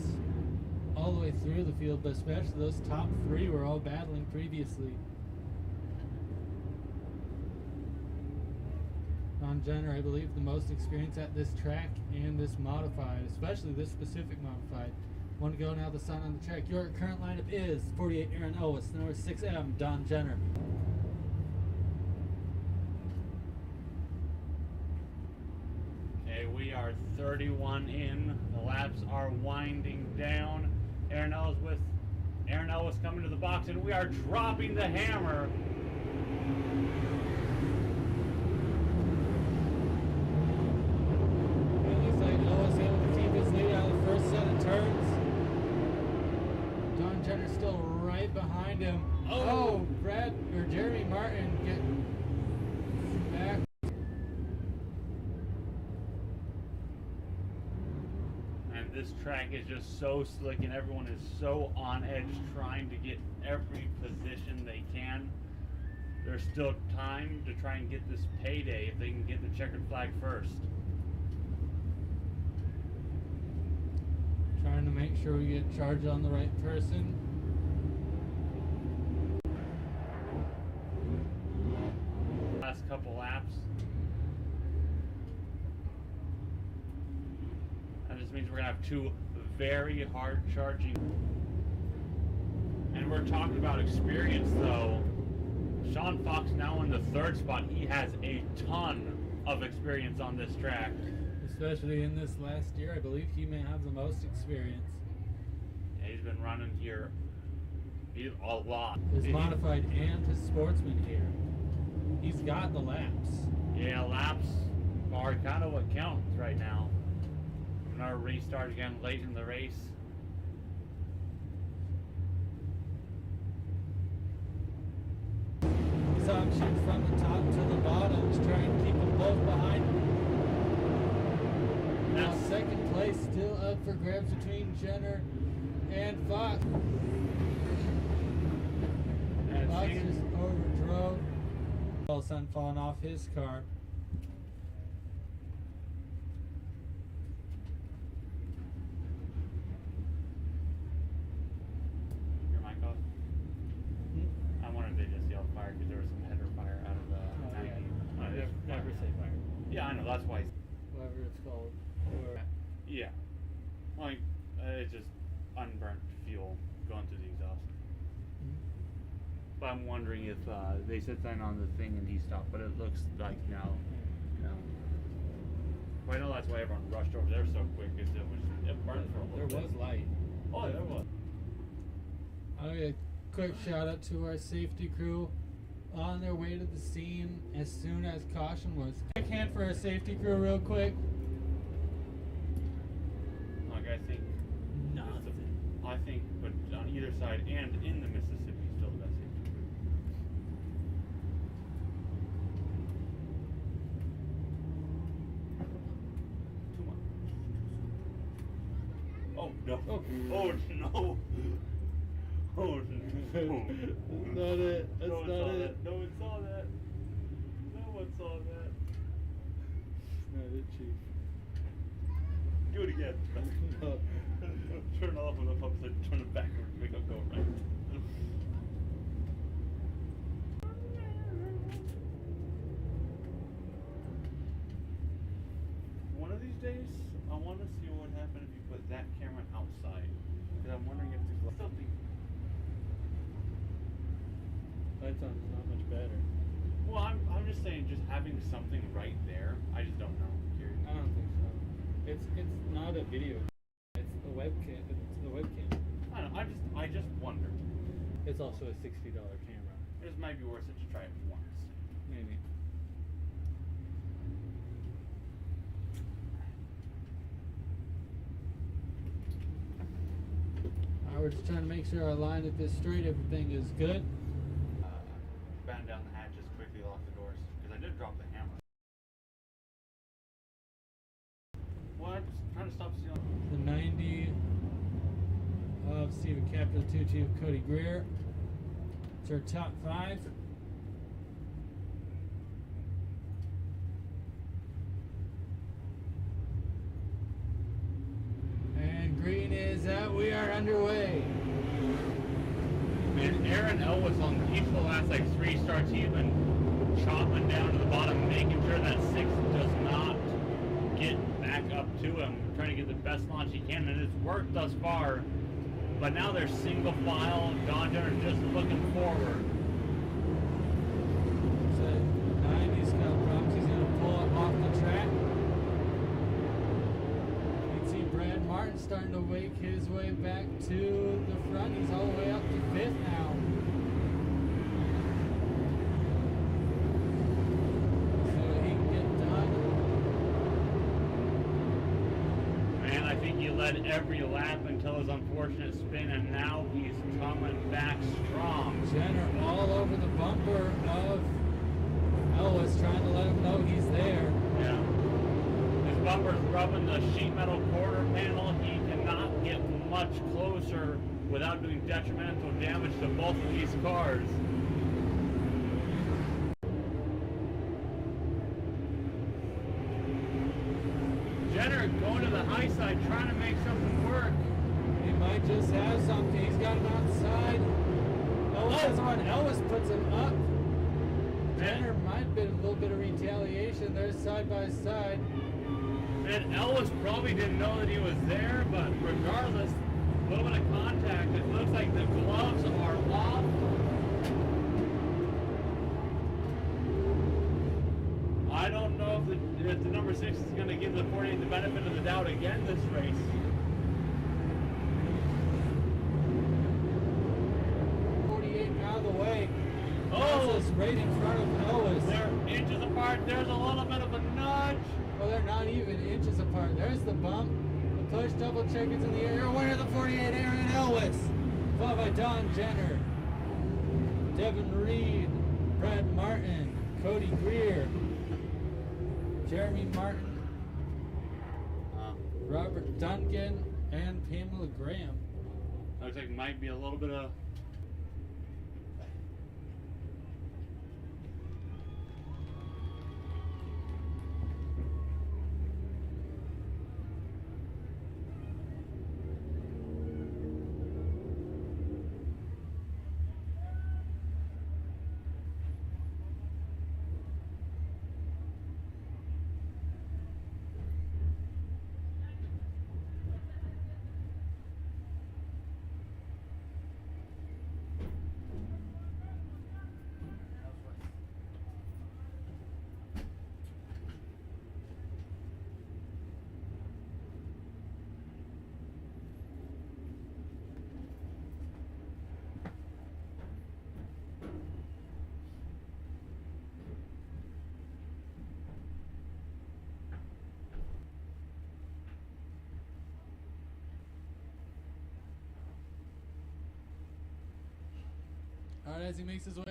all the way through the field, but especially those top 3 were all battling previously. Don Jenner, I believe, the most experience at this track and this modified, especially this specific modified. One to go now, the sun on the track. Your current lineup is 48 Aaron Elwes, number 6M Don Jenner. Okay, we are 31 in. The laps are winding down. Aaron Elwes coming to the box, and we are dropping the hammer. It looks like Elwes able to keep his lead out of the first set of turns. Don Jenner still right behind him. Oh, Jeremy Martin get back. And this track is just so slick, and everyone is so on edge trying to get every position they can. There's still time to try and get this payday if they can get the checkered flag first. Trying to make sure we get charged on the right person. Last couple laps. That just means we're gonna have 2 very hard charging. And we're talking about experience though. Sean Fox now in the 3rd spot. He has a ton of experience on this track. Especially in this last year, I believe he may have the most experience. Yeah, he's been running here a lot. His modified and his sportsman here. He's got the laps. Yeah, laps are kind of what counts right now. Another restart again late in the race. His options from the top to the bottom is trying to keep them both behind him. Now second place still up for grabs between Jenner and Fox. And Fox seeing- just overdrove. All sun falling off his car. Your mic off? I wanted to just yell fire because there was some header fire out of the 90. Never say fire. Yeah, I know, that's why. Whatever it's called. Yeah. Like, it's just unburnt fuel going through the exhaust. But I'm wondering if they said something on the thing and he stopped, but it looks like no. Well, I know that's why everyone rushed over there so quick, because it burned for a little bit. There was light. Oh, there was. I'll give a quick shout out to our safety crew on their way to the scene as soon as caution was. Quick hand for our safety crew real quick. Like, I think but on either side and in the Mississippi, still the best safety crew. Too much. Oh no! Oh no! Oh no! That's not it. That's No one not saw it. that. No one saw that. No one saw that. Not it, Chief. Do it again. No. Turn off when the pump said turn it backwards. Make it go right. One of these days, I want to see what would happen if you put that camera outside. Because I'm wondering if there's something. Lights on is not much better. Well, I'm just saying, just having something right there. I just don't know. I'm curious. I don't think so. It's not a video. It's a webcam. It's the webcam. I don't know. I just wonder. It's also a $60 camera. It just might be worth it to try it once. Maybe. We're just trying to make sure our line is straight. Everything is good. Batten down the hatches, quickly lock the doors. Because I did drop the hammer. Well, I'm just trying to stop stealing. The 90 of Stephen Capital 2 Chief Cody Greer. It's our top 5. And green is out. We are underway. Man, Aaron Elwes on each of the last like 3 starts, he's been chopping down to the bottom, making sure that 6 does not get back up to him, trying to get the best launch he can, and it's worked thus far. But now they're single file. Don Jenner's just looking forward. So 90's got problems. He's going to pull it off the track. You can see Brad Martin starting to wake his way back to the front. He's all the way up to 5th now. So he can get done. Man, I think he led every lap until his unfortunate spin, and now he's coming back strong. Jenner all over the bumper of Elwes, trying to let him know he's there. Yeah. His bumper's rubbing the sheet metal quarter panel. He cannot get much closer without doing detrimental damage to both of these cars. Jenner going to the high side, trying to make something work. He might just have something. He's got him outside. Elwes has one. Elwes puts him up. Jenner might have been a little bit of retaliation. They're side by side. And Elwes probably didn't know that he was there, but regardless, a little bit of contact. It looks like the gloves are off. I don't know if the number 6 is going to give the 48 the benefit of the doubt again this race. Out of the way. Oh! Elwes right in front of Elwes. They're inches apart. There's a little bit of a nudge. Well, they're not even inches apart. There's the bump. The push, double check, it's in the air. Winner of the 48, Aaron Elwes. Followed by Don Jenner, Devin Reed, Brad Martin, Cody Greer, Jeremy Martin, Robert Duncan, and Pamela Graham. Looks like might be a little bit of. as he makes his way.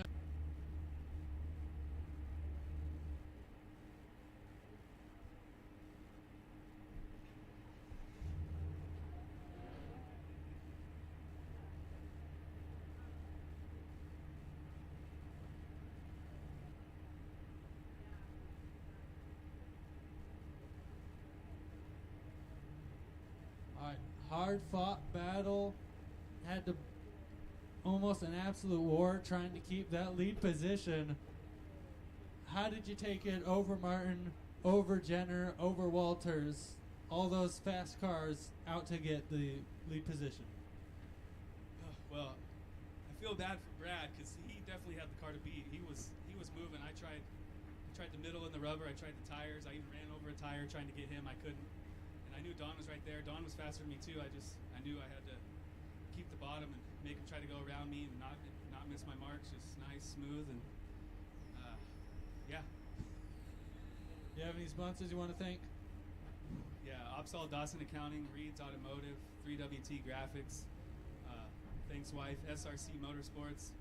Alright, hard fought battle. Had to almost an absolute war trying to keep that lead position. How did you take it over Martin, over Jenner, over Walters, all those fast cars out to get the lead position? Well, I feel bad for Brad because he definitely had the car to beat. He was moving. I tried the middle and the rubber. I tried the tires. I even ran over a tire trying to get him. I couldn't. And I knew Don was right there. Don was faster than me too. I knew I had to keep the bottom and make him try to go around me and not miss my marks. Just nice, smooth, and yeah. Do you have any sponsors you want to thank? Yeah, Opsal Dawson Accounting, Reed's Automotive, 3WT Graphics, thanks wife, SRC Motorsports.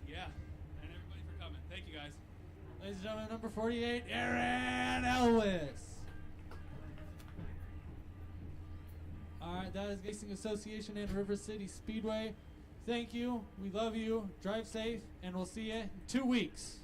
Yeah, and everybody for coming. Thank you guys. Ladies and gentlemen, number 48, Aaron Elwes. Alright, that is Racing Association and River City Speedway. Thank you. We love you. Drive safe, and we'll see you in 2 weeks.